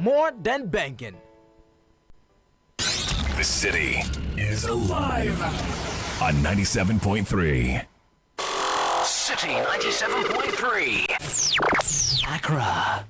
more than banking. The city is alive on 97.3. City 97.3. Accra.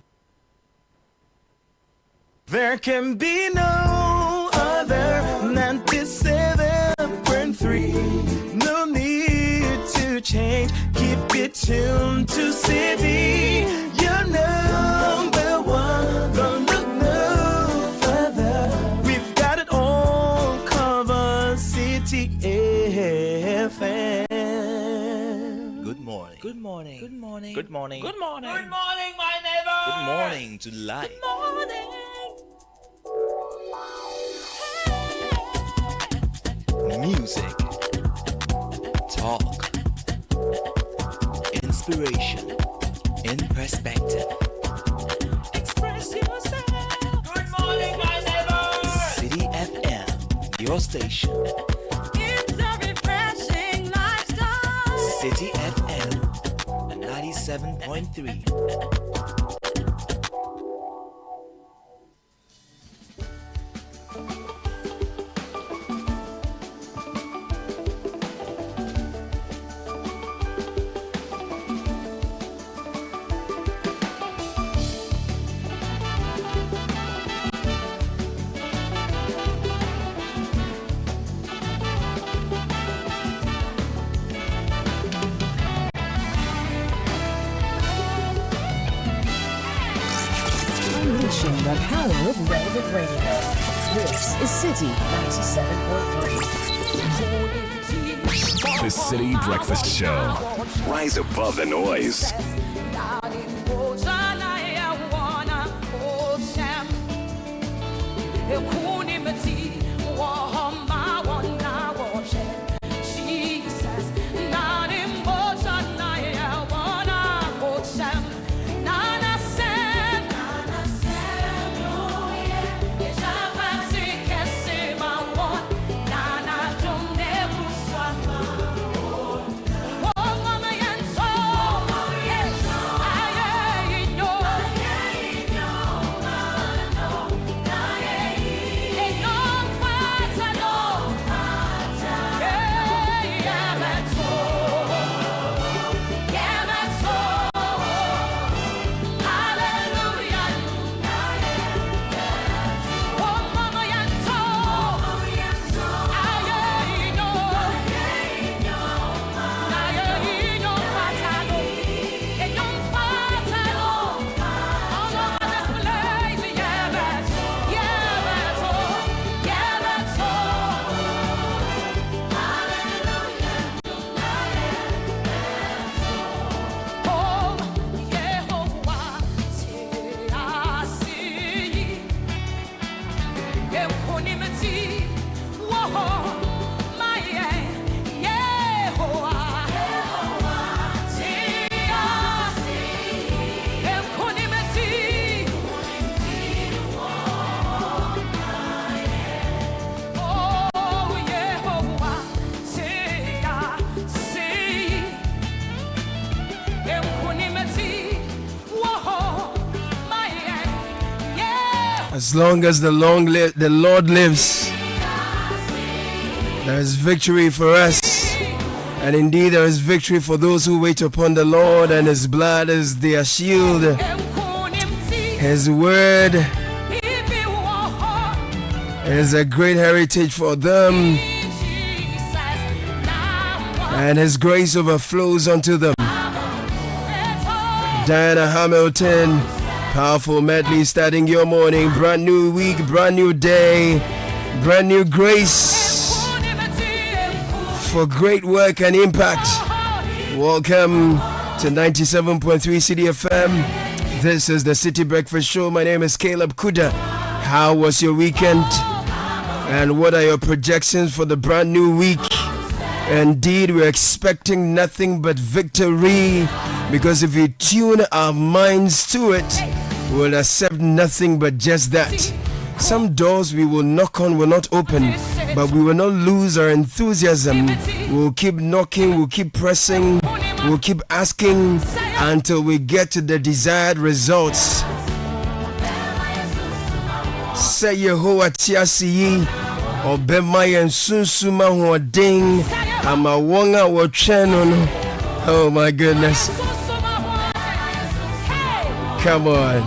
There can be no other 97.3. No need to change. Keep it tuned to City. You're number one. Don't look no further. We've got it all covered. City FM. Good morning. Good morning. Good morning. Good morning. Good morning. Good morning, my neighbor. Good morning to life. Good morning. Music, talk, inspiration, in perspective. Express yourself. Good morning, my neighbor. City FM, your station. It's a refreshing lifestyle. City FM, 97.3. Unleashing the power of relevant radio. This is City 97.3. The City Breakfast Show. Rise above the noise. As long as the Lord lives, there is victory for us. And indeed, there is victory for those who wait upon the Lord, and His blood is their shield. His word is a great heritage for them, and His grace overflows unto them. Diana Hamilton, powerful medley starting your morning. Brand new week, brand new day, brand new grace for great work and impact. Welcome to 97.3 City FM. This is the City Breakfast Show. My name is Caleb Kuda. How was your weekend? And what are your projections for the brand new week? Indeed, we're expecting nothing but victory, because if we tune our minds to it, we'll accept nothing but just that. Some doors we will knock on will not open, but we will not lose our enthusiasm. We'll keep knocking, we'll keep pressing, we'll keep asking until we get to the desired results. Say Yehovah Tiasi Obema yen sunsuma hoden ama wonga wo tweno no. Oh my goodness. Come on.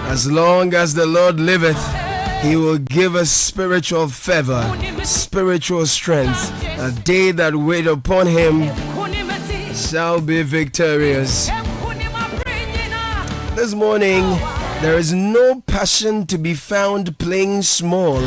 As long as the Lord liveth, He will give us spiritual favor, spiritual strength. A day that wait upon Him shall be victorious. This morning, there is no passion to be found playing small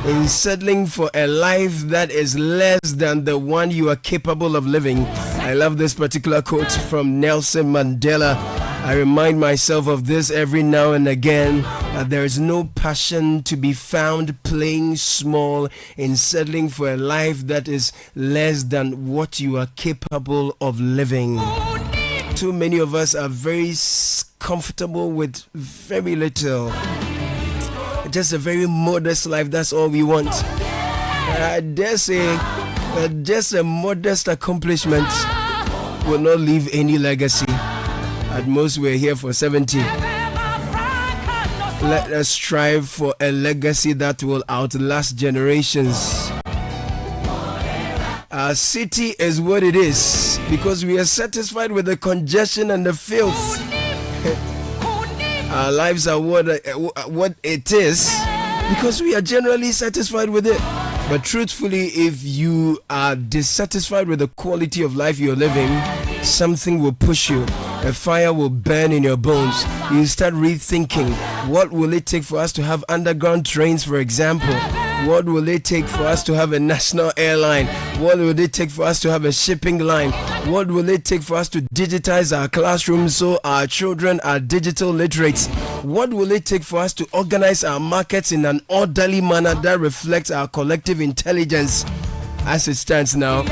in settling for a life that is less than the one you are capable of living. I love this particular quote from Nelson Mandela. I remind myself of this every now and again, that there is no passion to be found playing small in settling for a life that is less than what you are capable of living. Too many of us are very comfortable with very little. Just a very modest life, that's all we want. I dare say that just a modest accomplishment will not leave any legacy. At most, we're here for 70. Let us strive for a legacy that will outlast generations. Our city is what it is because we are satisfied with the congestion and the filth. Our lives are what it is because we are generally satisfied with it. But truthfully, if you are dissatisfied with the quality of life you're living, something will push you. A fire will burn in your bones. You start rethinking, what will it take for us to have underground trains, for example? What will it take for us to have a national airline? What will it take for us to have a shipping line? What will it take for us to digitize our classrooms so our children are digital literates? What will it take for us to organize our markets in an orderly manner that reflects our collective intelligence? As it stands now,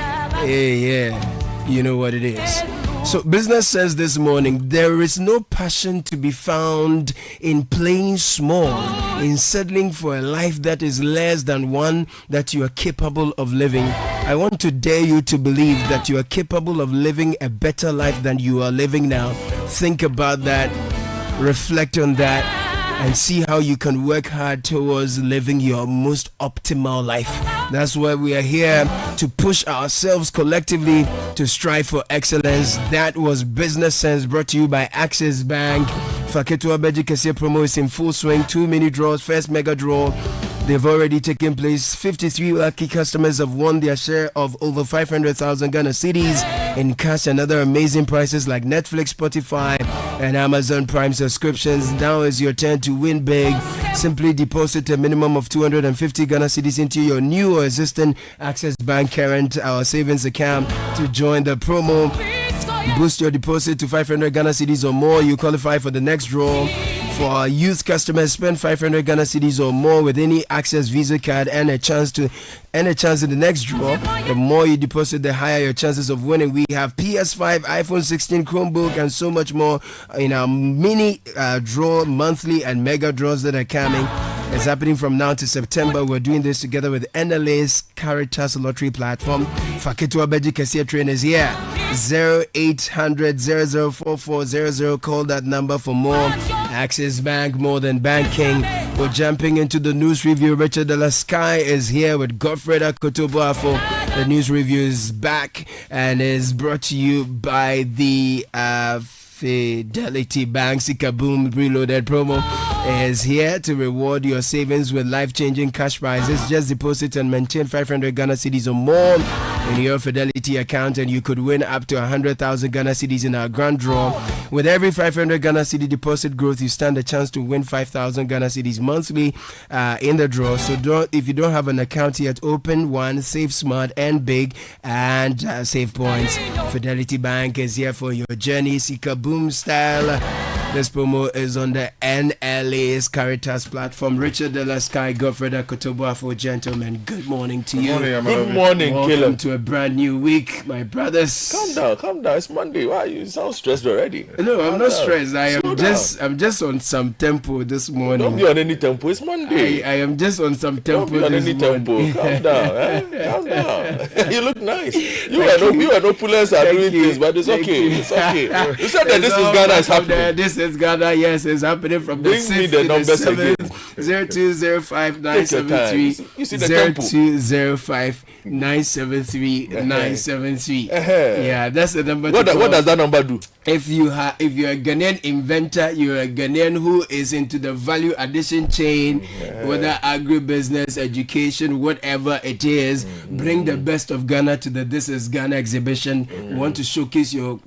you know what it is. So Business says this morning, there is no passion to be found in playing small, in settling for a life that is less than one that you are capable of living. I want to dare you to believe that you are capable of living a better life than you are living now. Think about that, reflect on that, and see how you can work hard towards living your most optimal life. That's why we are here, to push ourselves collectively to strive for excellence. That was Business Sense, brought to you by Access Bank. Faketua Beji Kesia promo is in full swing. 2 mini draws, first mega draw. They've already taken place. 53 lucky customers have won their share of over 500,000 Ghana cedis in cash and other amazing prices like Netflix, Spotify, and Amazon Prime subscriptions. Now is your turn to win big. Simply deposit a minimum of 250 Ghana cedis into your new or existing Access Bank current or savings account to join the promo. Boost your deposit to 500 Ghana cedis or more. You qualify for the next draw. For our youth customers, spend 500 Ghana cedis or more with any Access Visa card and a chance in the next draw. The more you deposit, the higher your chances of winning. We have PS5, iPhone 16, Chromebook, and so much more in our mini draw, monthly and mega draws that are coming. It's happening from now to September. We're doing this together with NLA's Caritas Lottery platform. Faketua Beji Kesia train is here. 0800 004400. Call that number for more. Access Bank, more than banking. We're jumping into the news review. Richard de la Sky is here with Godfred Akotobuafo. The news review is back and is brought to you by the Fidelity Bank. Kaboom Reloaded promo is here to reward your savings with life-changing cash prizes. Just deposit and maintain 500 Ghana cedis or more in your Fidelity account and you could win up to 100,000 Ghana cedis in our grand draw. With every 500 Ghana cedi deposit growth, you stand a chance to win 5,000 Ghana cedis monthly in the draw. So if you don't have an account yet, open one, save smart and big, and save points. Fidelity Bank is here for your journey. Kaboom style. This promo is on the NLA's Caritas platform. Richard de la Sky, Godfred Akotobuafo, gentlemen, good morning to you. Good morning, Welcome Caleb. to a brand new week, my brothers. Calm down. It's Monday. Why you sound stressed already? No, I'm not stressed. Slow I'm just on some tempo this morning. Don't be on any tempo. It's Monday. I am just on some tempo Don't be on this any morning. tempo. Calm down. Calm down. You look nice. You and opulence are doing things, but it's okay. It's okay. You said that this is Ghana is happening. This is versus Ghana. Yes, it's happening from the Bring me 6th the to the numbers 7th. 0205-973. You see the tempo. 0205-973-973. Yeah, that's the number. What does that number do? If you're a Ghanaian inventor, you're a Ghanaian who is into the value addition chain, whether agribusiness, education, whatever it is, bring the best of Ghana to the This Is Ghana exhibition. We want to showcase your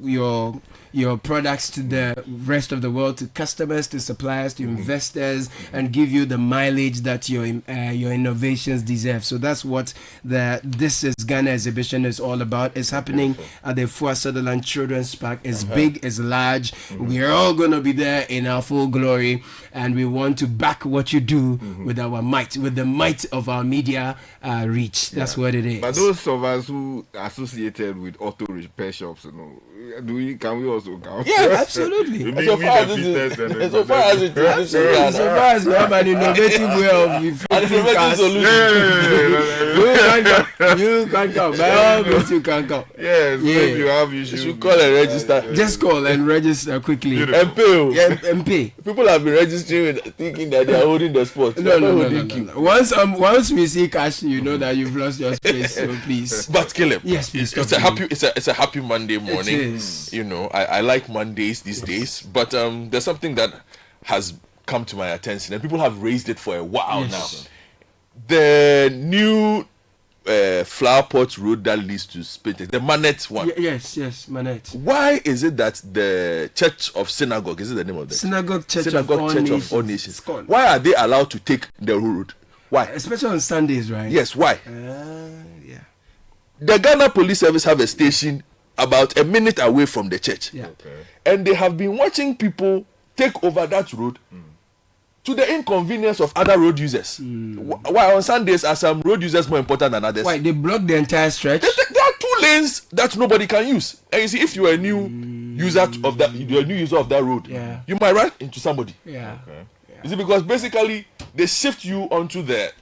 products to the rest of the world, to customers, to suppliers, to investors, and give you the mileage that your innovations deserve. So that's what the This Is Ghana exhibition is all about. It's happening at the Fua Sutherland Children's Park. It's big, it's large. We're all going to be there in our full glory, and we want to back what you do with our might, with the might of our media reach. That's what it is. But those of us who are associated with auto repair shops, can we also count? Yeah, absolutely. So far as it is, So far as you have an innovative way of fixing cars, you can come. By all means, you can come. Yes, if you have you issues. should call and register. Just call and register quickly. And pay. Yeah, and pay. People have been registering thinking that they are holding the spot. No. Once we see cash, you know that you've lost your space. So please. But Caleb, Yes, please. it's a happy Monday morning. It is. You know, I like Mondays these days, but there's something that has come to my attention, and people have raised it for a while now. The new flower pot road that leads to Spintex, the Manette one. Yes, Manette. Why is it that the Church of Synagogue, is it the name of the Synagogue Church Church of All Nations. Nations? Why are they allowed to take the road? Why? Especially on Sundays, right? Yes, why? Yeah. The Ghana Police Service have a station about a minute away from the church. Yeah. And they have been watching people take over that road to the inconvenience of other road users. Why on Sundays are some road users more important than others? Why they block the entire stretch? There are 2 lanes that nobody can use. And you see, if you are a new user of that, you're a new user of that road, you might run into somebody. Yeah. You see, because basically they shift you onto the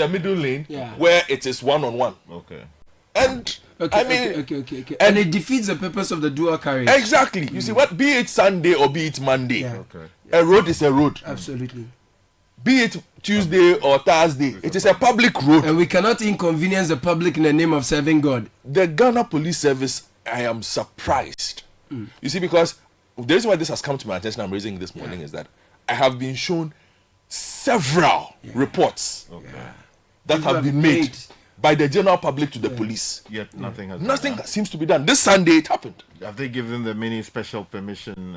middle lane where it is one-on-one. Okay. And Okay. And it defeats the purpose of the dual carriage. Exactly. You see, what, be it Sunday or be it Monday, a road is a road. Absolutely. Be it Tuesday or Thursday, it is a public road. And we cannot inconvenience the public in the name of serving God. The Ghana Police Service, I am surprised. You see, because the reason why this has come to my attention, I'm raising this morning, is that I have been shown several reports that have been made by the general public to the police. Yet nothing has Nothing seems to be done. This Sunday it happened. Have they given them any special permission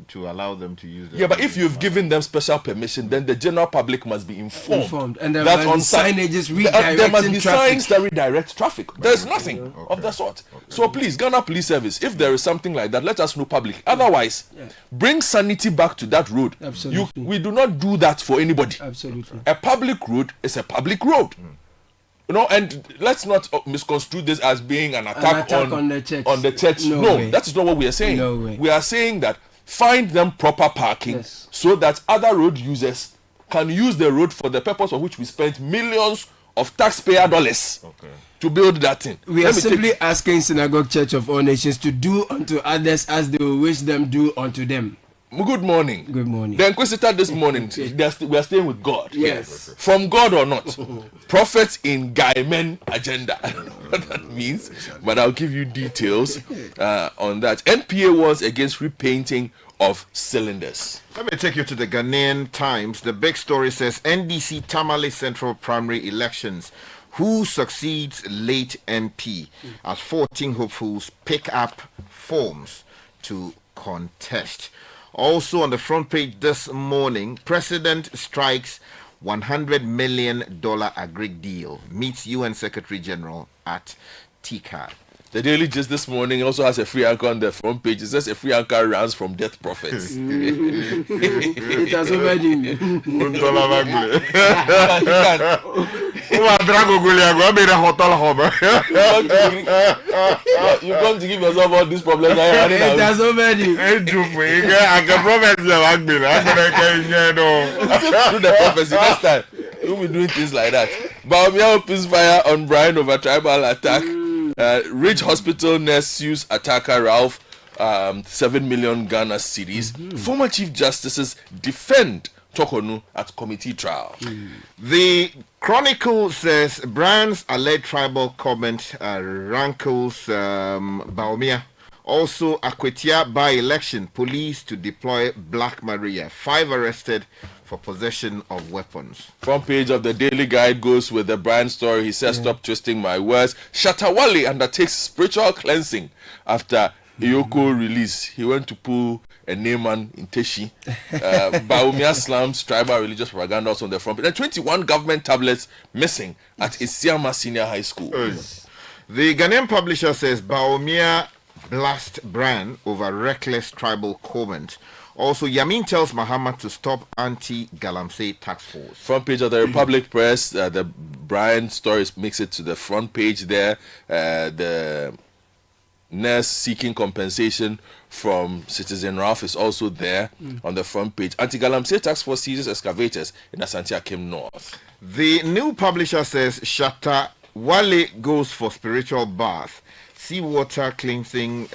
to allow them to use the But if you've given them special permission, then the general public must be informed. And there that must be signages there must redirecting be traffic. signs that redirect traffic. There's nothing of the sort. So please, Ghana Police Service, if there is something like that, let us know publicly. Otherwise, bring sanity back to that road. Absolutely. We do not do that for anybody. Absolutely. A public road is a public road. You know, and let's not misconstrue this as being an attack on the church. No, that is not what we are saying. No way. We are saying that find them proper parking so that other road users can use the road for the purpose of which we spent millions of taxpayer dollars to build that thing. We are simply asking Synagogue Church of All Nations to do unto others as they will wish them do unto them. Good morning. Good morning. The Inquisitor this morning, we are staying with God. Yes. From God or not. Prophets in Gaiman agenda. I don't know what that means, but I'll give you details on that. NPA warns against repainting of cylinders. Let me take you to the Ghanaian Times. The big story says NDC Tamale Central Primary Elections. Who succeeds late MP as 14 hopefuls pick up forms to contest. Also on the front page this morning, President strikes $100 million agri deal, meets UN Secretary General at TICAD. The Daily Gist this morning also has a free anchor on the front page. It says a free anchor runs from death prophets. It has already. You come to give yourself all these problems. It has already. Do the prophecy next time. We'll be doing things like that. Baumia opens fire on Brian over tribal attack. Ridge Hospital nurse sues attacker Ralph 7 million Ghana cedis. Former Chief Justices defend Tokonu at committee trial. The Chronicle says Brian's alleged tribal comment rankles Baumia. Also, Akwetia by-election, police to deploy Black Maria. 5 arrested for possession of weapons. Front page of the Daily Guide goes with the Brian story. He says, stop twisting my words. Shatawale undertakes spiritual cleansing after Iyoko release. He went to pull a Neyman in Teshi. Baumia slams tribal religious propaganda also on the front page. And 21 government tablets missing at Isiama Senior High School. The Ghanaian publisher says Baumia blast Brian over reckless tribal comment. Also, Yamin tells Mahama to stop anti-Galamsey tax force. Front page of the Republic Press, the Brian stories makes it to the front page there. The nurse seeking compensation from Citizen Ralph is also there on the front page. Anti-Galamsey tax force seizes excavators in Asante Akim North. The new publisher says Shatta Wale goes for spiritual bath. Seawater cleansing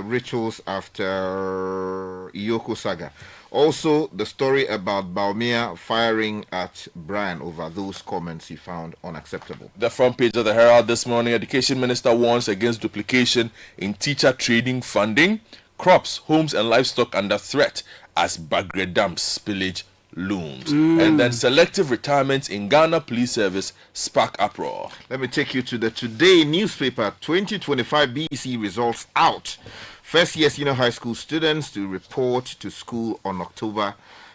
rituals after Iyoko saga. Also, the story about Baumia firing at Brian over those comments he found unacceptable. The front page of the Herald this morning, Education Minister warns against duplication in teacher training funding. Crops, homes and livestock under threat as Bagre Dam spillage looms. And then selective retirements in Ghana Police Service spark uproar. Let me take you to the Today newspaper. 2025 BEC results out. First year senior high school students to report to school on October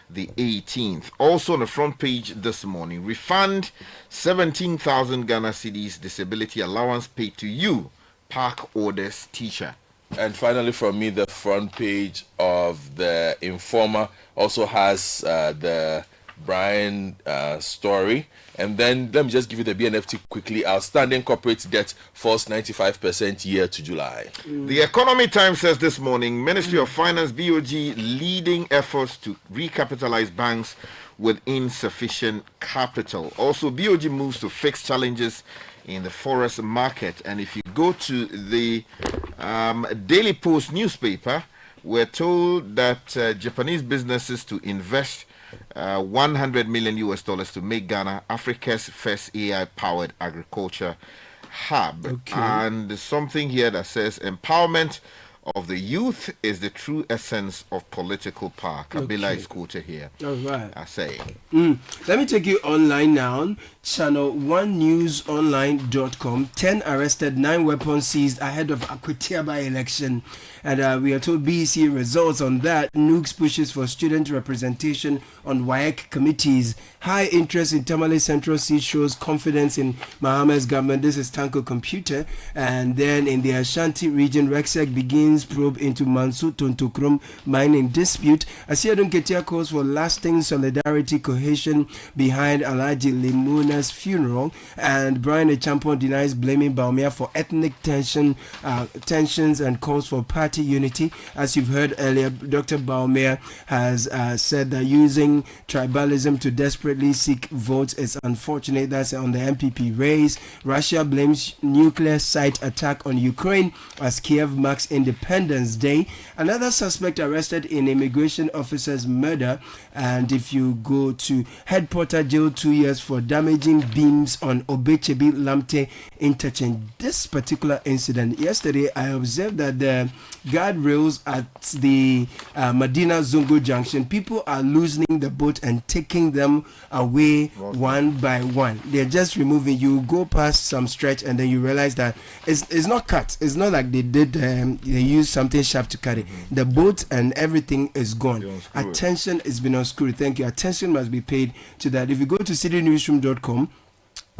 the 18th. Also on the front page this morning, refund 17,000 Ghana cedis disability allowance paid to you, park orders teacher. And finally, from me, the front page of the Informer also has the Brian story. And then let me just give you the BNFT quickly. Outstanding corporate debt falls 95% year to July. The Economy Times says this morning, Ministry of Finance, BOG, leading efforts to recapitalize banks with insufficient capital. Also, BOG moves to fix challenges in the forest market. And if you go to the Daily Post newspaper, we're told that Japanese businesses to invest $100 million to make Ghana Africa's first AI-powered agriculture hub. Okay. And something here that says empowerment of the youth is the true essence of political power. Kabila is quoted here. All right. I say. Let me take you online now. Channel1newsonline.com. 10 arrested, 9 weapons seized ahead of Akwetia by-election. And we are told BEC results on that. Nukes pushes for student representation on WAEC committees. High interest in Tamale Central seat shows confidence in Mahama's government. This is Tanko Computer. And then in the Ashanti region, Rexec begins probe into Mansu Tontokrom mining dispute. Asiadun Ketia calls for lasting solidarity cohesion behind Alhaji Limuna's funeral. And Brian Echampon denies blaming Baumia for ethnic tensions and calls for party unity. As you've heard earlier, Dr. Baumia has said that using tribalism to desperately seek votes is unfortunate. That's on the MPP race. Russia blames nuclear site attack on Ukraine as Kiev marks Independence Day. Another suspect arrested in immigration officer's murder. And if you go to Headporter jail 2 years for damaging beams on Obechebi Lamte interchange. This particular incident, yesterday I observed that the guardrails at the Medina Zongo junction, people are loosening the boat and taking them away one by one. They're just removing. You go past some stretch and then you realize that it's not cut. It's not like they did they used something sharp to cut it. The boat and everything is gone. Attention is been unscrewed. Thank you. Attention must be paid to that. If you go to citynewsroom.com,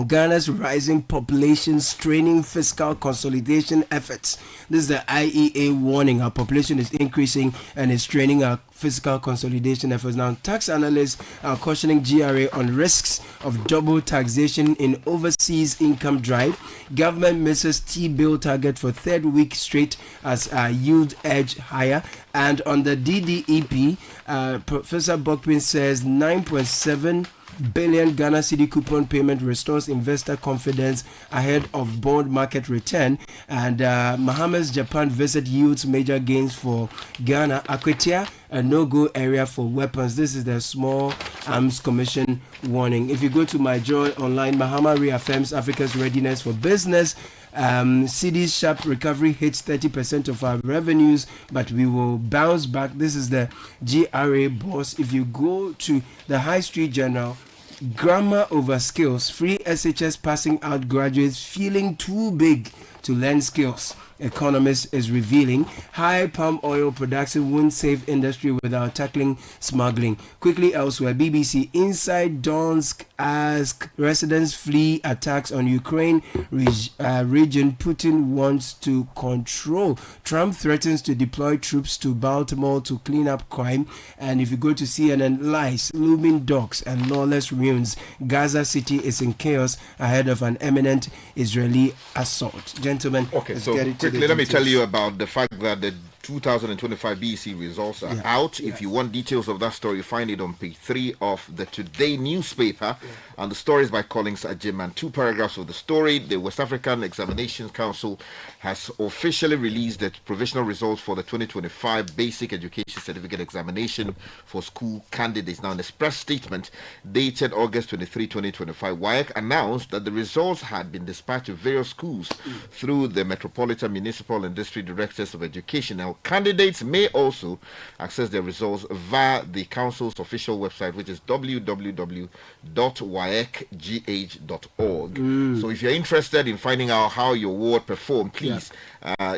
Ghana's rising population straining fiscal consolidation efforts. This is the IEA warning. Our population is increasing and is straining our fiscal consolidation efforts. Now, tax analysts are cautioning GRA on risks of double taxation in overseas income drive. Government misses T-bill target for third week straight as yield edge higher. And on the DDEP, Professor Bokpin says 9.7 billion Ghana Citi coupon payment restores investor confidence ahead of bond market return. And Bahamas Japan visit yields major gains for Ghana. Akwetia, a no-go area for weapons. This is the Small Arms Commission warning. If you go to My Joy Online, Mahama reaffirms Africa's readiness for business. Citi's sharp recovery hits 30% of our revenues, but we will bounce back. This is the GRA boss. If you go to the High Street Journal, grammar over skills, free SHS passing out graduates feeling too big to learn skills. Economist is revealing high palm oil production won't save industry without tackling smuggling. Quickly elsewhere, BBC inside Donetsk as residents flee attacks on Ukraine region Putin wants to control. Trump threatens to deploy troops to Baltimore to clean up crime. And if you go to CNN, lies, looming docks and lawless ruins. Gaza City is in chaos ahead of an imminent Israeli assault. Gentlemen, Okay, let's so get it to quickly, the let me tell details. you about the fact that the 2025 BEC results are out. If you want details of that story, you find it on page 3 of the Today newspaper. And the story is by Collins Ajim, and 2 paragraphs of the story. The West African Examinations Council has officially released the provisional results for the 2025 Basic Education Certificate Examination for school candidates. Now, in the press statement dated August 23, 2025, WAEC announced that the results had been dispatched to various schools through the Metropolitan Municipal and District Directors of Education. Now, candidates may also access their results via the council's official website, which is www.waecgh.org. So if you're interested in finding out how your ward performed, please,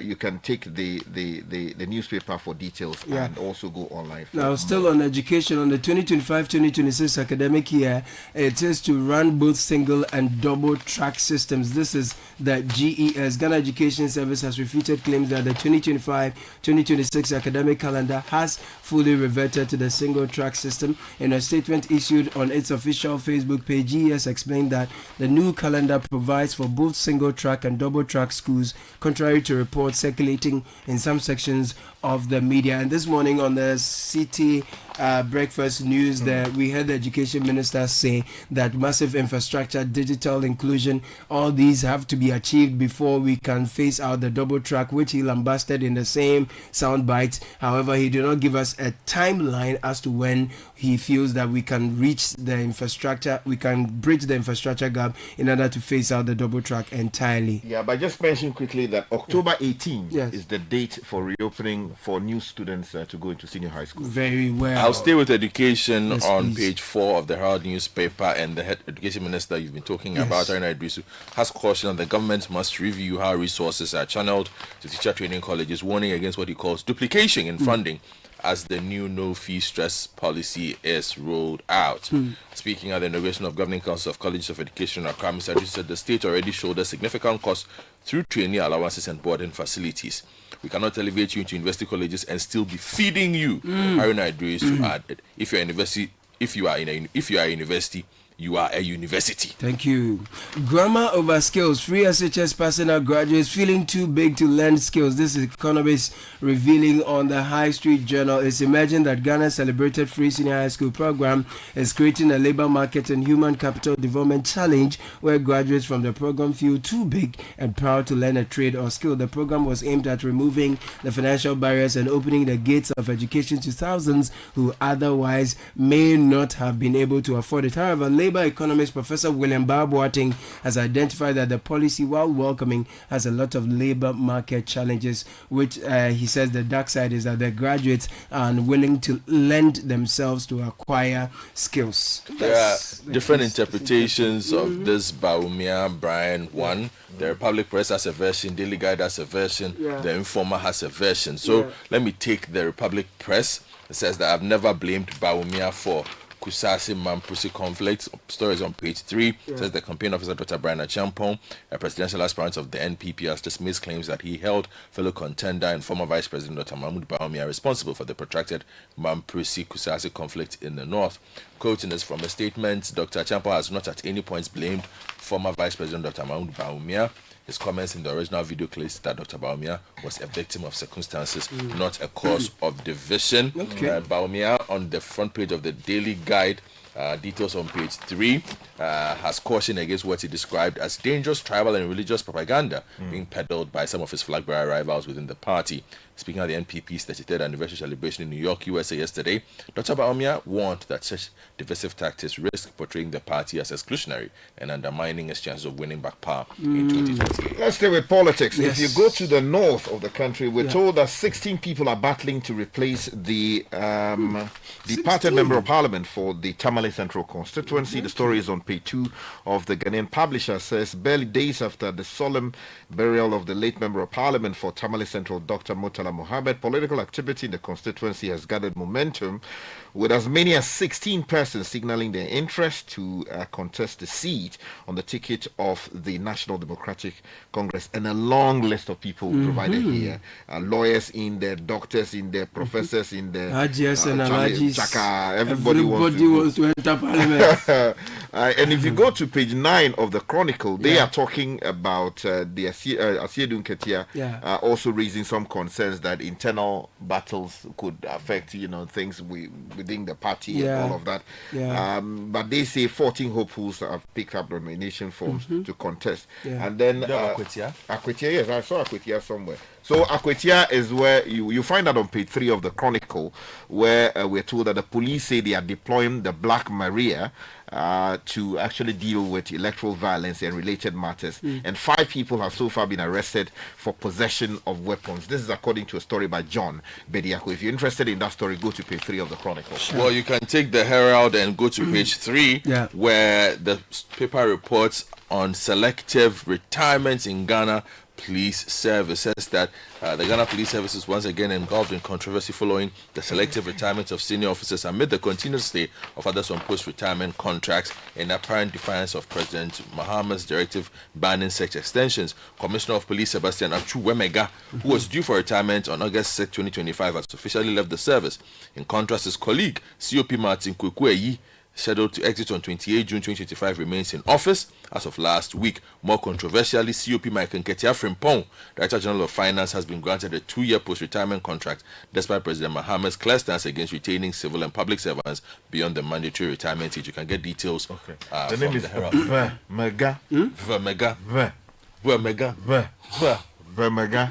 you can take the newspaper for details and also go online. Now, still on education, on the 2025-2026 academic year, it is to run both single and double track systems. This is the GES. Ghana Education Service has refuted claims that the 2025-2026 academic calendar has fully reverted to the single track system. In a statement issued on its official Facebook page, GES explained that the new calendar provides for both single track and double track schools, contrary to reports circulating in some sections of the media. And this morning on the Citi breakfast news, we heard the education minister say that massive infrastructure, digital inclusion, all these have to be achieved before we can phase out the double track, which he lambasted in the same sound bites. However, he did not give us a timeline as to when he feels that we can reach the infrastructure, we can bridge the infrastructure gap in order to phase out the double track entirely. Yeah, but just mention quickly that October 18 is the date for reopening for new students to go into senior high school. Very well. I'll stay with education on please. page 4 of the Herald newspaper, and the head education minister you've been talking about, Arina Idrisu, has cautioned the government must review how resources are channeled to teacher training colleges, warning against what he calls duplication in funding as the new no-fee stress policy is rolled out. Speaking at the inauguration of Governing Council of Colleges of Education, Accra, Mr. Idrisu said the state already shoulders significant costs through trainee allowances and boarding facilities. We cannot elevate you into university colleges and still be feeding you. Arina Idrisu added, if you are a university, you are a university. Thank you. Grammar over skills. Free SHS passing out graduates feeling too big to learn skills. This is economists revealing on the High Street Journal. It's emerging that Ghana's celebrated free senior high school program is creating a labor market and human capital development challenge where graduates from the program feel too big and proud to learn a trade or skill. The program was aimed at removing the financial barriers and opening the gates of education to thousands who otherwise may not have been able to afford it. However, labor economist Professor William Barboating has identified that the policy, while welcoming, has a lot of labor market challenges, which he says the dark side is that the graduates are unwilling to lend themselves to acquire skills. There are different interpretations of this Baumia Brian one. The Republic Press has a version, Daily Guide has a version, the Informer has a version. So let me take the Republic Press. It says that I've never blamed Baumia for Kusasi Mampusi conflict. Stories on page 3. Says the campaign officer Dr. Brian Achampong, a presidential aspirant of the NPP, has dismissed claims that he held fellow contender and former Vice President Dr. Mahmoud Baumia responsible for the protracted Mampusi Kusasi conflict in the north. Quoting this from a statement, Dr. Achampong has not at any point blamed former Vice President Dr. Mahmoud Baumia. His comments in the original video claims that Dr. Baumia was a victim of circumstances, not a cause of division. Baumia, on the front page of the Daily Guide, Details on page 3 has cautioned against what he described as dangerous tribal and religious propaganda being peddled by some of his flag bearer rivals within the party. Speaking at the NPP's 33rd anniversary celebration in New York, USA yesterday, Dr. Baumia warned that such divisive tactics risk portraying the party as exclusionary and undermining its chances of winning back power in 2028. Let's stay with politics. Yes. If you go to the north of the country, we're told that 16 people are battling to replace the departed member of parliament for the Tamale Central constituency. The story is on page 2 of the Ghanaian Publisher. Says barely days after the solemn burial of the late member of parliament for Tamale Central, Dr. Murtala Mohammed, political activity in the constituency has gathered momentum, with as many as 16 persons signaling their interest to contest the seat on the ticket of the National Democratic Congress, and a long list of people provided here. Lawyers in there, doctors in there, professors in there. Hajias and Alajis. Chaka, everybody wants to enter parliament. And if you go to page 9 of the Chronicle, they are talking about the Asiedun Ketia also raising some concerns that internal battles could affect, things within the party and all of that. But they say 14 hopefuls have picked up nomination forms to contest. And then Akwetia, yes, I saw Akwetia somewhere. So Akwetia is where you find that on page 3 of the Chronicle, where we're told that the police say they are deploying the Black Maria to actually deal with electoral violence and related matters. And 5 people have so far been arrested for possession of weapons. This is according to a story by John Bediako. If you're interested in that story, go to page 3 of the Chronicle. Well, you can take the Herald and go to page 3, where the paper reports on selective retirements in Ghana Police Service. Says that the Ghana Police Service is once again involved in controversy following the selective retirement of senior officers amid the continuous stay of others on post-retirement contracts in apparent defiance of President Mahama's directive banning such extensions. Commissioner of Police Sebastian Achu Wemega, who was due for retirement on August 6, 2025, has officially left the service. In contrast, his colleague, COP Martin Kwekweyi, scheduled to exit on 28 June 2025, remains in office as of last week. More controversially, COP Michael Nketia Frimpong, Director General of Finance, has been granted a 2-year post-retirement contract despite President Mahama's clear stance against retaining civil and public servants beyond the mandatory retirement age. You can get details the name is Vemega.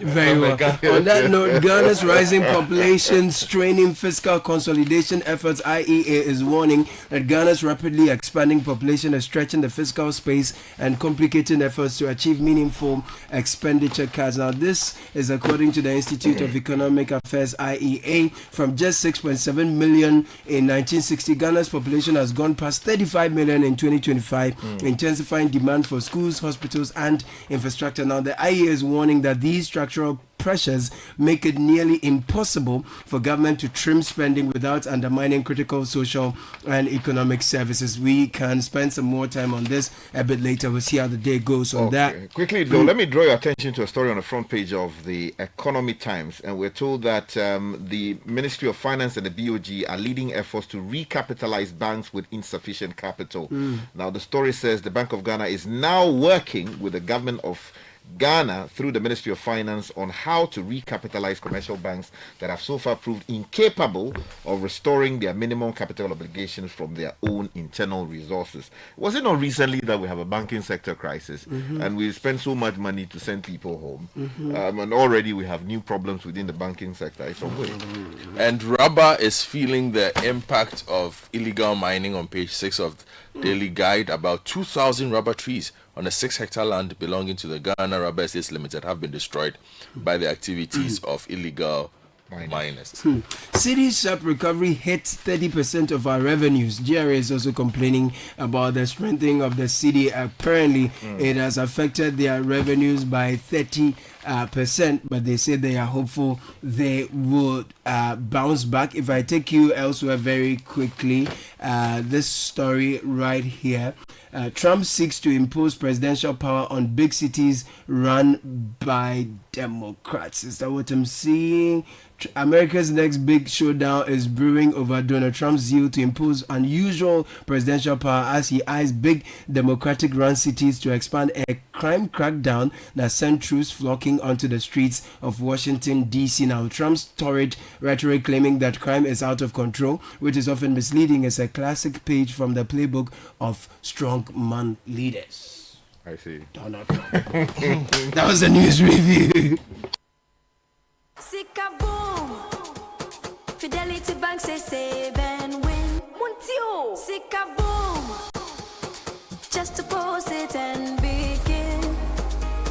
Very well. On that note, Ghana's rising population straining fiscal consolidation efforts. IEA is warning that Ghana's rapidly expanding population is stretching the fiscal space and complicating efforts to achieve meaningful expenditure cuts. Now, this is according to the Institute of Economic Affairs, IEA. From just 6.7 million in 1960, Ghana's population has gone past 35 million in 2025, intensifying demand for schools, hospitals, and infrastructure. Now, the IEA is warning that these structural pressures make it nearly impossible for government to trim spending without undermining critical social and economic services. We can spend some more time on this a bit later. We'll see how the day goes on that. Quickly, though, let me draw your attention to a story on the front page of the Economy Times, and we're told that the Ministry of Finance and the BOG are leading efforts to recapitalize banks with insufficient capital. Now, the story says the Bank of Ghana is now working with the government of Ghana through the Ministry of Finance on how to recapitalize commercial banks that have so far proved incapable of restoring their minimum capital obligations from their own internal resources. Was it not recently that we have a banking sector crisis and we spend so much money to send people home, and already we have new problems within the banking sector? It's on way. And Rubber is feeling the impact of illegal mining on page 6 of Daily Guide. About 2,000 rubber trees on a 6-hectare land belonging to the Ghana Rubber Estates Limited have been destroyed by the activities of illegal miners. Citi's sharp recovery hits 30% of our revenues. GRA is also complaining about the strengthening of the city. Apparently, it has affected their revenues by 30%, but they say they are hopeful they would bounce back. If I take you elsewhere very quickly, this story right here. Trump seeks to impose presidential power on big cities run by Democrats. Is that what I'm seeing? America's next big showdown is brewing over Donald Trump's zeal to impose unusual presidential power as he eyes big Democratic-run cities to expand a crime crackdown that sent troops flocking onto the streets of Washington, D.C. Now, Trump's torrid rhetoric claiming that crime is out of control, which is often misleading, is a classic page from the playbook of strongman leaders. I see. Donald Trump. That was the news review. Sika boom. Fidelity Bank say save and win. Muntio. Sika boom. Just deposit and begin.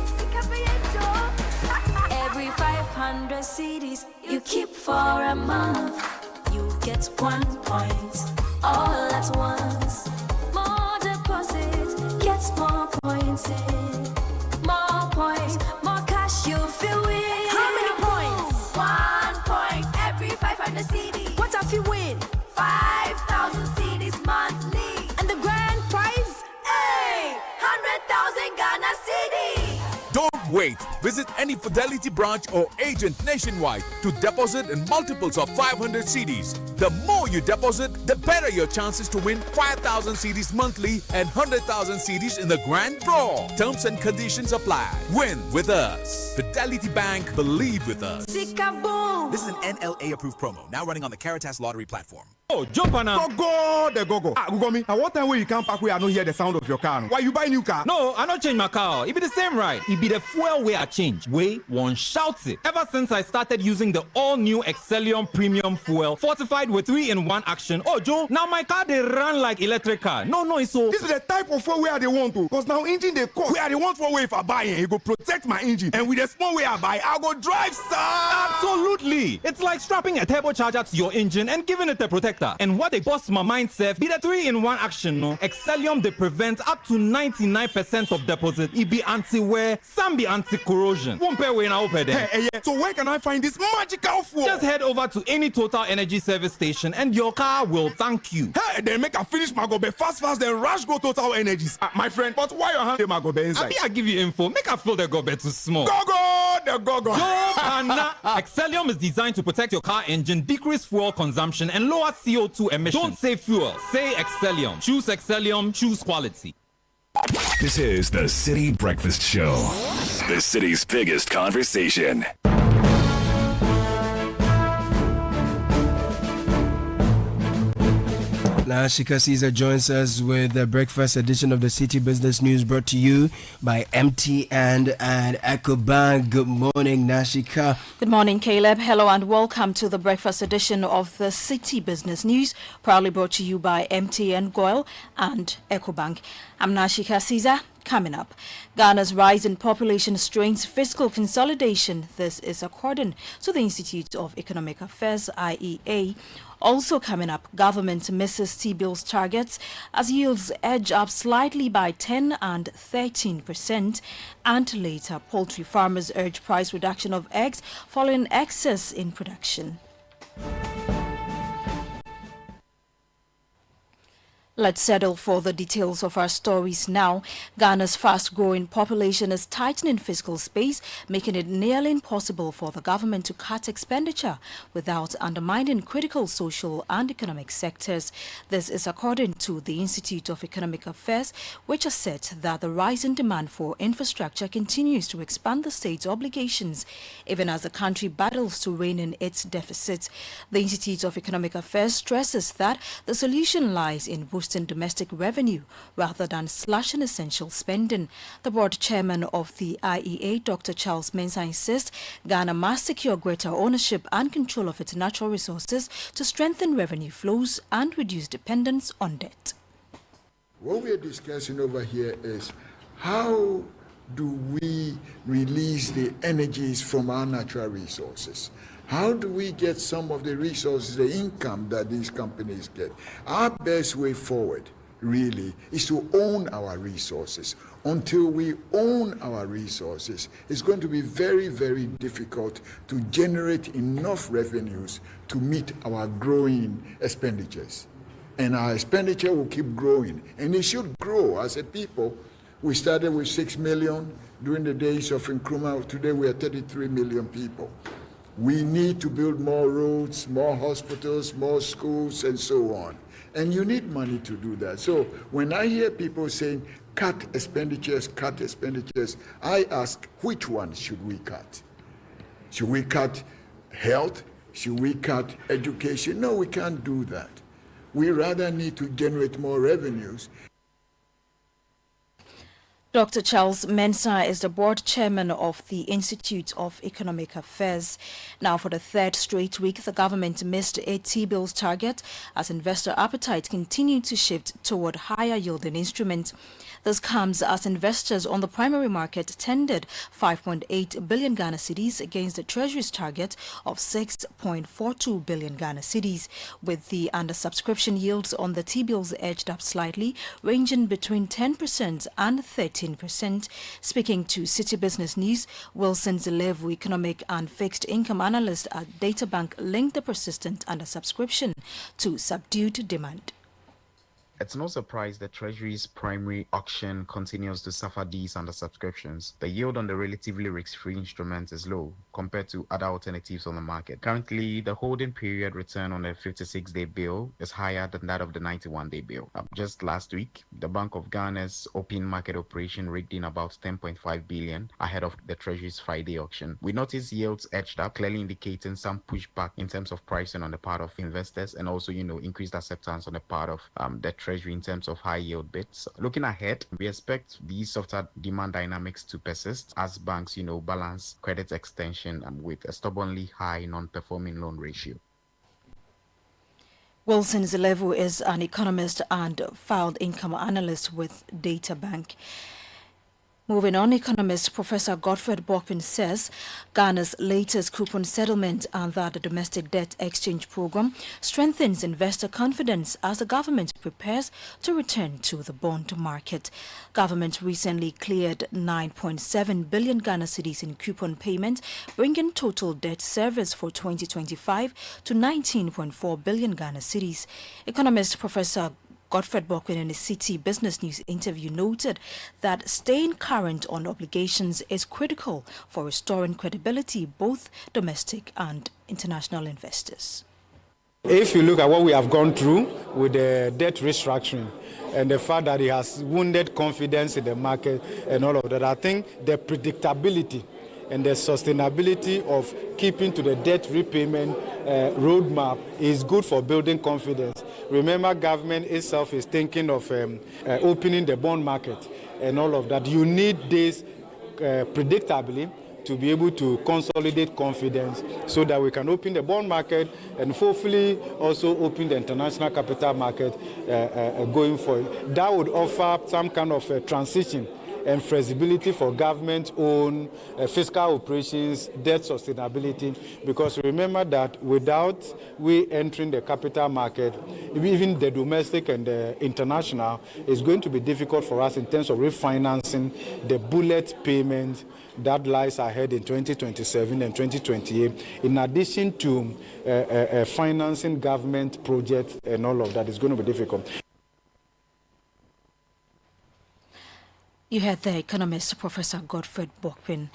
Sika Bieto. Every 500 CDs you keep for a month, you get 1 point all at once. More deposits gets more points in. More points, more cash you feel with. How many points? 1 point every 500 CDs. What if you win? 5,000 CDs monthly. And the grand prize? Hey! 100,000 Ghana CDs. Don't wait. Visit any Fidelity branch or agent nationwide to deposit in multiples of 500 CDs. The more you deposit, the better your chances to win 5,000 CDs monthly and 100,000 CDs in the grand draw. Terms and conditions apply. Win with us. Fidelity Bank, believe with us. Sika boom. This is an NLA approved promo, now running on the Caritas Lottery platform. Oh, jump on now. Go. Ah, Google me. At what time when you come back where I don't hear the sound of your car? Why you buy new car? No, I don't change my car. It be the same ride. It be the fuel way I change. Way one shouts it. Ever since I started using the all-new Excellium Premium Fuel, fortified with 3-in-1 action. Oh, Joe, now my car they run like electric car. No, so. This is the type of fuel where they want to. Because now engine they cost. Where they want for way if I buy it, it go protect my engine. And with the small way I buy, I go drive, sir. Absolutely. It's like strapping a turbocharger to your engine and giving it a protector. And what they bust my mind self be the 3-in-1 action, no? Excellium they prevent up to 99% of deposit. It be anti-wear, some be anti-corrosion. Won't pay when I open them. Hey, yeah. So where can I find this magical fuel? Just head over to any Total Energy service station and your car will thank you. Hey, then make a finish my gobe fast, then rush go Total Energies. My friend, but why you hand my gobe inside? I give you info. Make a fill the gobe too small. Go. Excellium is designed to protect your car engine, decrease fuel consumption, and lower CO2 emissions. Don't say fuel, say Excellium. Choose Excellium, choose quality. This is the Citi Breakfast Show, the city's biggest conversation. Now, Shika Caesar joins us with the breakfast edition of the Citi Business News, brought to you by MTN and EcoBank. Good morning, Nashika. Good morning, Caleb. Hello and welcome to the breakfast edition of the Citi Business News, proudly brought to you by MTN, Goil and EcoBank. I'm Nashika Caesar. Coming up, Ghana's rise in population strains fiscal consolidation. This is according to the Institute of Economic Affairs, IEA. Also coming up, government misses T-bills targets as yields edge up slightly by 10 and 13%. And later, poultry farmers urge price reduction of eggs following excess in production. Let's settle for the details of our stories now. Ghana's fast-growing population is tightening fiscal space, making it nearly impossible for the government to cut expenditure without undermining critical social and economic sectors. This is according to the Institute of Economic Affairs, which has said that the rising demand for infrastructure continues to expand the state's obligations, even as the country battles to rein in its deficit. The Institute of Economic Affairs stresses that the solution lies in boosting domestic revenue rather than slashing essential spending. The board chairman of the IEA, Dr. Charles Mensah, insists Ghana must secure greater ownership and control of its natural resources to strengthen revenue flows and reduce dependence on debt. What we are discussing over here is how do we release the energies from our natural resources? How do we get some of the resources, the income that these companies get? Our best way forward, really, is to own our resources. Until we own our resources, it's going to be very, very difficult to generate enough revenues to meet our growing expenditures. And our expenditure will keep growing. And it should grow as a people. We started with 6 million during the days of Nkrumah. Today we are 33 million people. We need to build more roads, more hospitals, more schools, and so on. And you need money to do that. So when I hear people saying, cut expenditures, I ask, which ones should we cut? Should we cut health? Should we cut education? No, we can't do that. We rather need to generate more revenues. Dr. Charles Mensah is the board chairman of the Institute of Economic Affairs. Now, for the third straight week, the government missed a T-bills target as investor appetite continued to shift toward higher yielding instruments. This comes as investors on the primary market tendered 5.8 billion Ghana cedis against the Treasury's target of 6.42 billion Ghana cedis, with the undersubscription yields on the T-bills edged up slightly, ranging between 10% and 13%. Speaking to Citi Business News, Wilson Zelevu, economic and fixed income analyst at Databank, linked the persistent undersubscription to subdued demand. It's no surprise that Treasury's primary auction continues to suffer these undersubscriptions. The yield on the relatively risk-free instruments is low compared to other alternatives on the market. Currently, the holding period return on a 56-day bill is higher than that of the 91-day bill. Just last week, the Bank of Ghana's open market operation rigged in about 10.5 billion ahead of the Treasury's Friday auction. We noticed yields edged up, clearly indicating some pushback in terms of pricing on the part of investors and also, increased acceptance on the part of the Treasury in terms of high yield bids. Looking ahead, we expect these softer demand dynamics to persist as banks, balance credit extension with a stubbornly high non-performing loan ratio. Wilson Zelevu is an economist and filed income analyst with Databank. Moving on, economist Professor Godfred Bokpin says Ghana's latest coupon settlement and that the domestic debt exchange program strengthens investor confidence as the government prepares to return to the bond market. Government recently cleared 9.7 billion Ghana cedis in coupon payment, bringing total debt service for 2025 to 19.4 billion Ghana cedis. Economist Professor Godfred Bokpin in a Citi Business News interview noted that staying current on obligations is critical for restoring credibility both domestic and international investors. If you look at what we have gone through with the debt restructuring and the fact that it has wounded confidence in the market and all of that, I think the predictability and the sustainability of keeping to the debt repayment roadmap is good for building confidence. Remember, government itself is thinking of opening the bond market and all of that. You need this predictably to be able to consolidate confidence so that we can open the bond market and hopefully also open the international capital market going forward. That would offer some kind of transition and flexibility for government-owned fiscal operations, debt sustainability, because remember that without we entering the capital market, even the domestic and the international, is going to be difficult for us in terms of refinancing the bullet payment that lies ahead in 2027 and 2028, in addition to financing government projects and all of that. Is going to be difficult. You heard the economist Professor Godfred Bokpin.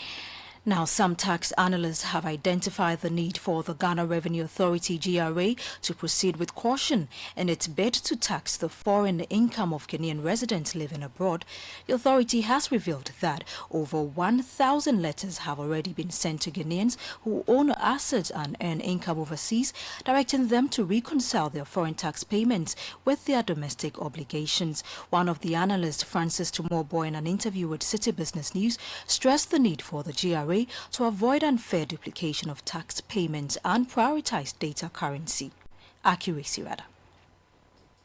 Now, some tax analysts have identified the need for the Ghana Revenue Authority (GRA) to proceed with caution in its bid to tax the foreign income of Ghanaian residents living abroad. The authority has revealed that over 1,000 letters have already been sent to Ghanaians who own assets and earn income overseas, directing them to reconcile their foreign tax payments with their domestic obligations. One of the analysts, Francis Tumobo, in an interview with Citi Business News, stressed the need for the GRA to avoid unfair duplication of tax payments and prioritize data accuracy.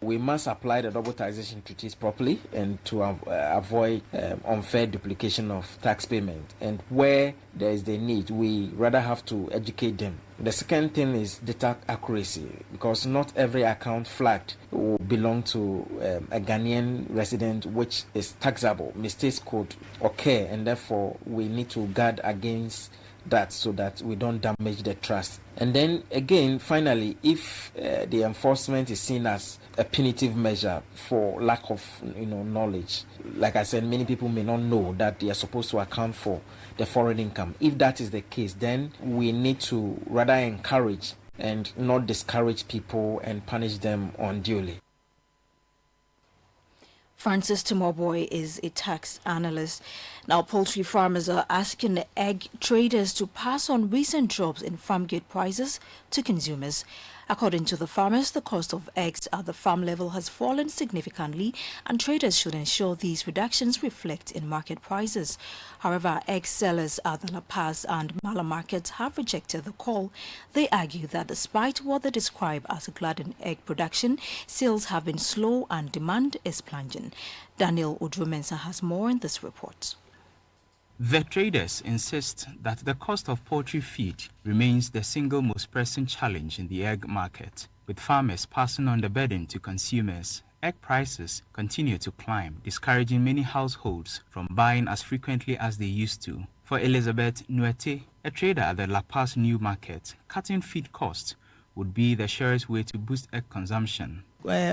We must apply the double taxation treaties properly and to avoid unfair duplication of tax payment. And where there is the need, we rather have to educate them. The second thing is data accuracy, because not every account flagged will belong to a Ghanaian resident which is taxable. Mistakes could occur, and therefore we need to guard against that so that we don't damage the trust. And then again, finally, if the enforcement is seen as a punitive measure for lack of knowledge, like I said, many people may not know that they are supposed to account for the foreign income. If that is the case, then we need to rather encourage and not discourage people and punish them unduly. Francis Timoboy is a tax analyst. Now, poultry farmers are asking the egg traders to pass on recent drops in farm gate prices to consumers. According to the farmers, the cost of eggs at the farm level has fallen significantly, and traders should ensure these reductions reflect in market prices. However, egg sellers at the La Paz and Mala markets have rejected the call. They argue that despite what they describe as a glut in egg production, sales have been slow and demand is plunging. Daniel Udrumensa has more in this report. The traders insist that the cost of poultry feed remains the single most pressing challenge in the egg market, with farmers passing on the burden to consumers. Egg prices continue to climb, discouraging many households from buying as frequently as they used to. For Elizabeth Nuete, a trader at the La Paz New Market, cutting feed costs would be the surest way to boost egg consumption.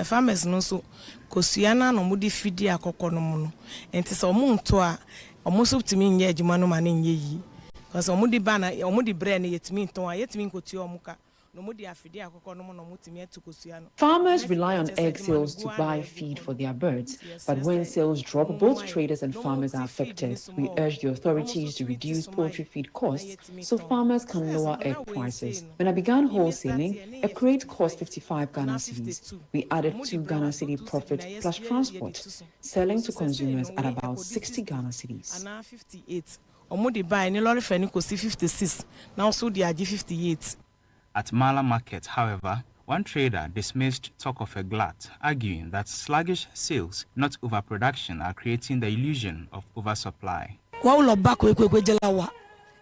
Farmers no so kosiana no mudi feed akoko no no enti so mo nto a almost up to me nye adwuma no ma ne nye yi because omudi ba na omudi bre na yetimi nton a yetimi nkoti omuka no mudi afide akoko no no mutimi etukosua no. Farmers rely on egg sales to buy feed for their birds, but when sales drop, both traders and farmers are affected. We urge the authorities to reduce poultry feed costs so farmers can lower egg prices. When I began wholesaling, a crate cost 55 Ghana cedis. We added 2 Ghana cedi profit plus transport, selling to consumers at about 60 Ghana cedis. 58. Omudi buy ni lorry feni kosi 56. Now so they are 58. At Mala Market, however, one trader dismissed talk of a glut, arguing that sluggish sales, not overproduction, are creating the illusion of oversupply.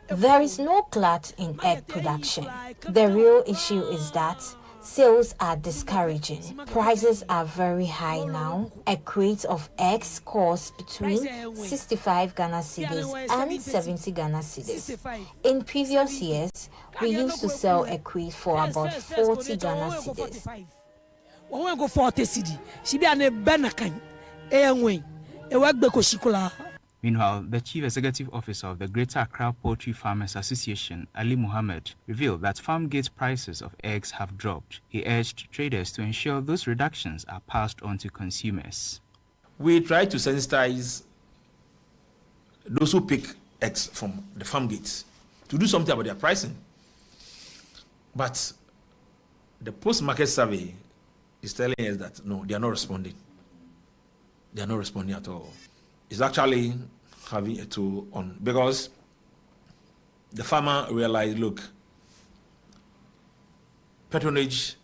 There is no glut in egg production. The real issue is that sales are discouraging. Prices are very high now. A crate of eggs costs between 65 Ghana cedis and 70 Ghana cedis. In previous years, we used to sell a crate for about 40 Ghana cedis. Meanwhile, the Chief Executive Officer of the Greater Accra Poultry Farmers Association, Ali Mohammed, revealed that farm gate prices of eggs have dropped. He urged traders to ensure those reductions are passed on to consumers. We try to sensitize those who pick eggs from the farm gates to do something about their pricing. But the post-market survey is telling us that no, they are not responding. They are not responding at all. Is actually having a toll on, because the farmer realized, look, patronage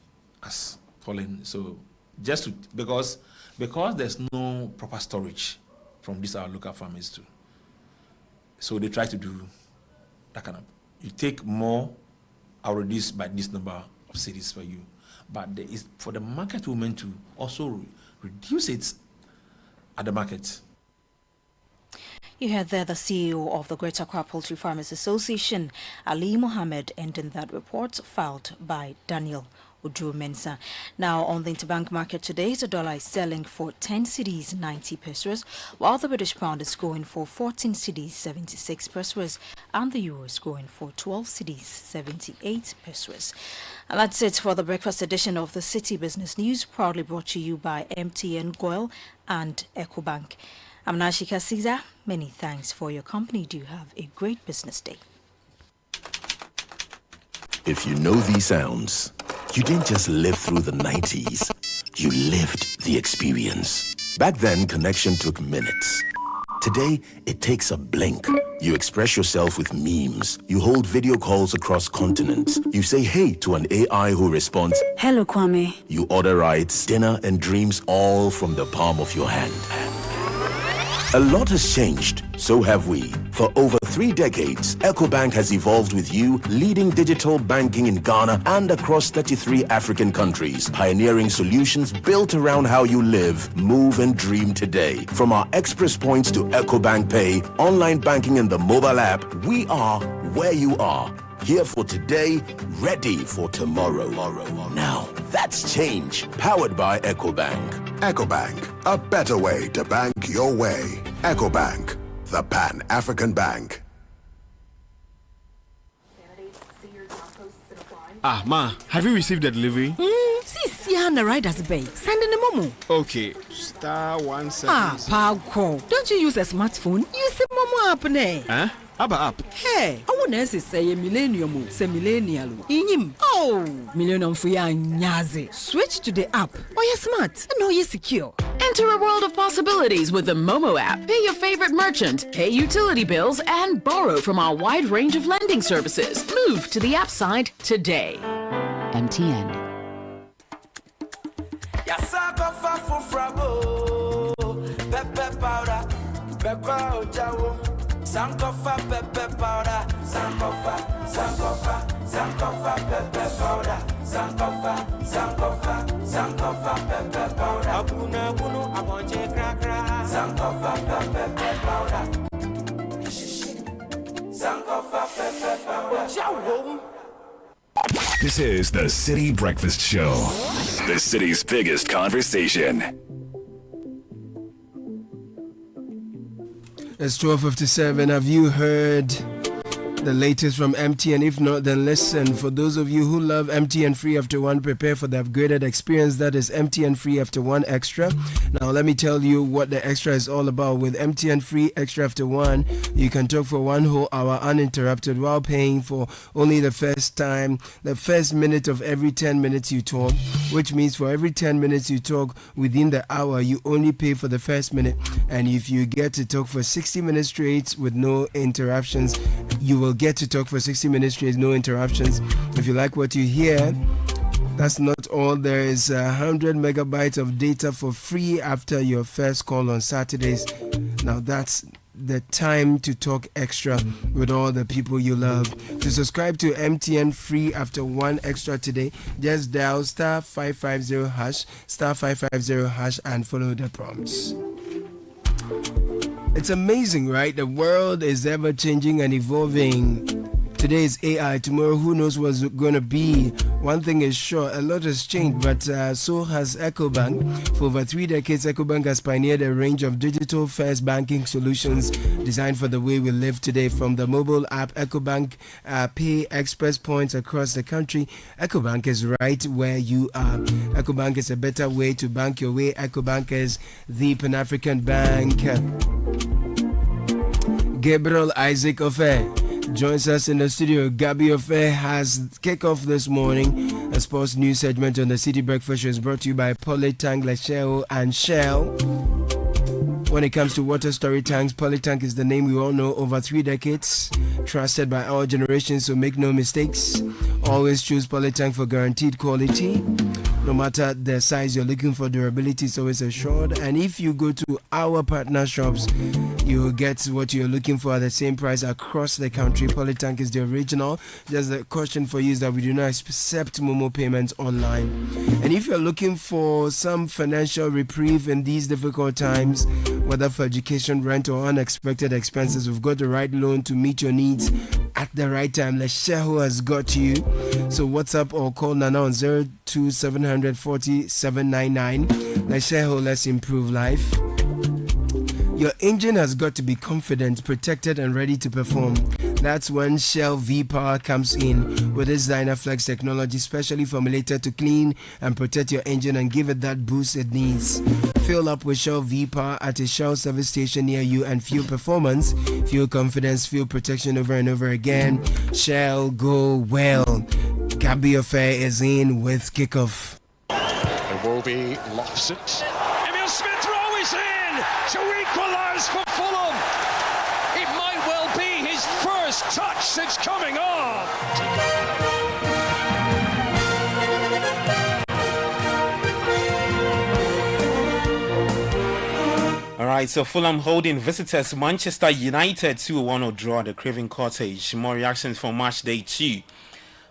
has fallen. So just to, because there's no proper storage from these our local farmers too. So they try to do that kind of, you take more, I'll reduce by this number of cities for you. But there is for the market women to also reduce it at the market. You heard there the CEO of the Greater Accra Poultry Farmers Association, Ali Mohammed, ending that report filed by Daniel Udrumensa. Now, on the interbank market today, the dollar is selling for 10 cedis 90 pesos, while the British pound is going for 14 cedis 76 pesos, and the euro is going for 12 cedis 78 pesos. And that's it for the breakfast edition of the City Business News, proudly brought to you by MTN Goil and EcoBank. I'm Nashika Caesar. Many thanks for your company. Do have a great business day. If you know these sounds, you didn't just live through the 90s. You lived the experience. Back then, connection took minutes. Today, it takes a blink. You express yourself with memes. You hold video calls across continents. You say hey to an AI who responds, "Hello, Kwame." You order rides, dinner, and dreams all from the palm of your hand. A lot has changed, so have we. For over 3 decades, EcoBank has evolved with you, leading digital banking in Ghana and across 33 African countries, pioneering solutions built around how you live, move, and dream today. From our express points to EcoBank Pay, online banking, and the mobile app, we are where you are. Here for today, ready for tomorrow. Now, that's change. Powered by EcoBank. EcoBank, a better way to bank your way. EcoBank, the Pan-African Bank. Ah, Ma, have you received the delivery? See on the rider's bay. Send in the momo. Okay, *176. Ah, Paco. Don't you use a smartphone? Use a momo app, ne? Huh? Aba app. Hey, I want to say a millennium, say millennial. Inyim. Oh, millennium for ya nyaze. Switch to the app. Oh, you're smart. No, you're secure. Enter a world of possibilities with the Momo app. Pay your favorite merchant, pay utility bills, and borrow from our wide range of lending services. Move to the app side today. MTN. Sankofa pepe powder, Sankofa pepe powder, Sankofa pepe powder. Abunu abonje krakra, Sankofa pepe powder, Sankofa pepe powder. Ciao. This is the City Breakfast Show, the city's biggest conversation. It's 12:57. Have you heard the latest from MTN? If not, then listen. For those of you who love MTN Free After One, prepare for the upgraded experience that is MTN Free After One Extra. Now, let me tell you what the extra is all about. With MTN Free Extra After One, you can talk for 1 whole hour uninterrupted while paying for only the first minute of every 10 minutes you talk, which means for every 10 minutes you talk within the hour, you only pay for the first minute. And if you get to talk for 60 minutes straight with no interruptions, you will get to talk for 60 minutes straight, no interruptions. If you like what you hear, that's not all. There is 100 megabytes of data for free after your first call on Saturdays. Now that's the time to talk extra with all the people you love. To subscribe to MTN Free After One Extra today, just dial *550# *550# and follow the prompts. It's amazing, right? The world is ever changing and evolving. Today is AI, tomorrow who knows what's going to be. One thing is sure, a lot has changed, but so has EcoBank. For over 3 decades, EcoBank has pioneered a range of digital-first banking solutions designed for the way we live today. From the mobile app EcoBank Pay Express points across the country, EcoBank is right where you are. EcoBank is a better way to bank your way. EcoBank is the Pan-African Bank. Gabriel Isaac Ofe joins us in the studio. Gabby Ofe has kickoff this morning. A sports news segment on the City Breakfast Show is brought to you by Polytank, Lecheo and Shell. When it comes to water storage tanks, Polytank is the name we all know. Over 3 decades, trusted by our generation, so make no mistakes. Always choose Polytank for guaranteed quality. No matter the size you're looking for, durability is always assured. And if you go to our partner shops, you will get what you're looking for at the same price across the country. Polytank is the original. Just the question for you is that we do not accept Momo payments online. And if you're looking for some financial reprieve in these difficult times, whether for education, rent, or unexpected expenses, we've got the right loan to meet your needs at the right time. Lesheho has got you. So WhatsApp or call Nana on 02740 799. Lesheho, let's improve life. Your engine has got to be confident, protected, and ready to perform. That's when Shell V-Power comes in with its Dynaflex technology, specially formulated to clean and protect your engine and give it that boost it needs. Fill up with Shell V-Power at a Shell service station near you and feel performance, feel confidence, feel protection over and over again. Shell, go well. Gabby Affair is in with kickoff. Iwobi lofts it. Emil Smith-Rowe is in to equalise for Fulham. It might well be his first touch since coming on. All right, so Fulham holding visitors Manchester United 2-1 draw at the Craven Cottage. More reactions for match day 2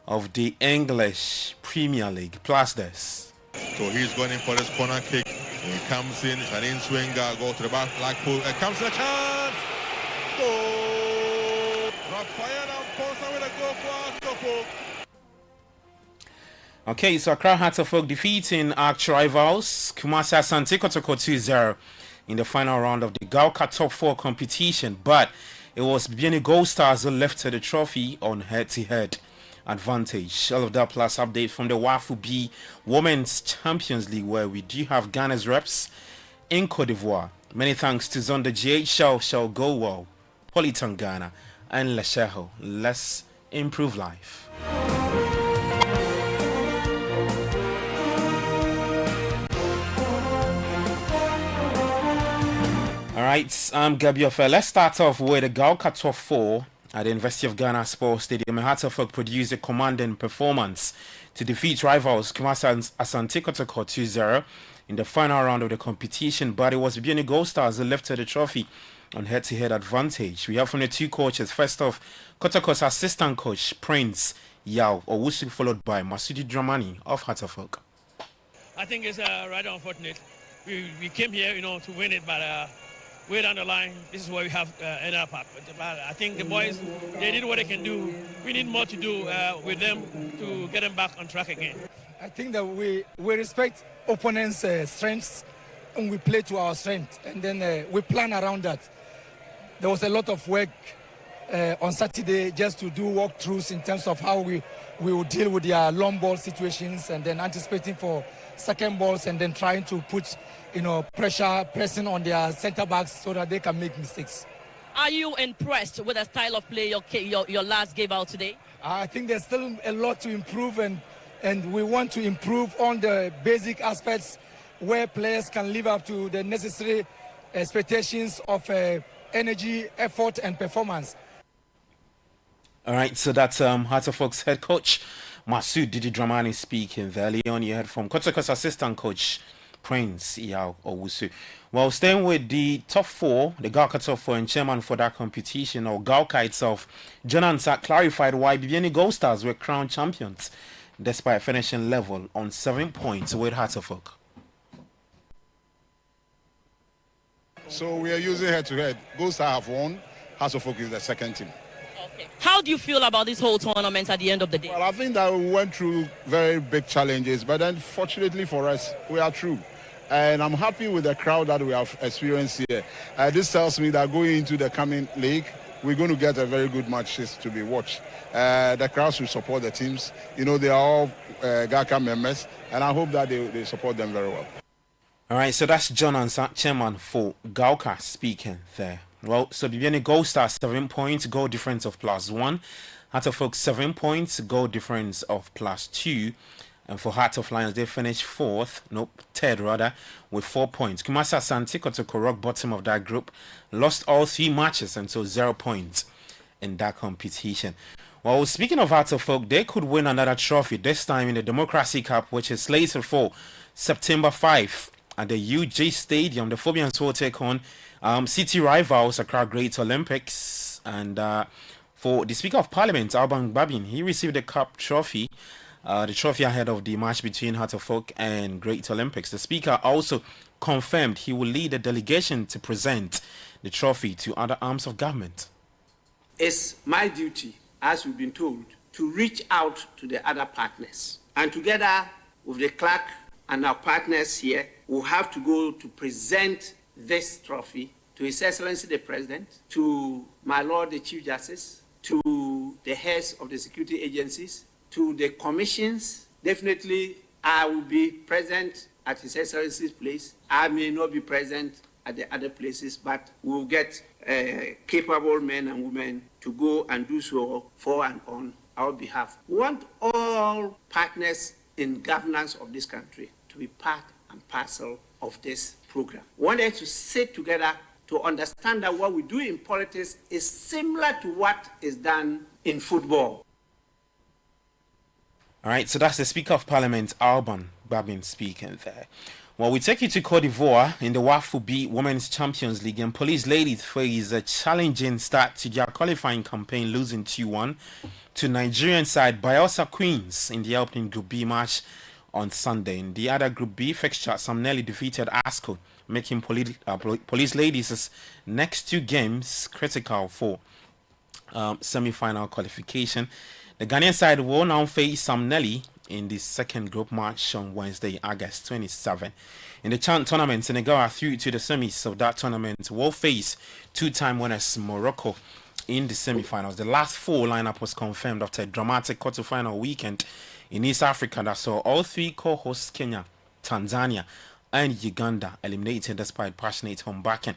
of the English Premier League. Plus this. So he's going in for his corner kick. He comes in, it's an in-swinger, go to the back, Blackpool. It comes to the chance. Goal! Okay, so Accra Hearts of Oak defeating arch rivals Kumasi Asante Kotoko 2-0 in the final round of the Gauka Top 4 competition, but it was Bibiani Gold Stars who lifted the trophy on head-to-head advantage. All of that plus update from the WAFU B Women's Champions League, where we do have Ghana's reps in Cote d'Ivoire. Many thanks to Zonda GH, shall go well, Politan Ghana, and Lesheho. Let's improve life. Alright, I'm Gabi Ofe. Let's start off with the Gauka Top 4 at the University of Ghana Sports Stadium. Hearts of Oak produced a commanding performance to defeat rivals Kumasi Asante Kotoko 2-0 in the final round of the competition, but it was Bibiani Gold Stars who lifted the trophy on head-to-head advantage. We have from the two coaches. First off, Kotoko's assistant coach, Prince Yao Owusu, followed by Masudi Dramani of Hearts of Oak. I think it's rather unfortunate. We came here, to win it, but way down the line, this is where we have another part. But I think the boys, they did what they can do. We need more to do with them to get them back on track again. I think that we respect opponents' strengths and we play to our strength, and then we plan around that. There was a lot of work on Saturday just to do walkthroughs in terms of how we will deal with their long ball situations, and then anticipating for second balls, and then trying to put pressing on their center backs so that they can make mistakes. Are you impressed with the style of play your lads gave out today? I think there's still a lot to improve, and we want to improve on the basic aspects where players can live up to the necessary expectations of energy, effort, and performance. All right, so that's Hearts of Oak's head coach, Masud Didi Dramani, speaking. Early on, you heard from Kotoko's assistant coach, Prince Yao Owusu. Well, staying with the top 4, the Gauka top 4, and chairman for that competition, or Gauka itself, John Ansah, clarified why Bibiani Gold Stars were crowned champions, despite finishing level on 7 points with Hearts of Oak. So we are using head-to-head. Gold Stars have won. Hearts of Oak is the second team. Okay. How do you feel about this whole tournament at the end of the day? Well, I think that we went through very big challenges, but then fortunately for us, we are through. And I'm happy with the crowd that we have experienced here. This tells me that going into the coming league, we're going to get a very good matches to be watched. The crowds will support the teams. They are all GACA members, and I hope that they support them very well. All right, so that's John Ansah, chairman for Gauka, speaking there. Well, so Bibiani Gold Stars 7 points, goal difference of +1. Heart of Oak 7 points, goal difference of +2. And for Heart of Lions, they finished third with 4 points. Kumasi Asante Kotoko rock bottom of that group, lost all 3 matches and so 0 points in that competition. Well, speaking of Heart of Oak, they could win another trophy, this time in the Democracy Cup, which is slated for September 5 at the UJ Stadium. The Phobians will take on Citi rivals Accra Great Olympics. And for the Speaker of Parliament, Alban Babin, he received the cup trophy. The trophy ahead of the match between Heart of Oak and Great Olympics. The Speaker also confirmed he will lead a delegation to present the trophy to other arms of government. It's my duty, as we've been told, to reach out to the other partners. And together with the clerk and our partners here, we'll have to go to present this trophy to His Excellency the President, to my Lord the Chief Justice, to the heads of the security agencies, to the commissions. Definitely, I will be present at His Excellency's place. I may not be present at the other places, but we'll get capable men and women to go and do so for and on our behalf. We want all partners in governance of this country to be part and parcel of this program. We want us to sit together to understand that what we do in politics is similar to what is done in football. All right, so that's the Speaker of Parliament, Alban Babin, speaking there. Well, we take you to Cote d'Ivoire in the WAFU B Women's Champions League, and Police Ladies face a challenging start to their qualifying campaign, losing 2-1 to Nigerian side Bayelsa Queens in the opening Group B match on Sunday. In the other Group B fixture, Sam Nelly defeated ASCO, making Police Ladies' next 2 games critical for semi-final qualification. The Ghanaian side will now face Sam Nelly in the second group match on Wednesday, August 27. In the Chan tournament, Senegal are through to the semis of that tournament. Will face two-time winners Morocco in the semi-finals. The last four lineup was confirmed after a dramatic quarter-final weekend in East Africa that saw all three co-hosts Kenya, Tanzania and Uganda eliminated despite passionate home backing.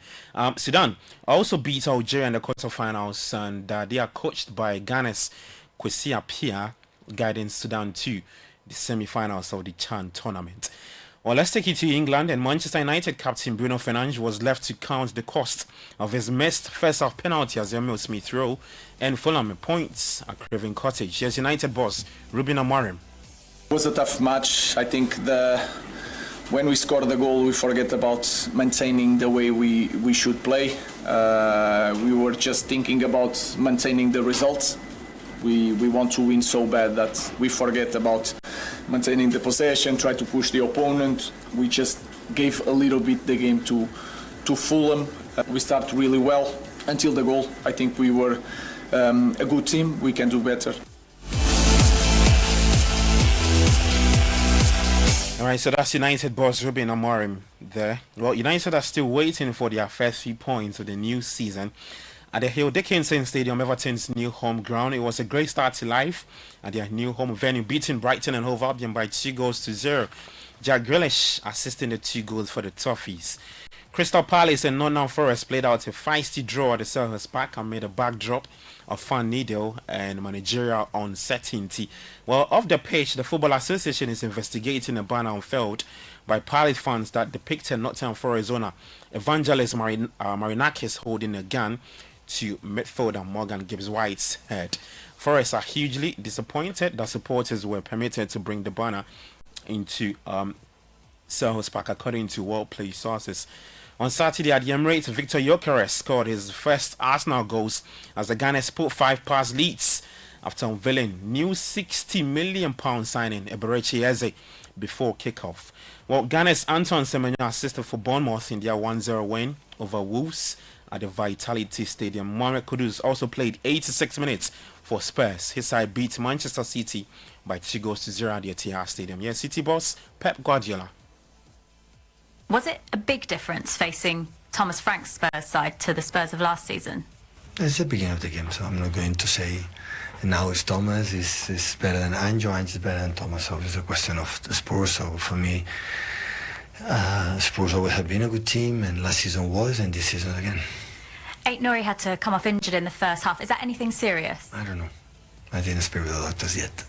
Sudan also beat Algeria in the quarter-finals, and they are coached by Ghana's Kwesi Appiah, guiding Sudan to the semi-finals of the Chan tournament. Well, let's take you to England, and Manchester United captain Bruno Fernandes was left to count the cost of his missed first-half penalty as Emile Smith Rowe and Fulham points at Craven Cottage. Yes, United boss Ruben Amorim. It was a tough match. I think when we score the goal, we forget about maintaining the way we should play. We were just thinking about maintaining the results. We want to win so bad that we forget about maintaining the possession, try to push the opponent. We just gave a little bit the game to Fulham. We started really well until the goal. I think we were a good team. We can do better. All right, so that's United boss Ruben Amorim there. Well, United are still waiting for their first 3 points of the new season. At the Hill Dickinson Stadium, Everton's new home ground, it was a great start to life at their new home venue, beating Brighton and Hove Albion by 2-0. Jack Grealish assisting the 2 goals for the Toffees. Crystal Palace and Nottingham Forest played out a feisty draw at the Selhurst Park amid a backdrop of fan needle and managerial uncertainty. Well, off the pitch, the Football Association is investigating a banner unfurled by Palace fans that depicted Nottingham Forest owner Evangelos Marinakis holding a gun to midfielder Morgan Gibbs-White's head. Forest are hugely disappointed that supporters were permitted to bring the banner into Selhurst Park, according to World Play sources. On Saturday at the Emirates, Victor Gyökeres scored his first Arsenal goals as the Gunners put 5 past leads after unveiling new £60 million signing Eberechi Eze before kickoff. Well, Gunners Anton Semenyo assisted for Bournemouth in their 1-0 win over Wolves at the Vitality Stadium. Mohamed Kudus also played 86 minutes for Spurs. His side beat Manchester City by 2-0 at the Etihad Stadium. Yes, City boss Pep Guardiola. Was it a big difference facing Thomas Frank's Spurs side to the Spurs of last season? It's the beginning of the game, so I'm not going to say now it's Thomas is better than Anjo, Anjo is better than Thomas. So it's a question of the Spurs. So for me, Spurs always have been a good team, and last season was, and this season again. Aït-Nouri had to come off injured in the first half. Is that anything serious? I don't know. I didn't speak with the doctors yet.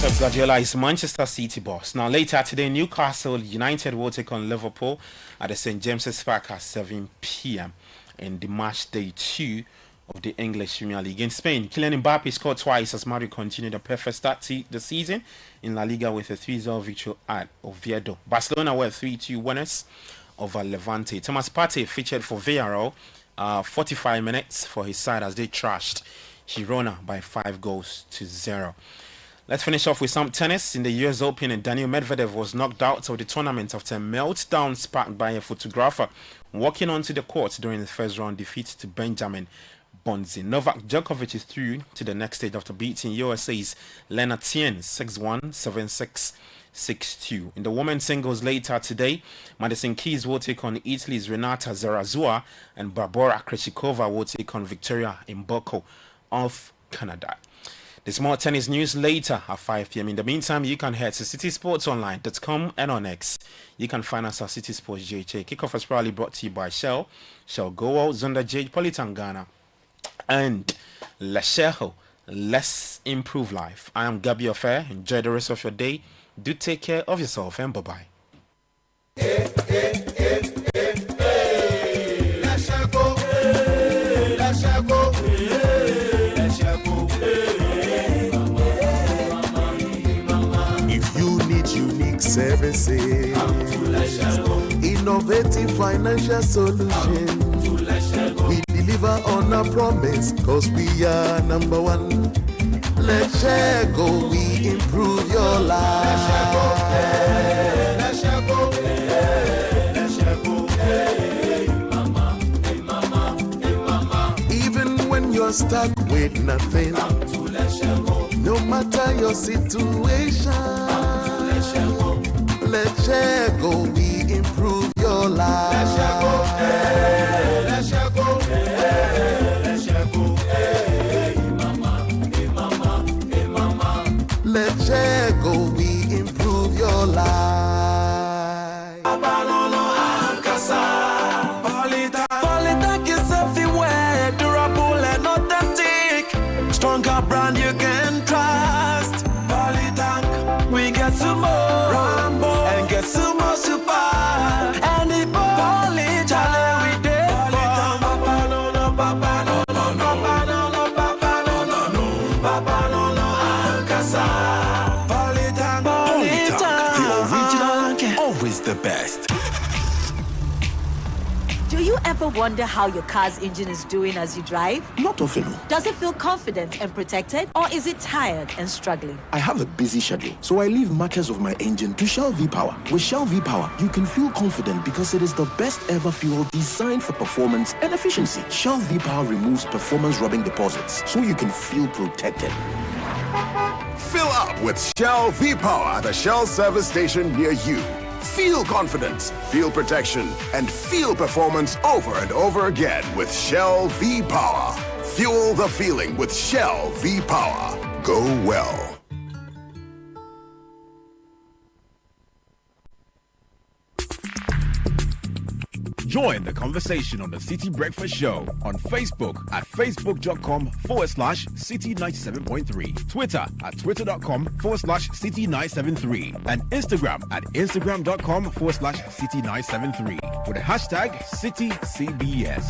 Pep Guardiola is Manchester City boss. Now later today, Newcastle United will take on Liverpool at the St James's Park at 7 p.m. in the match day 2 of the English Premier League. In Spain, Kylian Mbappe scored twice as Madrid continued a perfect start to the season in La Liga with a 3-0 victory at Oviedo. Barcelona were 3-2 winners over Levante. Thomas Partey featured for Villarreal 45 minutes for his side as they trashed Girona by 5-0. Let's finish off with some tennis. In the US Open, and Daniil Medvedev was knocked out of the tournament after a meltdown sparked by a photographer walking onto the court during the first round defeat to Benjamin Bonzi. Novak Djokovic is through to the next stage after beating USA's Lena Tien 6-1, 7-6, 6-2. In the women's singles later today, Madison Keys will take on Italy's Renata Zarazua, and Barbora Krejcikova will take on Victoria Mboko of Canada. There's more tennis news later at 5 p.m. In the meantime, you can head to citysportsonline.com and on X. You can find us at City Sports JJ. Kickoff is proudly brought to you by Shell Goa, Zonda Jade, Politangana, and Lesheho. Let's improve life. I am Gabi Affair. Enjoy the rest of your day. Do take care of yourself and bye-bye. Services, innovative financial solutions. We deliver on our promise, cause we are number one. Let's share go, we improve your life. Let's share go, let's share go, hey, mama, hey, mama. stuck with nothing. No matter your situation, let's go, we improve your life. Let's go, hey, let's go, hey, let's go, hey, mama, hey, mama, hey, mama. Let's go, we improve your life. Stronger brand you can trust. Polytank, we get some more Rambo and get some more super. And the Polytank we did for Papa no no, Papa no no, Papa no no, Papa no no, Papa no no, Alcazar. Polytank, the original, always the best. Do you ever wonder how your car's engine is doing as you drive? Not often. Does it feel confident and protected, or is it tired and struggling? I have a busy schedule, so I leave matches of my engine to Shell V-Power. With Shell V-Power, you can feel confident because it is the best ever fuel designed for performance and efficiency. Shell V-Power removes performance-robbing deposits, so you can feel protected. Fill up with Shell V-Power at a Shell service station near you. Feel confidence, feel protection, and feel performance over and over again with Shell V-Power. Fuel the feeling with Shell V-Power. Go well. Join the conversation on the City Breakfast Show on Facebook at facebook.com/City97.3, Twitter at twitter.com/City973, and Instagram at instagram.com/City973 with the hashtag CityCBS.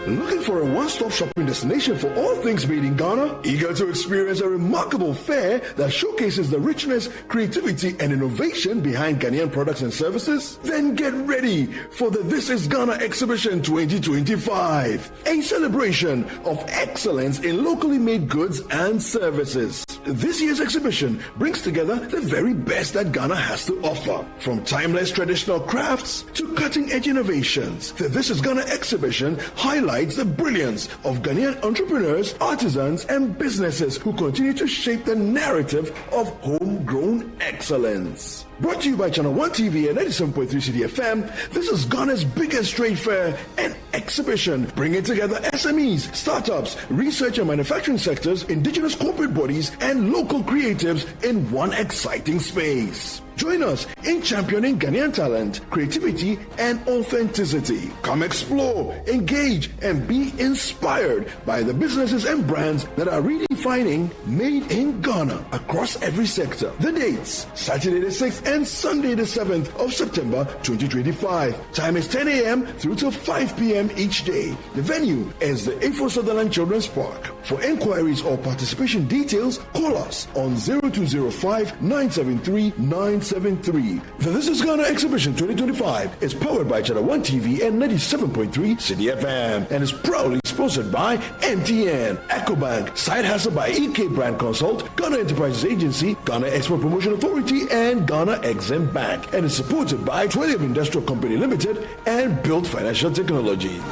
Looking for a one-stop shopping destination for all things made in Ghana? Eager to experience a remarkable fair that showcases the richness, creativity, and innovation behind Ghanaian products and services? Then get ready for the This is Ghana Exhibition 2025, a celebration of excellence in locally made goods and services. This year's exhibition brings together the very best that Ghana has to offer, from timeless traditional crafts to cutting-edge innovations. The This is Ghana Exhibition highlights the brilliance of Ghanaian entrepreneurs, artisans, and businesses who continue to shape the narrative of homegrown excellence. Brought to you by Channel 1 TV and 87.3 City FM, this is Ghana's biggest trade fair and exhibition, bringing together SMEs, startups, research and manufacturing sectors, indigenous corporate bodies, and local creatives in one exciting space. Join us in championing Ghanaian talent, creativity, and authenticity. Come explore, engage, and be inspired by the businesses and brands that are redefining Made in Ghana across every sector. The dates: Saturday the 6th and Sunday the 7th of September 2025. Time is 10 a.m. through to 5 p.m. each day. The venue is the Afro Sutherland Children's Park. For inquiries or participation details, call us on 0205 973 973. The This is Ghana Exhibition 2025 is powered by Channel 1 TV and 97.3 City FM and is proudly sponsored by MTN, EcoBank, Side Hustle by EK Brand Consult, Ghana Enterprises Agency, Ghana Export Promotion Authority, and Ghana Exim Bank, and is supported by Twilight Industrial Company Limited and Build Financial Technologies.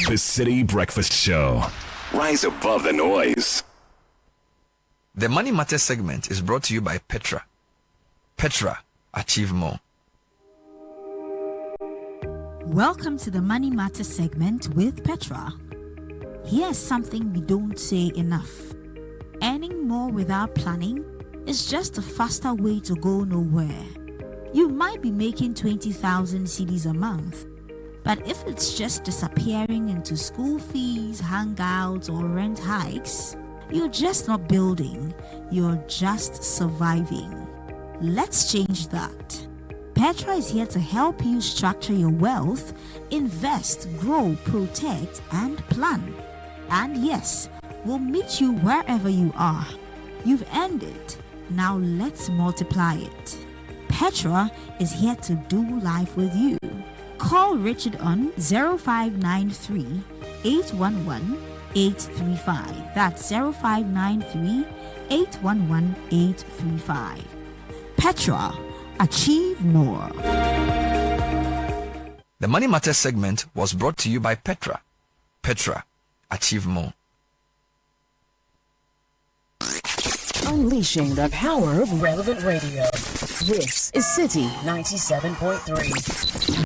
The City Breakfast Show. Rise above the noise. The Money Matters segment is brought to you by Petra. Petra, achieve more. Welcome to the Money Matters segment with Petra. Here's something we don't say enough. Earning more without planning is just a faster way to go nowhere. You might be making 20,000 cedis a month, but if it's just disappearing into school fees, hangouts, or rent hikes, you're just not building, you're just surviving. Let's change that. Petra is here to help you structure your wealth, invest, grow, protect, and plan. And yes, we'll meet you wherever you are. You've earned it. Now let's multiply it. Petra is here to do life with you. Call Richard on 0593 811 835. That's 0593 811 835. Petra, achieve more. The Money Matters segment was brought to you by Petra. Petra, achieve more. Unleashing the power of relevant radio. This is Citi 97.3.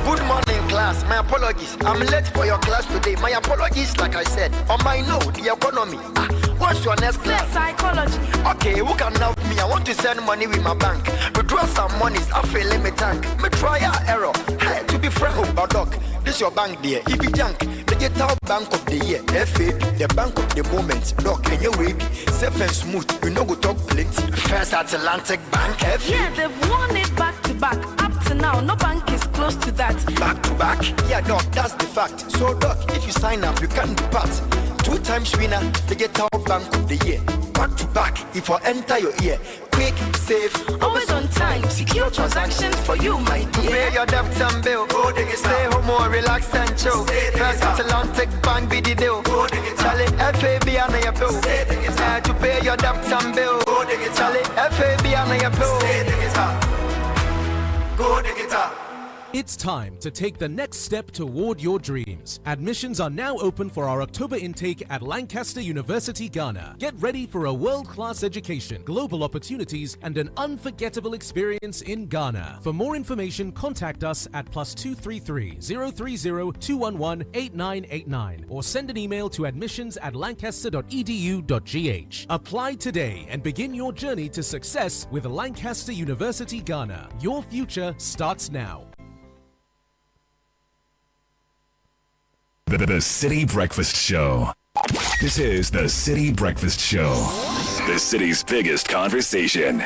Good morning, class. My apologies. I'm late for your class today. My apologies, like I said. On my note, the economy. What's your next class? Psychology. Okay, who can help me? I want to send money with my bank. Withdraw some monies. I feel let me tank. Me try error. Hey, to be frank, Badok. This your bank there. It be junk. Digital Bank of the Year. FA, the bank of the moment. Doc, and your way. Safe and smooth. You know go talk plenty. First Atlantic Bank. FA. Yeah, they've won it back to back. Up to now, no bank is close to that. Back to back? Yeah, Doc, that's the fact. So, Doc, if you sign up, you can depart. 2 times winner, Digital Bank of the Year. Back to back, if I enter your ear. Quick, safe, always on time. Secure transactions for you, my dear. Pay your debt and bill. Stay home or relax and chill. First Atlantic Bank be the deal. Charlie, FAB and your bill. To pay your debt and bill. Charlie, FAB and your bill. Go the guitar. It's time to take the next step toward your dreams. Admissions are now open for our October intake at Lancaster University, Ghana. Get ready for a world-class education, global opportunities, and an unforgettable experience in Ghana. For more information, contact us at +233 030 211 8989 or send an email to admissions@lancaster.edu.gh. Apply today and begin your journey to success with Lancaster University, Ghana. Your future starts now. The City Breakfast Show. This is the City Breakfast Show. The city's biggest conversation.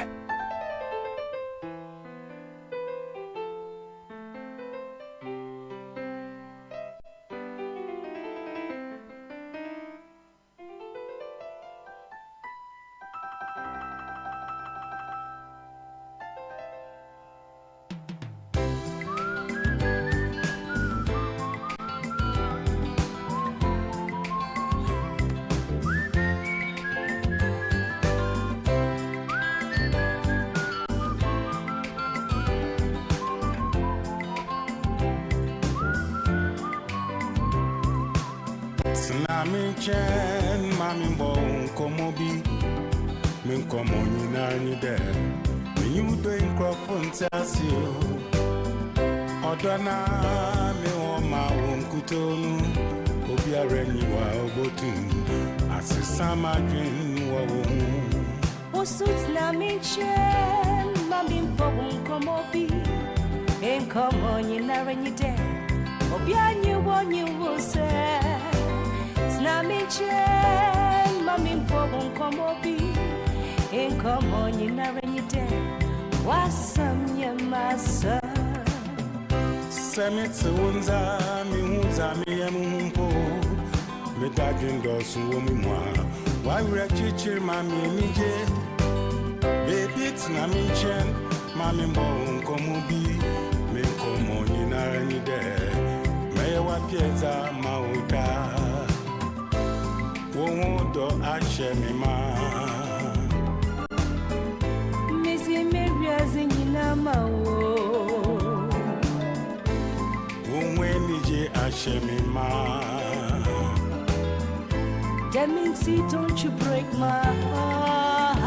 Demincy, don't you break my heart.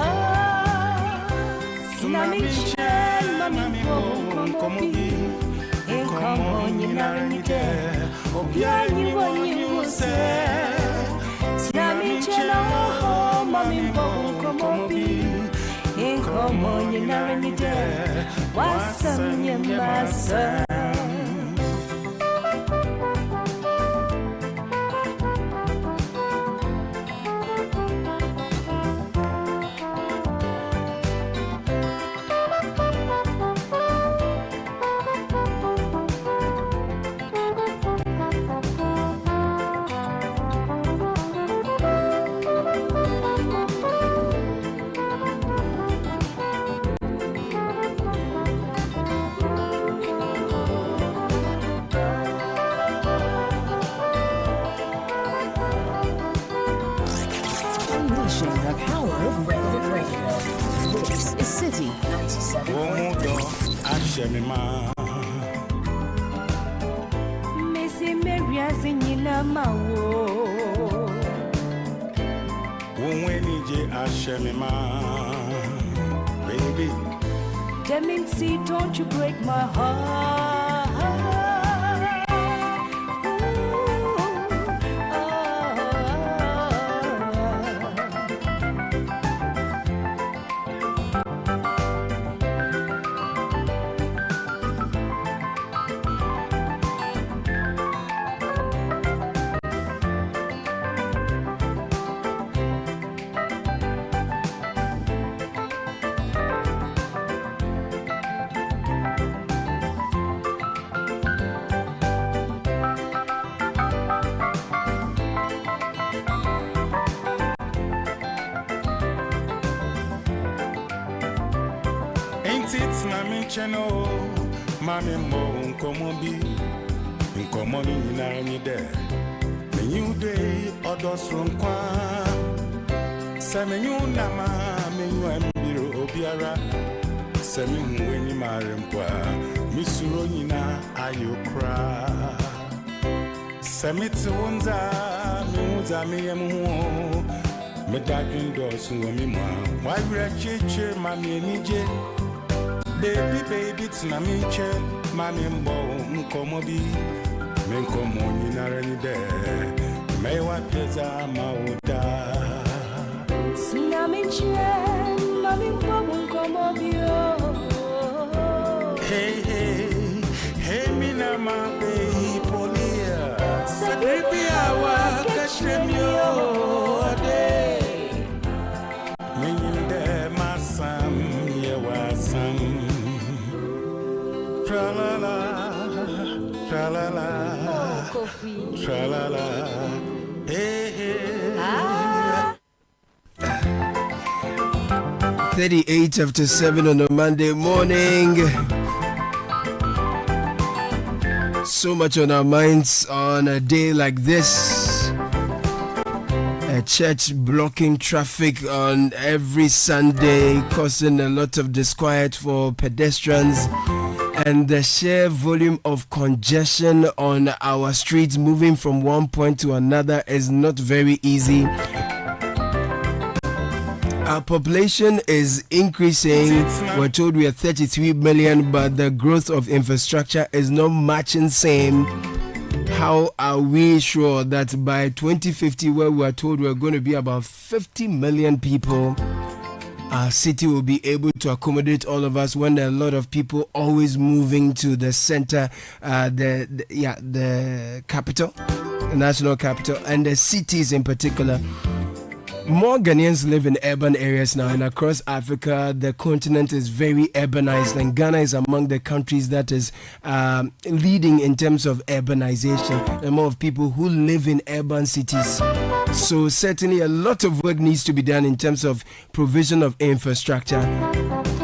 Mommy, come on, you never need it. Oh, yeah, you want you say. Mommy, come on, you never need it. What's on your master? Womudo Ashemima Missy Maria Zinina Mawo Wonwenije Ashemima Baby Demincy, don't you break my heart. Channel, Mammy Mo, Nkomobi, Nkomoni, Narani there. The new day, Odos from Kwa, Samu Nama, Menu and Biro Obiara, Samu Winnie Marimpwa, Missuronina, Ayokra, Samit Wunza, Muza Miamu, Medagin Dos, Womima, why Rachiche, Mammy Nije. Baby, it's na miche, mami mbo mkomobi, menkomo nyinarani de, mewa peza mauda. Sina miche, mami mbo mkomobi Hey, hey, hey mina mabe polia, sakripi awa kashemyo ade. Menyinde masam yewasam. Tra-la-la, tra-la-la, tra-la-la, hey, hey. 38 after 7 on a Monday morning. So much on our minds on a day like this. A church blocking traffic on every Sunday, causing a lot of disquiet for pedestrians. And the sheer volume of congestion on our streets moving from one point to another is not very easy. Our population is increasing. We're told we are 33 million, but the growth of infrastructure is not matching same. How are we sure that by 2050, where we are told we're going to be about 50 million people, our city will be able to accommodate all of us when there are a lot of people always moving to the center, the capital, the national capital, and the cities in particular. More Ghanaians live in urban areas now, and across Africa, the continent is very urbanized, and Ghana is among the countries that is leading in terms of urbanization. The more of people who live in urban cities. So certainly a lot of work needs to be done in terms of provision of infrastructure,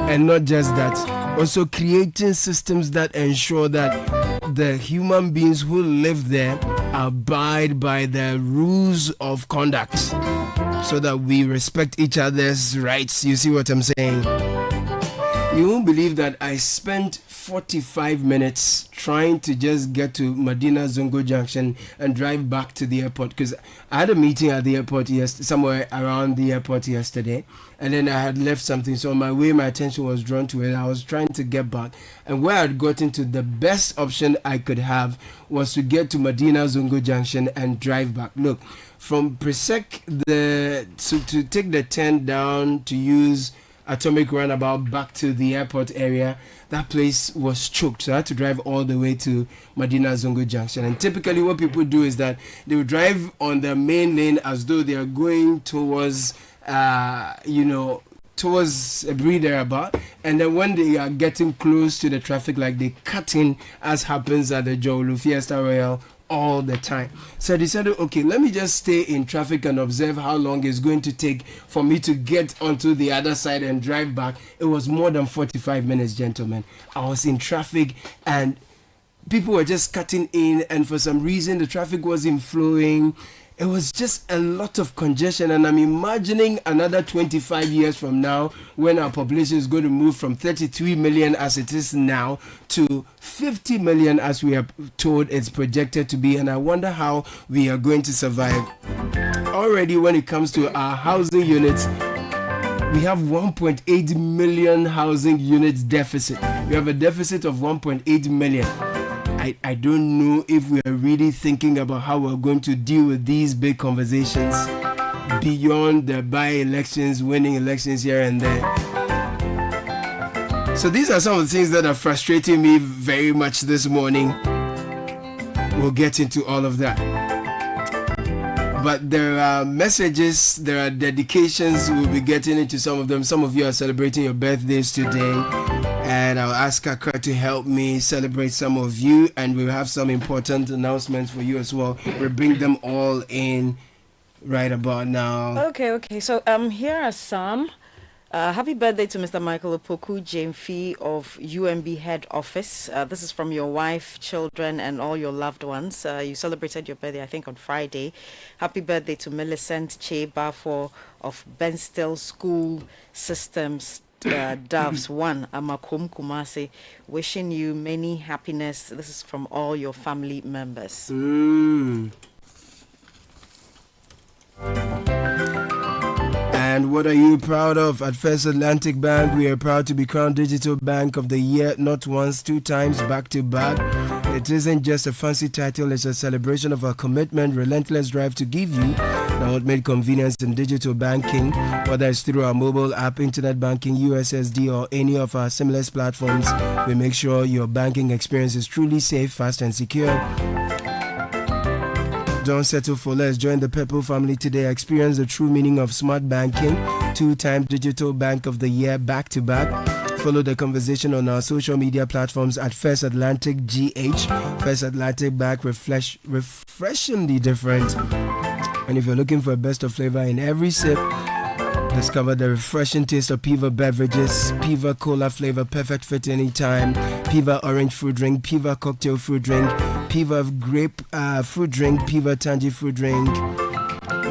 and not just that, also creating systems that ensure that the human beings who live there abide by the rules of conduct, so that we respect each other's rights. You see what I'm saying? You won't believe that I spent 45 minutes trying to just get to Medina Zongo Junction and drive back to the airport, because I had a meeting at the airport somewhere around the airport yesterday, and then I had left something, so on my way my attention was drawn to it. I was trying to get back, and where I'd gotten to, the best option I could have was to get to Medina Zongo Junction and drive back. Look, from Presec, to take the 10 down to use Atomic Roundabout back to the airport area, that place was choked. So I had to drive all the way to Medina Zongo Junction. And typically what people do is that they will drive on the main lane as though they are going towards, towards a breather about, and then when they are getting close to the traffic, like they cut in, as happens at the Jolu Fiesta Royal all the time. So I decided, okay, let me just stay in traffic and observe how long it's going to take for me to get onto the other side and drive back. It was more than 45 minutes, gentlemen. I was in traffic and people were just cutting in, and for some reason the traffic wasn't flowing. it was just a lot of congestion, and I'm imagining another 25 years from now when our population is going to move from 33 million as it is now to 50 million as we are told it's projected to be, and I wonder how we are going to survive. Already when it comes to our housing units, we have 1.8 million housing units deficit. We have a deficit of 1.8 million. I don't know if we are really thinking about how we're going to deal with these big conversations beyond the by-elections, winning elections here and there. So these are some of the things that are frustrating me very much this morning. We'll get into all of that. But there are messages, there are dedications. We'll be getting into some of them. Some of you are celebrating your birthdays today, and I'll ask Akra to help me celebrate some of you, and we'll have some important announcements for you as well. We'll bring them all in right about now. Okay. So here are some. Happy birthday to Mr. Michael Opoku Jamfi of UMB Head Office. This is from your wife, children, and all your loved ones. You celebrated your birthday, I think, on Friday. Happy birthday to Millicent Che Bafo of Benstill School Systems Doves 1, Amakum Kumasi. Wishing you many happiness. This is from all your family members. And what are you proud of? At First Atlantic Bank, we are proud to be crowned Digital Bank of the Year, not once, 2 times, back to back. It isn't just a fancy title, it's a celebration of our commitment, relentless drive to give you the ultimate convenience in digital banking, whether it's through our mobile app, internet banking, USSD, or any of our seamless platforms. We make sure your banking experience is truly safe, fast, and secure. Don't settle for less. Join the Purple family today. Experience the true meaning of smart banking. 2-time Digital Bank of the Year, back to back. Follow the conversation on our social media platforms at First Atlantic GH. First Atlantic Bank, refreshingly different. And if you're looking for a best of flavor in every sip, discover the refreshing taste of Piva beverages. Piva Cola flavor, perfect fit anytime. Piva Orange fruit drink, Piva Cocktail fruit drink, Piva Grape fruit drink, Piva Tangy fruit drink.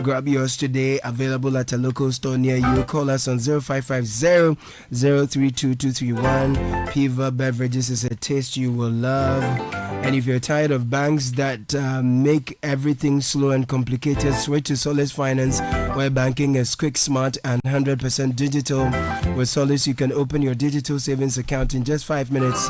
Grab yours today, available at a local store near you. Call us on 0550-032231. Piva beverages is a taste you will love. And if you're tired of banks that make everything slow and complicated, switch to Solace Finance, where banking is quick, smart, and 100% digital. With Solace, you can open your digital savings account in just 5 minutes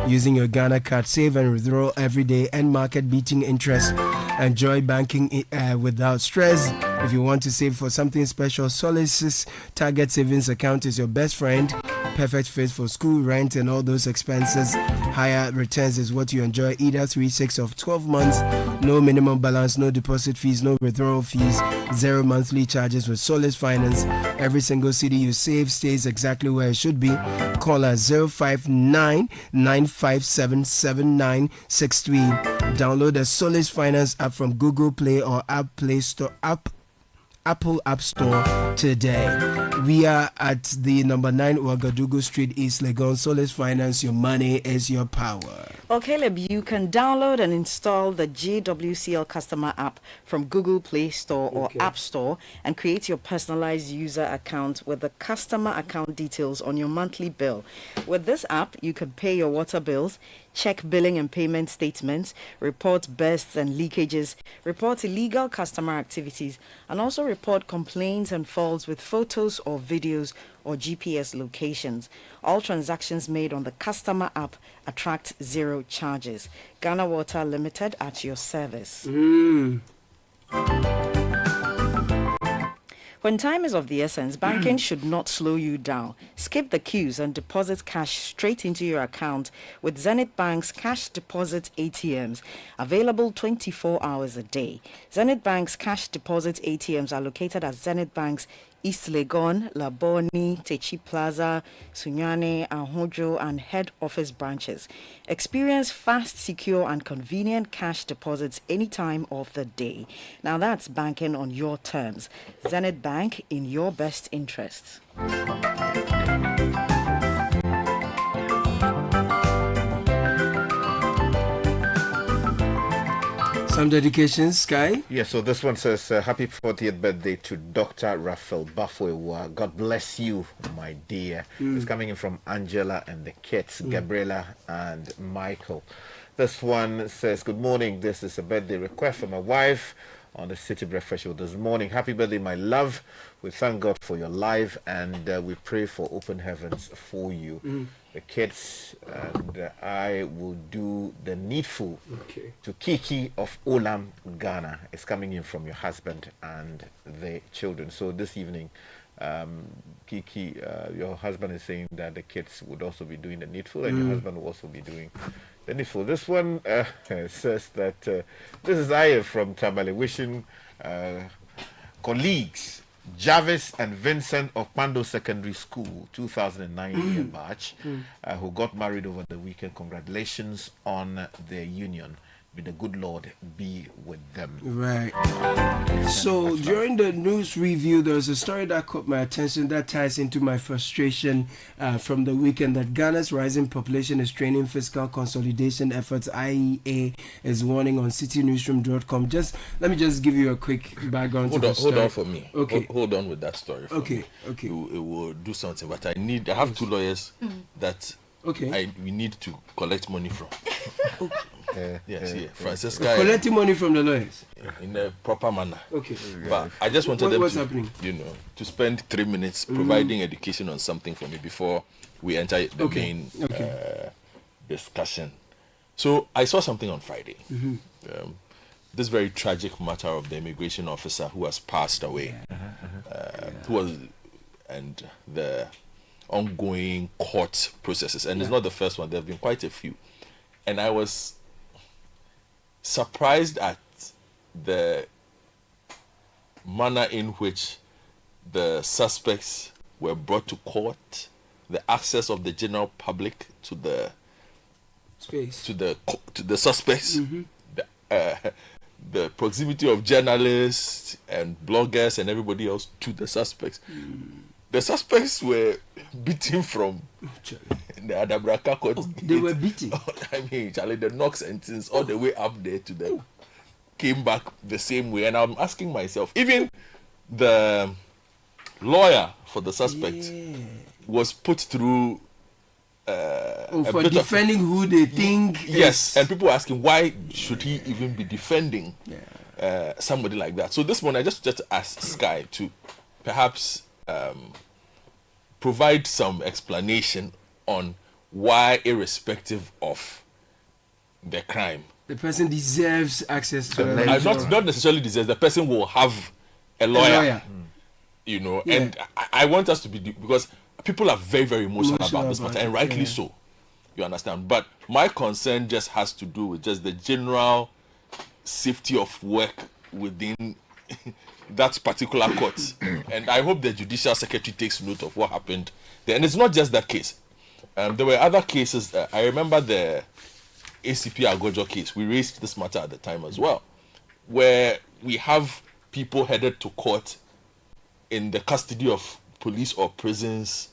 using your Ghana card. Save and withdraw every day and market-beating interest. Enjoy banking without stress. If you want to save for something special, Solace's Target Savings Account is your best friend. Perfect fit for school, rent, and all those expenses. Higher returns is what you enjoy, either 3, 6, or 12 months. No minimum balance, no deposit fees, no withdrawal fees, 0 monthly charges with Solace Finance. Every single city you save stays exactly where it should be. Call us 059-957-7963. Download the Solace Finance app from Google Play or Apple App Store today. We are at the number 9 Ouagadougou Street, East Legon. Solace Finance, your money is your power. Okay, Caleb, you can download and install the GWCL customer app from Google Play Store or App Store and create your personalized user account with the customer account details on your monthly bill. With this app, you can pay your water bills, check billing and payment statements, report bursts and leakages, report illegal customer activities, and also report complaints and faults with photos or videos or GPS locations. All transactions made on the customer app attract 0 charges. Ghana Water Limited at your service. When time is of the essence, banking should not slow you down. Skip the queues and deposit cash straight into your account with Zenith Bank's cash deposit ATMs, available 24 hours a day. Zenith Bank's cash deposit ATMs are located at Zenith Bank's East Legon, Laboni, Techi Plaza, Sunyane, Ahojo, and head office branches. Experience fast, secure, and convenient cash deposits any time of the day. Now that's banking on your terms. Zenith Bank, in your best interests. Some dedications, Sky. Yeah, so this one says, happy 40th birthday to Dr. Raphael Bafoewa. God bless you, my dear. It's coming in from Angela and the kids, Gabriela and Michael. This one says, good morning. This is a birthday request for my wife on the City Breakfast Show this morning. Happy birthday, my love. We thank God for your life, and we pray for open heavens for you. The kids and I will do the needful to Kiki of Olam, Ghana. It's coming in from your husband and the children. So this evening, Kiki, your husband is saying that the kids would also be doing the needful, and your husband will also be doing the needful. This one says that this is Aya from Tamale, wishing colleagues Jarvis and Vincent of Pando Secondary School 2009 year batch who got married over the weekend. Congratulations on their union. May the good Lord be with them. Right. So during the news review, there was a story that caught my attention that ties into my frustration from the weekend, that Ghana's rising population is straining fiscal consolidation efforts. IEA is warning on citynewsroom.com. Let me just give you a quick background. Hold on for me. Okay. Hold on with that story. Okay. It will do something, but I have two lawyers that we need to collect money from. Francesca. Collecting money from the lawyers in a proper manner. Okay. But I just wanted them what's to, happening? to spend 3 minutes providing education on something for me before we enter the main discussion. So I saw something on Friday. This very tragic matter of the immigration officer who has passed away, and the ongoing court processes, and it's not the first one. There have been quite a few, and I was surprised at the manner in which the suspects were brought to court, the access of the general public to the space, to the suspects, the proximity of journalists and bloggers and everybody else to the suspects. The suspects were beaten from the Adabraka court. They were beaten. I mean, Charlie, the knock sentence all the way up there to them came back the same way. And I'm asking myself, even the lawyer for the suspect was put through for defending who they think. Yes, and people were asking, why should he even be defending somebody like that? So this one, I just asked Sky to perhaps provide some explanation on why, irrespective of the crime, the person deserves access to not necessarily deserves. The person will have a lawyer. And I want us to be, because people are very, very emotional about this matter, and rightly so. You understand? But my concern just has to do with just the general safety of work within that particular court. And I hope the judicial secretary takes note of what happened there. And it's not just that case. There were other cases. I remember the ACP Agojo case. We raised this matter at the time as well, where we have people headed to court in the custody of police or prisons,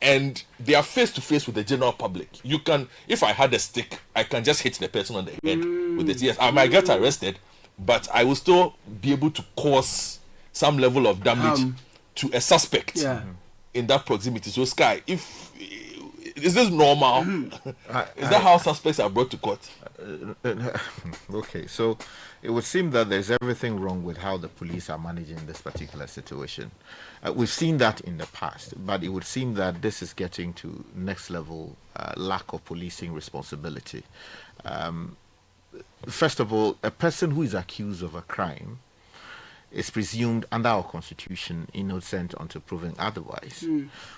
and they are face to face with the general public. You can, if I had a stick, I can just hit the person on the head with it. Yes, I might get arrested, but I will still be able to cause some level of damage to a suspect in that proximity. So, Sky, is this normal? Is that how suspects are brought to court? Okay, so it would seem that there's everything wrong with how the police are managing this particular situation. We've seen that in the past, but it would seem that this is getting to next level lack of policing responsibility. First of all, a person who is accused of a crime is presumed under our constitution innocent until proven otherwise,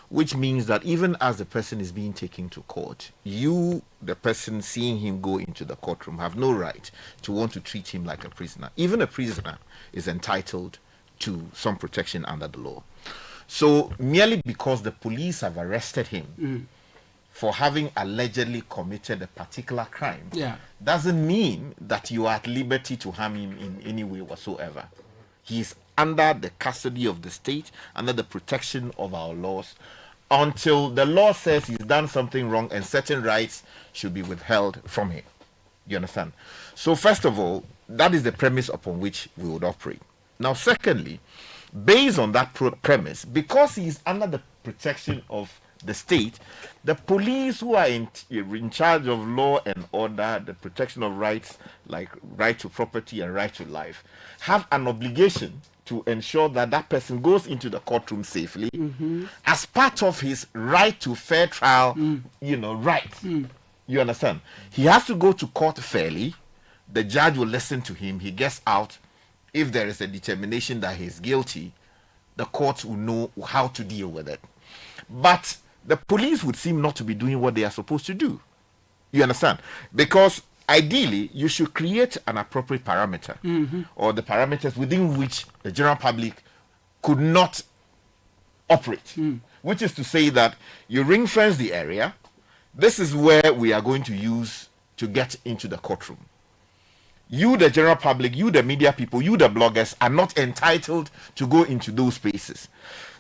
which means that even as the person is being taken to court, you, the person seeing him go into the courtroom, have no right to want to treat him like a prisoner. Even a prisoner is entitled to some protection under the law. So merely because the police have arrested him for having allegedly committed a particular crime doesn't mean that you are at liberty to harm him in any way whatsoever. He is under the custody of the state, under the protection of our laws, until the law says he's done something wrong and certain rights should be withheld from him. You understand? So first of all, that is the premise upon which we would operate. Now, secondly, based on that premise, because he is under the protection of the state, the police who are in charge of law and order, the protection of rights like right to property and right to life, have an obligation to ensure that that person goes into the courtroom safely as part of his right to fair trial, rights. You understand? He has to go to court fairly. The judge will listen to him. He gets out. If there is a determination that he's guilty, the courts will know how to deal with it. But the police would seem not to be doing what they are supposed to do. You understand? Because ideally, you should create an appropriate parameter or the parameters within which the general public could not operate, which is to say that you ring fence the area. This is where we are going to use to get into the courtroom. You, the general public, you, the media people, you, the bloggers, are not entitled to go into those spaces.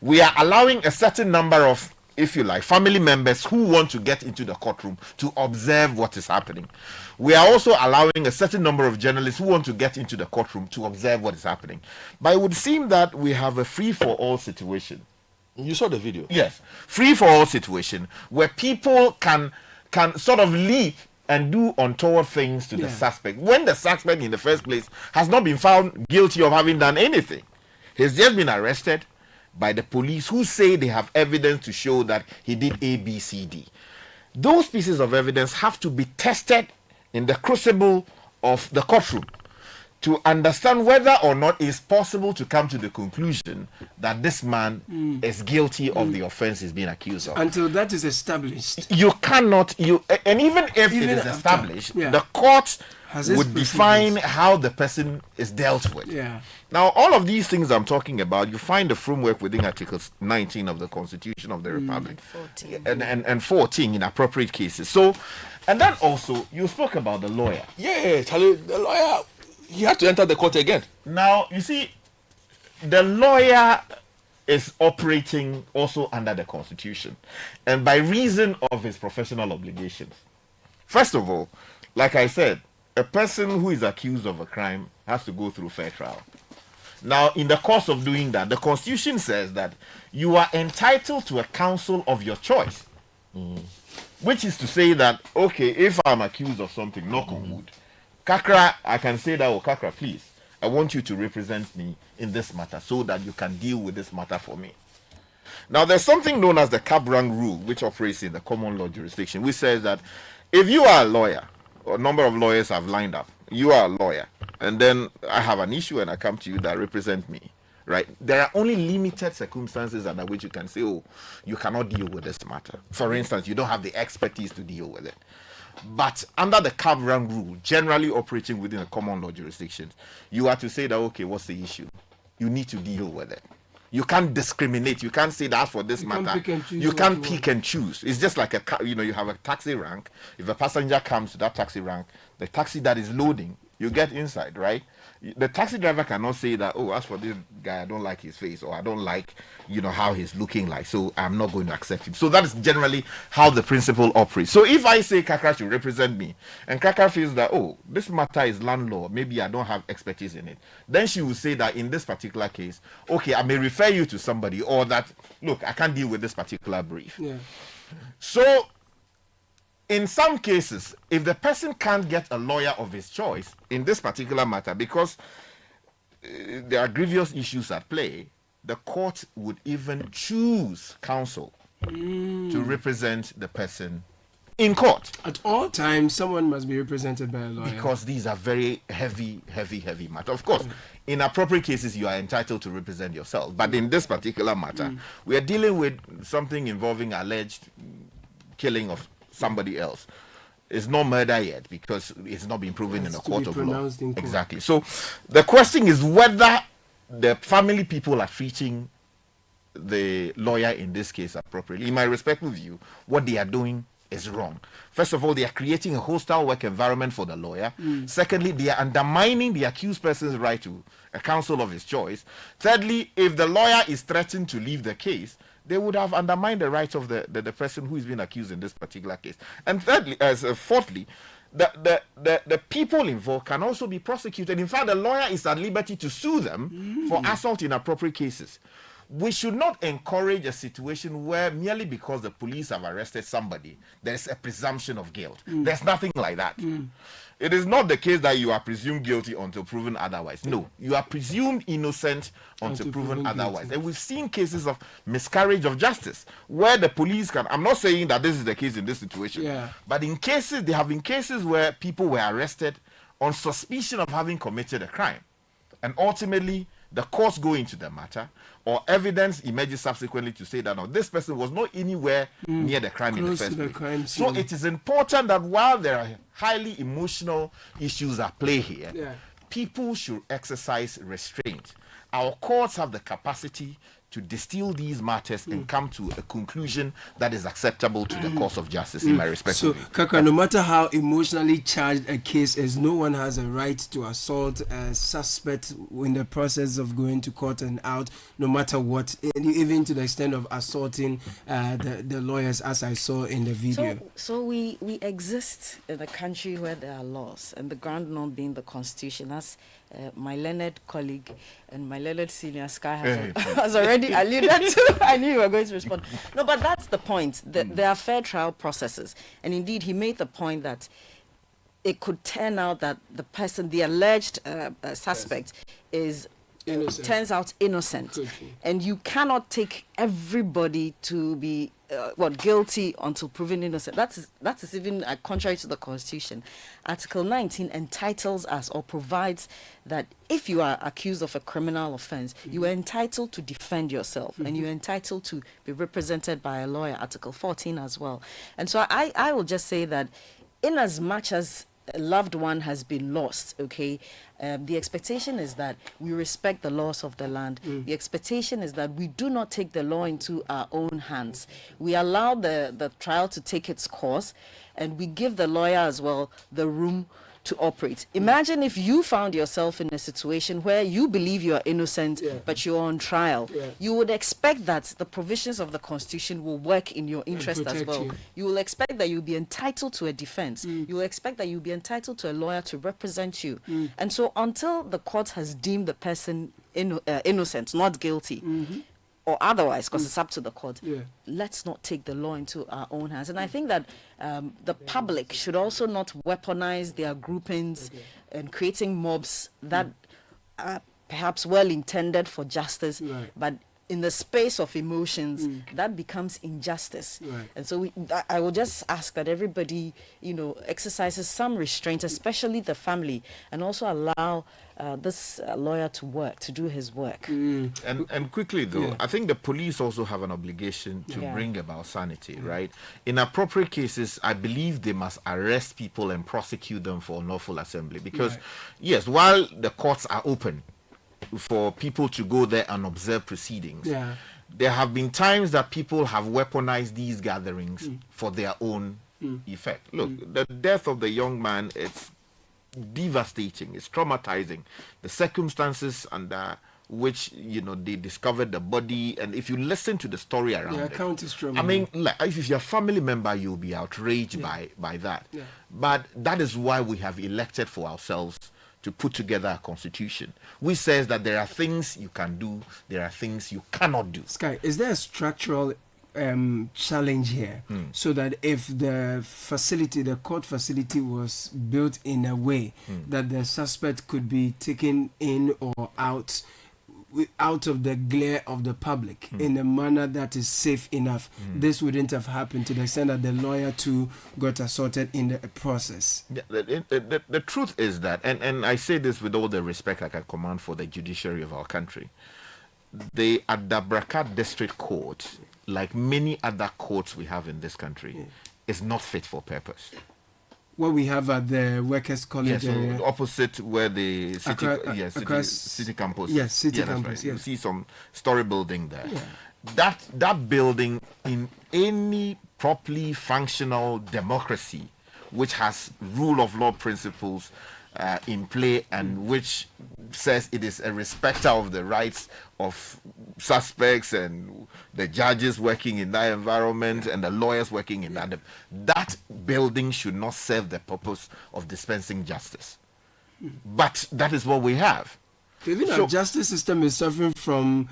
We are allowing a certain number of, if you like, family members who want to get into the courtroom to observe what is happening. We are also allowing a certain number of journalists who want to get into the courtroom to observe what is happening. But it would seem that we have a free-for-all situation. You saw the video. Yes, free-for-all situation where people can sort of leap and do untoward things to the suspect when the suspect in the first place has not been found guilty of having done anything. He's just been arrested by the police who say they have evidence to show that he did A, B, C, D. Those pieces of evidence have to be tested in the crucible of the courtroom to understand whether or not it's possible to come to the conclusion that this man is guilty of the offense he's being accused of. Until that is established. You cannot, and even if it is established, the court would define how the person is dealt with. Now, all of these things I'm talking about, you find the framework within Article 19 of the Constitution of the Republic. 14. And 14 in appropriate cases. So, and then also, you spoke about the lawyer. Yeah, Charlie, the lawyer, he had to enter the court again. Now, you see, the lawyer is operating also under the Constitution and by reason of his professional obligations. First of all, like I said, a person who is accused of a crime has to go through fair trial. Now, in the course of doing that, the Constitution says that you are entitled to a counsel of your choice. Which is to say that, okay, if I'm accused of something, knock on wood, Kakra, I can say that, oh, Kakra, please, I want you to represent me in this matter so that you can deal with this matter for me. Now, there's something known as the cab rank rule, which operates in the common law jurisdiction, which says that if you are a lawyer, or a number of lawyers have lined up, you are a lawyer, and then I have an issue and I come to you that represent me, right? There are only limited circumstances under which you can say, oh, you cannot deal with this matter. For instance, you don't have the expertise to deal with it. But under the cab rank rule, generally operating within a common law jurisdiction, you are to say that, okay, what's the issue? You need to deal with it. You can't discriminate. You can't say that for this matter. You can't pick and choose. It's just like you have a taxi rank. If a passenger comes to that taxi rank, the taxi that is loading, you get inside, right? The taxi driver cannot say that, oh, as for this guy, I don't like his face, or I don't like, how he's looking like, so I'm not going to accept him. So that is generally how the principle operates. So if I say Kakra should represent me, and Kakra feels that, oh, this matter is land law, maybe I don't have expertise in it, then she will say that in this particular case, okay, I may refer you to somebody, or that, look, I can't deal with this particular brief. So in some cases, if the person can't get a lawyer of his choice in this particular matter, because there are grievous issues at play, the court would even choose counsel to represent the person in court. At all times, someone must be represented by a lawyer. Because these are very heavy matters. Of course, in appropriate cases, you are entitled to represent yourself. But in this particular matter, we are dealing with something involving alleged killing of somebody else. It's not murder yet because it's not been proven in a court of law. Exactly. So the question is whether the family people are treating the lawyer in this case appropriately. In my respectful view, what they are doing is wrong. First of all, they are creating a hostile work environment for the lawyer. Secondly, they are undermining the accused person's right to a counsel of his choice. Thirdly, if the lawyer is threatened to leave the case, they would have undermined the rights of the person who is being accused in this particular case. And fourthly, the people involved can also be prosecuted. In fact, the lawyer is at liberty to sue them for assault in appropriate cases. We should not encourage a situation where merely because the police have arrested somebody, there's a presumption of guilt. There's nothing like that. It is not the case that you are presumed guilty until proven otherwise. No, you are presumed innocent until proven otherwise. And we've seen cases of miscarriage of justice where the police can, I'm not saying that this is the case in this situation, but in cases, there have been cases where people were arrested on suspicion of having committed a crime. And ultimately, the courts go into the matter, or evidence emerges subsequently to say that no, this person was not anywhere near the crime in the first place. So it is important that while there are highly emotional issues at play here, people should exercise restraint. Our courts have the capacity to distill these matters and come to a conclusion that is acceptable to the cause of justice, in my respect. So, Kaka, no matter how emotionally charged a case is, no one has a right to assault a suspect in the process of going to court and out, no matter what, even to the extent of assaulting the lawyers, as I saw in the video. So we exist in a country where there are laws, and the ground norm being the Constitution. As my learned colleague and my learned senior Sky has already alluded to. I knew you were going to respond. No, but that's the point. There are fair trial processes. And indeed, he made the point that it could turn out that the person, the alleged suspect, is innocent. Turns out innocent. And you cannot take everybody to be guilty until proven innocent. That is even contrary to the Constitution. Article 19 entitles us or provides that if you are accused of a criminal offense, you are entitled to defend yourself and you're entitled to be represented by a lawyer. Article 14 as well. And so I will just say that in as much as a loved one has been lost, okay, the expectation is that we respect the laws of the land. The expectation is that we do not take the law into our own hands. We allow the trial to take its course, and we give the lawyer as well the room to operate. Imagine if you found yourself in a situation where you believe you are innocent, but you're on trial. You would expect that the provisions of the Constitution will work in your interest as well. You will expect that you'll be entitled to a defense. You will expect that you'll be entitled to a lawyer to represent you. And so until the court has deemed the person innocent, not guilty, or otherwise, because it's up to the court, let's not take the law into our own hands. And I think that the public should also not weaponize their groupings and creating mobs that are perhaps well intended for justice, but in the space of emotions, that becomes injustice. And so I will just ask that everybody, exercises some restraint, especially the family, and also allow this lawyer to do his work. And quickly though, I think the police also have an obligation to bring about sanity, right? In appropriate cases, I believe they must arrest people and prosecute them for unlawful assembly, because yes, while the courts are open for people to go there and observe proceedings, there have been times that people have weaponized these gatherings for their own effect. Look, the death of the young man, it's devastating, it's traumatizing. The circumstances under which they discovered the body, and if you listen to the story around it, account is true. I mean, like, if you're a family member, you'll be outraged by that. But that is why we have elected for ourselves to put together a constitution which says that there are things you can do, there are things you cannot do. Sky, is there a structural challenge here, so that if the court facility was built in a way that the suspect could be taken in or out of the glare of the public in a manner that is safe enough, this wouldn't have happened to the extent that the lawyer too got assaulted in the process? The truth is that, and I say this with all the respect I can command for the judiciary of our country, the Adabraka District Court, like many other courts we have in this country, is not fit for purpose. What we have at the Workers' College, opposite where the city campus. Yes, city campus. Right. You see some story building there. That building, in any properly functional democracy, which has rule of law principles, in play, and which says it is a respecter of the rights of suspects and the judges working in that environment and the lawyers working in that building should not serve the purpose of dispensing justice. But that is what we have. Even our justice system is suffering from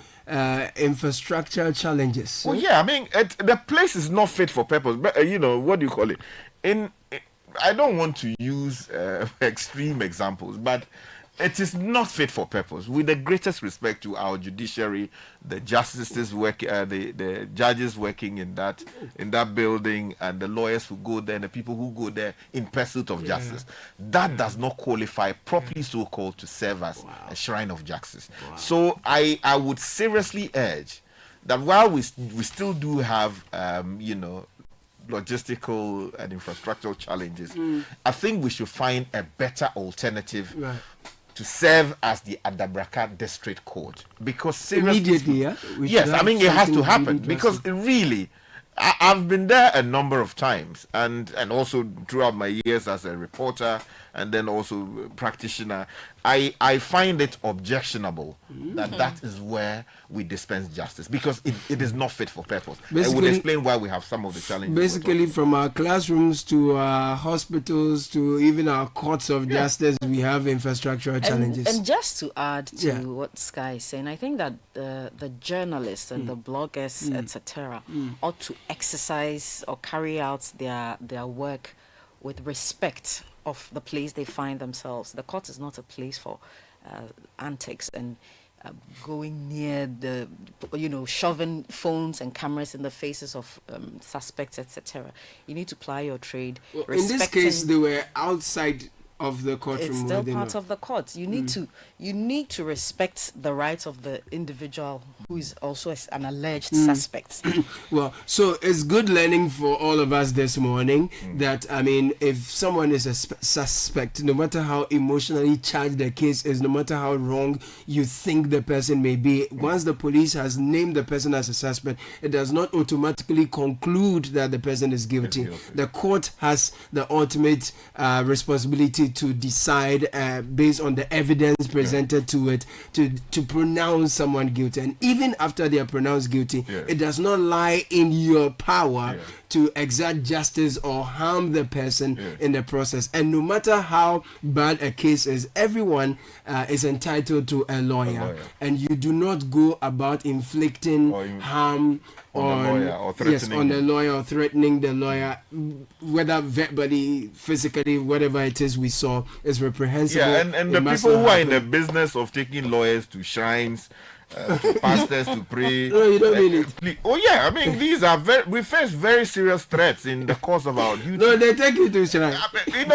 infrastructure challenges. Well, yeah, I mean, the place is not fit for purpose. But what do you call it? I don't want to use extreme examples, but it is not fit for purpose. With the greatest respect to our judiciary, the justices the judges working in that building, and the lawyers who go there, and the people who go there in pursuit of justice, that does not qualify properly, so-called, to serve as a shrine of justice. So I would seriously urge that while we still do have logistical and infrastructural challenges, I think we should find a better alternative to serve as the Adabraka District Court, because immediately, yes, I mean, it has to happen, because really, I've been there a number of times, and also throughout my years as a reporter and then also practitioner, I find it objectionable that is where we dispense justice, because it is not fit for purpose. I would explain why we have some of the challenges. Basically, from our classrooms to our hospitals to even our courts of justice, we have infrastructural challenges. And just to add to what Sky is saying, I think that the journalists and the bloggers, etc., ought to exercise or carry out their work with respect of the place they find themselves. The court is not a place for antics and going near the, shoving phones and cameras in the faces of suspects, etc. You need to ply your trade. Well, in this case, they were outside of the courtroom. It's still part of the court. You need to respect the rights of the individual who is also an alleged suspect. Well, so it's good learning for all of us this morning that, I mean, if someone is a suspect, no matter how emotionally charged the case is, no matter how wrong you think the person may be, once the police has named the person as a suspect, it does not automatically conclude that the person is guilty. The court has the ultimate responsibility to decide based on the evidence presented to it to pronounce someone guilty. And even after they are pronounced guilty, it does not lie in your power to exert justice or harm the person in the process. And no matter how bad a case is, everyone is entitled to a lawyer. And you do not go about inflicting harm on the lawyer or threatening the lawyer, whether verbally, physically, whatever it is we saw is reprehensible. Yeah, and the people who are in the business of taking lawyers to shrines, to pastors to pray. No, you don't mean it. Oh yeah, I mean, these are we face very serious threats in the course of our duty. No, they take you to shrine.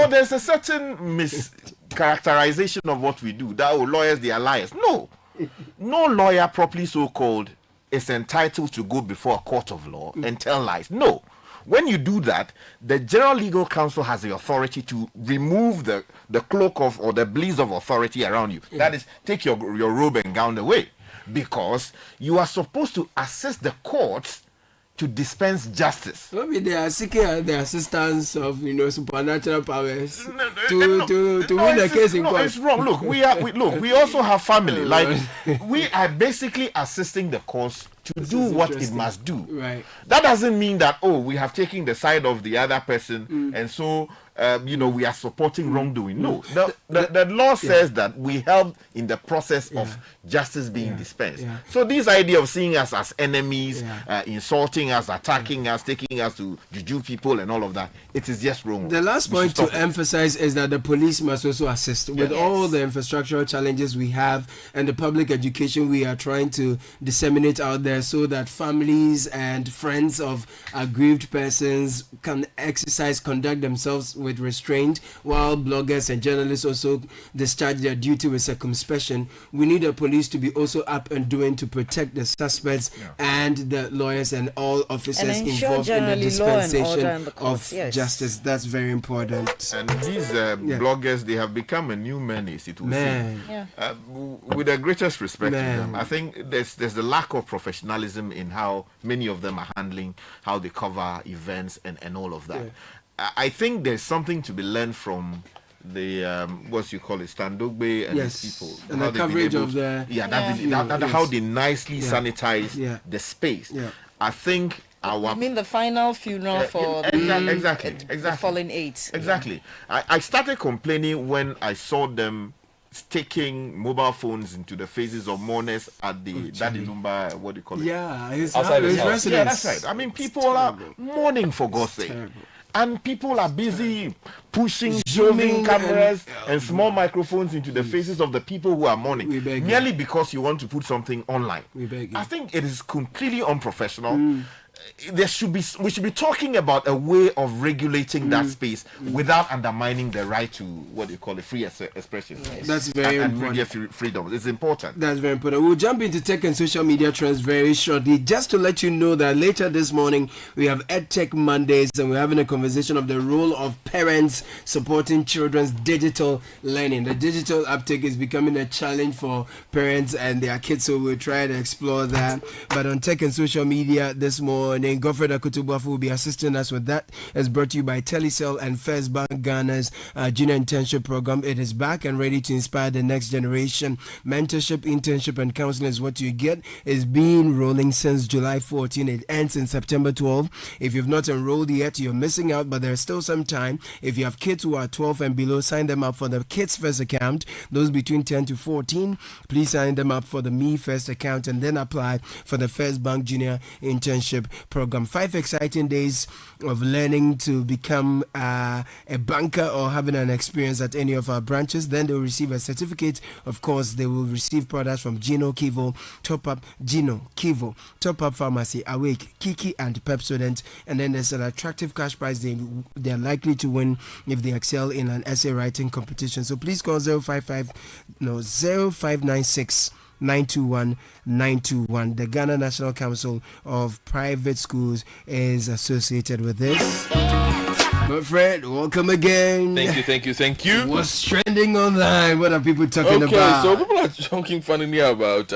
There's a certain mischaracterization of what we do. That lawyers, they are liars. No lawyer, properly so called, is entitled to go before a court of law and tell lies. No. When you do that, the General Legal Counsel has the authority to remove the cloak of or the bliss of authority around you. That is, take your robe and gown away, because you are supposed to assist the courts to dispense justice. Maybe they are seeking the assistance of supernatural powers to win the case in court. No, it's wrong. Look, we also have family. Like, we are basically assisting the courts to do what it must do. Right. That doesn't mean that we have taken the side of the other person and so we are supporting wrongdoing. No, the law says that we help in the process of justice being dispensed. So this idea of seeing us as enemies, insulting us, attacking us, taking us to juju people and all of that, it is just wrong. The last point to emphasize is that the police must also assist with all the infrastructural challenges we have and the public education we are trying to disseminate out there, so that families and friends of aggrieved persons can conduct themselves with restraint, while bloggers and journalists also discharge their duty with circumspection. We need the police to be also up and doing to protect the suspects and the lawyers and all officers involved in the dispensation of justice. That's very important. And these bloggers, they have become a new menace, it will seem. With the greatest respect to them, I think there's the lack of professionalism in how many of them are handling, how they cover events and all of that. I think there's something to be learned from what you call it, Standogbe and Yes. his people, And how the they've been coverage able of to- the- yeah, Yes. how they nicely Yeah. sanitize Yeah. the space. Yeah. I think our I mean the final funeral for exactly, the fallen eight. Exactly. I started complaining when I saw them sticking mobile phones into the faces of mourners at the Daddy Lumba, what do you call it? Yeah, it's Outside his it's house. residence. Yeah, that's right. I mean, people are mourning, for God's sake. And people are busy pushing, shoving cameras and small microphones into the faces of the people who are mourning, merely because you want to put something online. I think it is completely unprofessional. We should be talking about a way of regulating that space without undermining the right to what you call a free expression. That's very and important. media freedom. It's important. That's very important. We'll jump into tech and social media trends very shortly. Just to let you know that later this morning we have EdTech Mondays and we're having a conversation of the role of parents supporting children's digital learning. The digital uptake is becoming a challenge for parents and their kids, so we'll try to explore that. But on tech and social media this morning, Godfred Akutubuafu will be assisting us with that. It's brought to you by Telecel and First Bank Ghana's junior internship program. It is back and ready to inspire the next generation. Mentorship, internship, and counseling is what you get. It's been rolling since July 14. It ends in September 12. If you've not enrolled yet, you're missing out, but there's still some time. If you have kids who are 12 and below, sign them up for the Kids First account. Those between 10 to 14, please sign them up for the Me First account and then apply for the First Bank Junior Internship program. 5 exciting days of learning to become a banker or having an experience at any of our branches. Then they'll receive a certificate. Of course, they will receive products from Gino, Kivo, Top Up, Pharmacy, Awake, Kiki, and Pepsodent. And then there's an attractive cash prize they're likely to win if they excel in an essay writing competition. So please call 0596 921 921. The Ghana National Council of Private Schools is associated with this. My friend, welcome again. Thank you. What's trending online? What are people talking about? So people are talking funnily about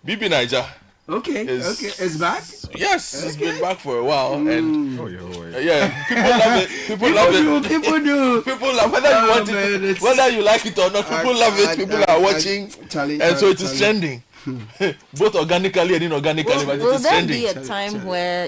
BB Niger. Okay, it's back? Yes, it's been back for a while, and yeah, people love it. People do. People love whether you want it, whether you like it or not. People love it. People are watching, and so it is trending, both organically and inorganically. But it Will is there trending. be a time where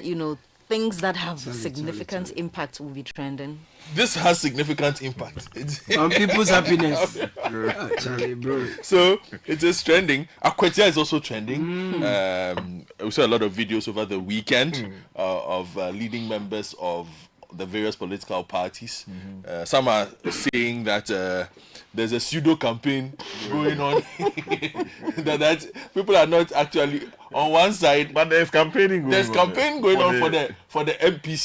things that have significant impact will be trending? This has significant impact on people's happiness. Bro. So it is trending. Akwetia is also trending. We saw a lot of videos over the weekend of leading members of the various political parties. Some are saying that there's a pseudo campaign going on that people are not actually on one side, but there's campaigning going on for the MP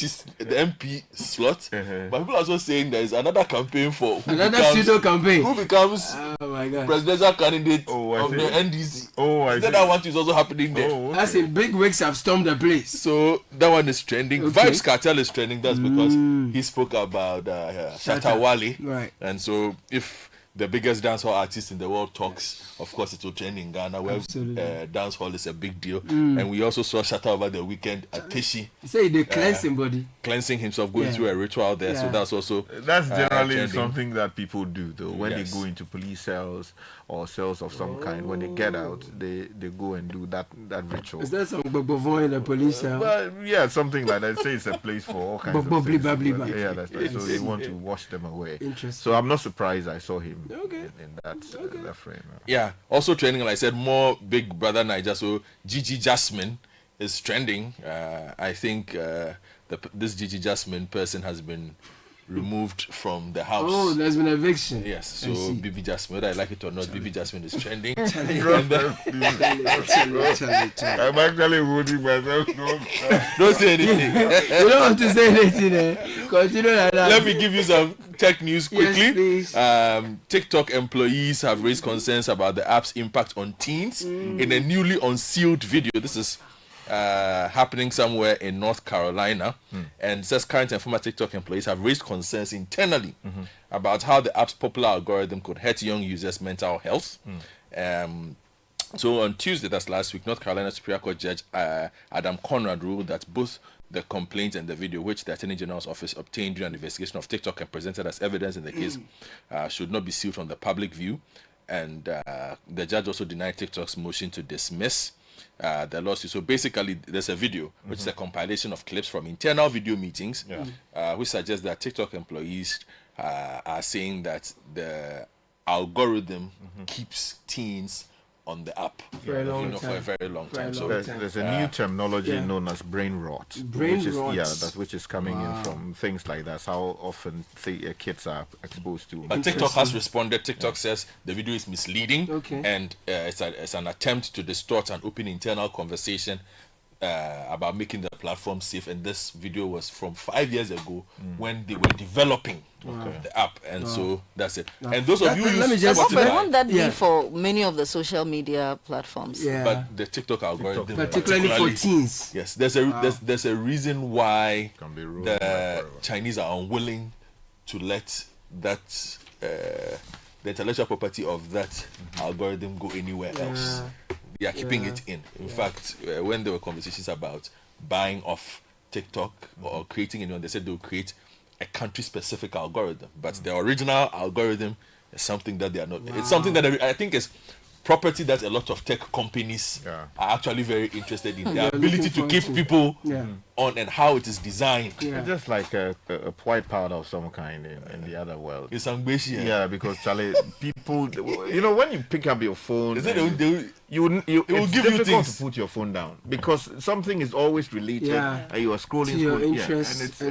slot. But people are also saying there's another campaign for pseudo campaign who becomes presidential candidate of the NDC. That one is also happening there. As in big wigs have stormed the place. So that one is trending. Vibes Cartel is trending. That's because he spoke about Shatta Wale. Right. And so if the biggest dancehall artist in the world talks, of course it will trend in Ghana, where dancehall is a big deal. And we also saw Shatta over the weekend at Teshi. You say they cleansing body. Cleansing himself, going through a ritual there. So that's also generally trending. something that people do though. When they go into police cells or cells of some kind, when they get out, they go and do that ritual. Is there some bobo in the police cell? Well, yeah, something like that. Say it's a place for all kinds of things. Yeah, that's right. So they want to wash them away. Interesting. So I'm not surprised I saw him in that frame. Yeah, also trending, like I said, more Big Brother Niger. So Gigi Jasmine is trending. I think this Gigi Jasmine person has been removed from the house. Oh, there's been eviction. Yes, so Bibi Jasmine, whether I like it or not, Bibi Jasmine is trending. I'm actually holding myself. Don't say anything. You don't want to say anything. Continue like that. Let me give you some tech news quickly. Yes, TikTok employees have raised concerns about the app's impact on teens in a newly unsealed video. This is happening somewhere in North Carolina, and says current and former TikTok employees have raised concerns internally about how the app's popular algorithm could hurt young users' mental health. So on Tuesday, that's last week, North Carolina Superior Court Judge Adam Conrad ruled that both the complaint and the video which the Attorney General's office obtained during an investigation of TikTok and presented as evidence in the case should not be sealed from the public view. And the judge also denied TikTok's motion to dismiss the lawsuit. So basically, there's a video, which is a compilation of clips from internal video meetings, which suggests that TikTok employees are saying that the algorithm keeps teens on the app for a very long time. So there's a new terminology known as brain rot. Which is coming in from things like that. How often kids are exposed to. But TikTok has responded. TikTok says the video is misleading, and it's an attempt to distort an open internal conversation about making the platform safe. And this video was from 5 years ago when they were developing the app, and so that's it. And those of you use Spotify, won't that be for many of the social media platforms? But the TikTok algorithm, particularly for teens. Yes, there's a reason why the Chinese are unwilling to let that the intellectual property of that algorithm go anywhere else. They are keeping it in. In fact, when there were conversations about buying off TikTok or creating a new one, they said they will create a country-specific algorithm. But the original algorithm is something that they are not. It's something that I think is property that a lot of tech companies are actually very interested in. The ability to keep people on and how it is designed. It's just like a white powder of some kind in the other world. It's ambitious. Yeah, because Charlie, people, when you pick up your phone, it will it's give you difficult things to put your phone down because something is always related, and you are scrolling. To your interest.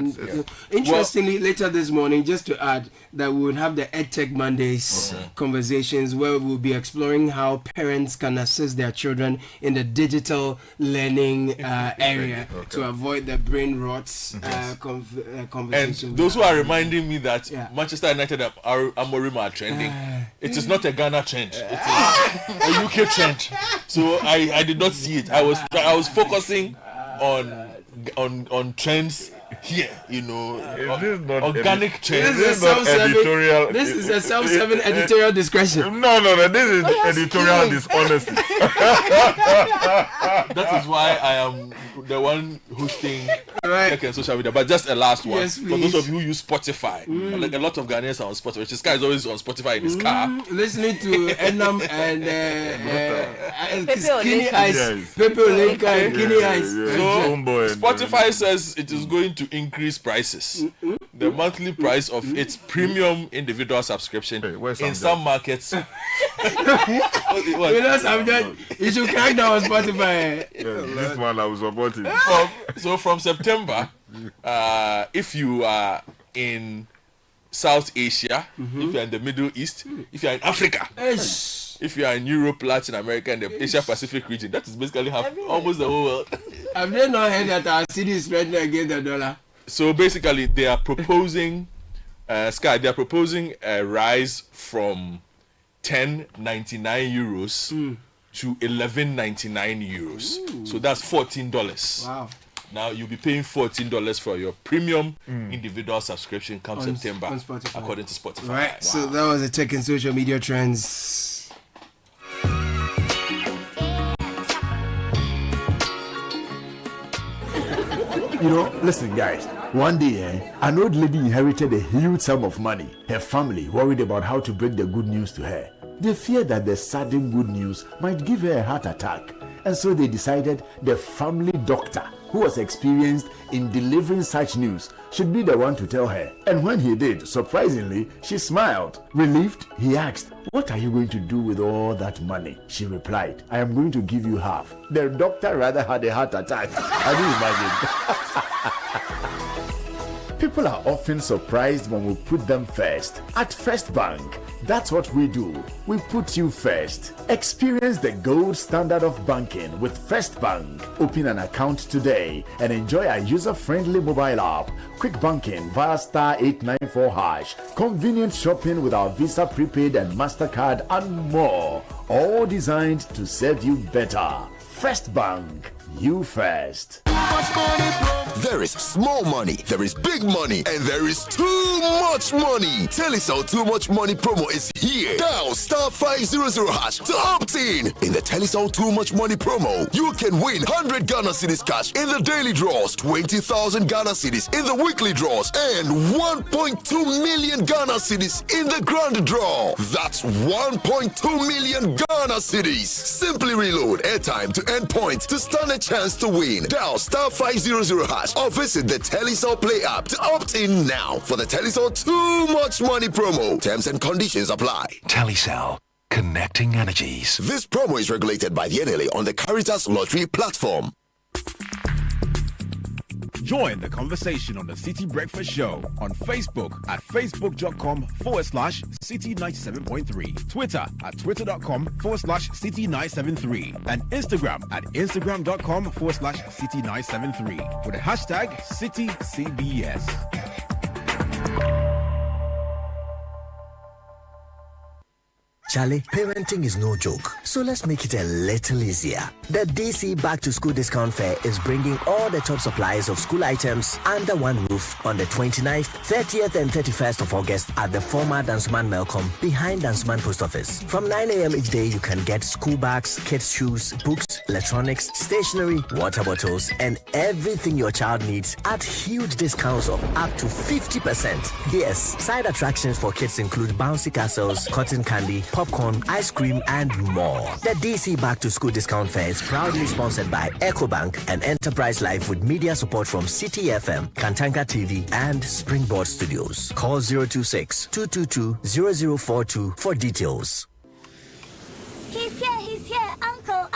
Interestingly, later this morning, just to add that we will have the EdTech Mondays conversations where we will be exploring how parents can assist their children in the digital learning area to avoid the brain rots conversation. And those who are reminding me that Manchester United and Amorim are trending, it is not a Ghana trend. It is a UK trend. So I did not see it. I was focusing on trends here, organic trends. This is a self-serving editorial discretion. No, this is editorial dishonesty. That is why I am the one hosting tech and social media. But just a last one. Yes, for those of you who use Spotify, like a lot of Ghanaians are on Spotify. This guy is always on Spotify in his car. Listening to Enam and Skinny Ice. Pepe Olenka and Skinny Ice. So Spotify says it is going to increase prices. The monthly price of its premium individual subscription in some markets. You should crack down on Spotify. This one I was supporting. So from September, if you are in South Asia, if you're in the Middle East, if you're in Africa, if you are in Europe, Latin America, and the Asia Pacific region, that is basically almost the whole world. Have they not heard that our city is threatening against the dollar? So basically, they are proposing, Sky, they are proposing a rise from 10.99 euros to 11.99 euros. So that's $14. Wow. Now you'll be paying $14 for your premium individual subscription come September, according to Spotify. Right. Wow. So that was the tech and social media trends. Listen, guys. One day, an old lady inherited a huge sum of money. Her family worried about how to break the good news to her. They feared that the sudden good news might give her a heart attack. And so they decided the family doctor, who was experienced in delivering such news, should be the one to tell her. And when he did, surprisingly, she smiled. Relieved, he asked, "What are you going to do with all that money?" She replied, "I am going to give you half." The doctor rather had a heart attack. Can you imagine? People are often surprised when we put them first. At First Bank, that's what we do. We put you first. Experience the gold standard of banking with First Bank. Open an account today and enjoy our user-friendly mobile app, quick banking via *894#, convenient shopping with our Visa Prepaid and MasterCard, and more. All designed to serve you better. First Bank, you first. much money promo. There is small money, there is big money, and there is too much money. Telecel Too Much Money promo is here. Dial *500# to opt in. In the Telecel Too Much Money promo, you can win 100 Ghana cedis cash in the daily draws, 20,000 Ghana cedis in the weekly draws, and 1.2 million Ghana cedis in the grand draw. That's 1.2 million Ghana cedis. Simply reload airtime to end points to stand a chance to win. Dial *500# or visit the Telecel Play app to opt in now for the Telecel Too Much Money promo. Terms and conditions apply. Telecel, connecting energies. This promo is regulated by the NLA on the Caritas Lottery platform. Join the conversation on the City Breakfast Show on Facebook at facebook.com/City97.3, Twitter at twitter.com/City973, and Instagram at instagram.com/City973 with the hashtag CityCBS. Charlie, parenting is no joke, so let's make it a little easier. The DC Back to School Discount Fair is bringing all the top suppliers of school items under one roof on the 29th, 30th, and 31st of August at the former Dansuman Melcom behind Dansuman Post Office. From 9 a.m. each day, you can get school bags, kids' shoes, books, electronics, stationery, water bottles, and everything your child needs at huge discounts of up to 50%. Yes, side attractions for kids include bouncy castles, cotton candy, popcorn, ice cream, and more. The DC Back to School Discount Fair is proudly sponsored by EcoBank and Enterprise Life with media support from Citi FM, Kantanka TV, and Springboard Studios. Call 026-222-0042 for details. He's here, uncle.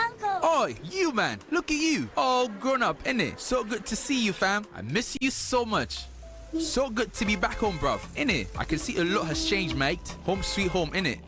Oh, you man, look at you, all grown up, innit? So good to see you, fam. I miss you so much. So good to be back home, bruv, innit? I can see a lot has changed, mate. Home sweet home, innit?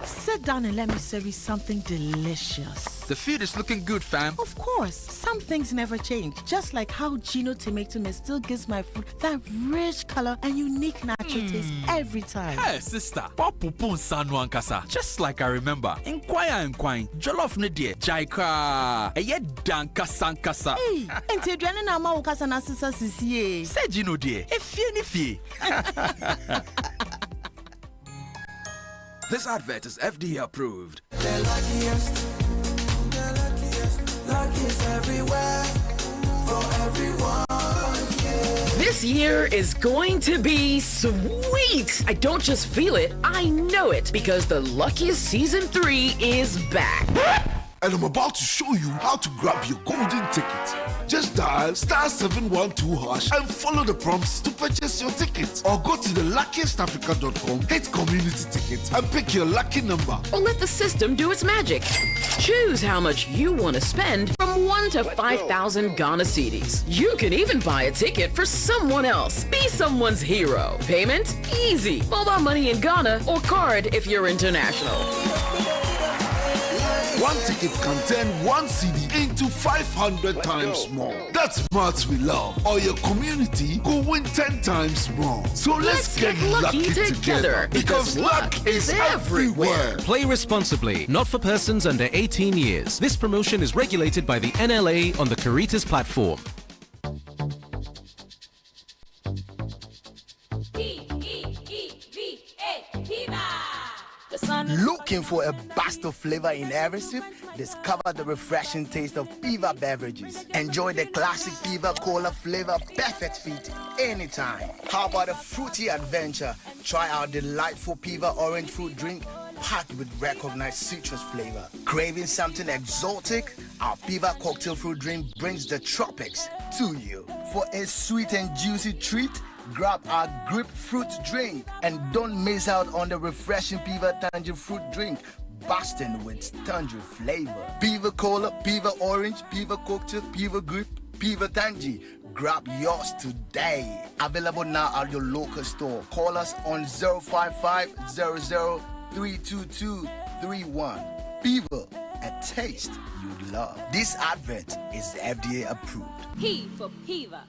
Sit down and let me serve you something delicious. The food is looking good, fam. Of course, some things never change. Just like how Gino tomato mix still gives my food that rich color and unique natural taste every time. Hey, sister. Papupun sanwan kasa. Just like I remember. Inquire. Jollof ne die. Jaika. Eye danka sankasa. Hey, ente dwane na ma ukasa na sisa sisi. Say Gino die. Efie ni fie. This advert is FDA approved. The luckiest everywhere, for everyone. This year is going to be sweet. I don't just feel it, I know it, because the Luckiest Season 3 is back. And I'm about to show you how to grab your golden ticket. Just dial *712# and follow the prompts to purchase your ticket. Or go to theluckiestafrica.com, hit community tickets, and pick your lucky number. Or let the system do its magic. Choose how much you want to spend from 1 to 5,000 Ghana cedis. You can even buy a ticket for someone else. Be someone's hero. Payment? Easy. Mobile money in Ghana or card if you're international. One ticket can turn 1 CD into 500 times more. That's maths we love. Or your community will win 10 times more. So let's get lucky together. Because luck is everywhere. Play responsibly. Not for persons under 18 years. This promotion is regulated by the NLA on the Caritas platform. Looking for a burst of flavor in every sip? Discover the refreshing taste of Piva beverages. Enjoy the classic Piva Cola flavor, perfect fit anytime. How about a fruity adventure? Try our delightful Piva orange fruit drink packed with recognized citrus flavor. Craving something exotic? Our Piva cocktail fruit drink brings the tropics to you. For a sweet and juicy treat, grab our grapefruit drink and don't miss out on the refreshing Piva Tangerine fruit drink, bursting with tangerine flavor. Piva Cola, Piva Orange, Piva Cocktail, Piva Grape, Piva Tangy. Grab yours today. Available now at your local store. Call us on 055-00-322-31. Piva, a taste you'd love. This advert is FDA approved. P for Piva.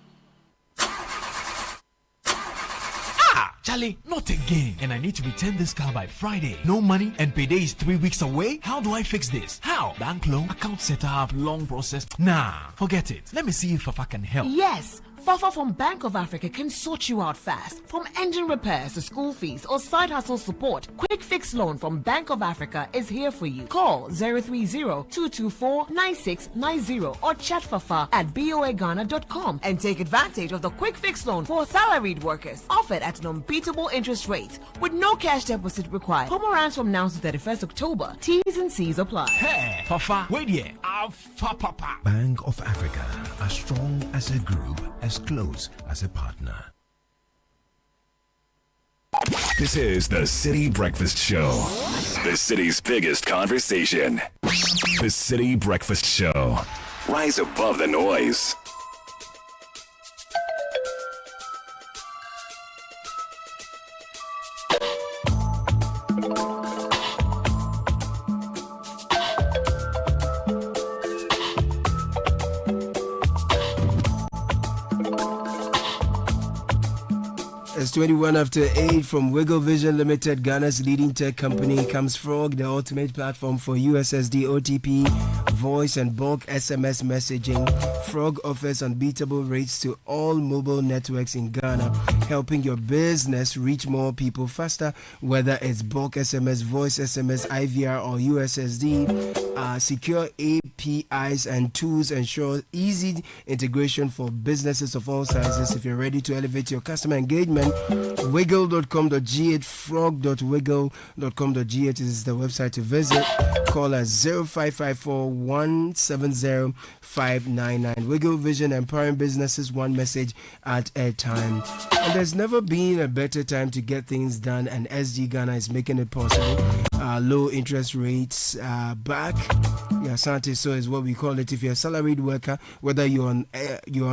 Charlie, not again. And I need to return this car by Friday. No money and payday is 3 weeks away? How do I fix this? How? Bank loan, account setup, long process. Nah, forget it. Let me see if Fafa can help. Yes. Fafa from Bank of Africa can sort you out fast. From engine repairs to school fees or side hustle support, Quick Fix Loan from Bank of Africa is here for you. Call 030-224-9690 or chat Fafa at boaghana.com and take advantage of the Quick Fix Loan for salaried workers, offered at an unbeatable interest rate with no cash deposit required. Promo runs from now to 31st October. T's and C's apply. Hey, Fafa, wait here. Papa. Bank of Africa, as strong as a group, as close as a partner. This is the City Breakfast Show, the city's biggest conversation. The City Breakfast Show. Rise above the noise. It's 21 after 8 from Wiggle Vision Limited, Ghana's leading tech company. Comes Frog, the ultimate platform for USSD, OTP, voice and bulk SMS messaging. Frog offers unbeatable rates to all mobile networks in Ghana, helping your business reach more people faster, whether it's bulk SMS, voice SMS, IVR or USSD. Secure APIs and tools ensure easy integration for businesses of all sizes. If you're ready to elevate your customer engagement, wiggle.com.gh, frog.wiggle.com.gh is the website to visit. Call us 0554 170 599. Wiggle Vision, empowering businesses, one message at a time. And there's never been a better time to get things done, and SG Ghana is making it possible. Low interest rates back. Asante so is what we call it. If you're a salaried worker, whether you're on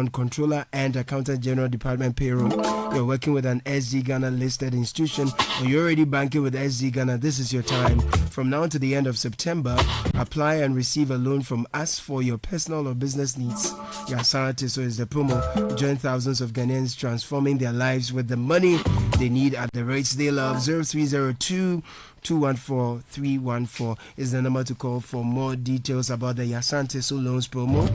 controller and accountant general department payroll, you're working with an SG Ghana listed institution, or you're already banking with SG Ghana, this is your time. From now to the end of September, apply and receive a loan from us for your personal or business needs. Asante so is the promo. Join thousands of Ghanaians transforming their lives with the money they need at the rates they love. 0302 214-314 is the number to call for more details about the Asante So Loans promo.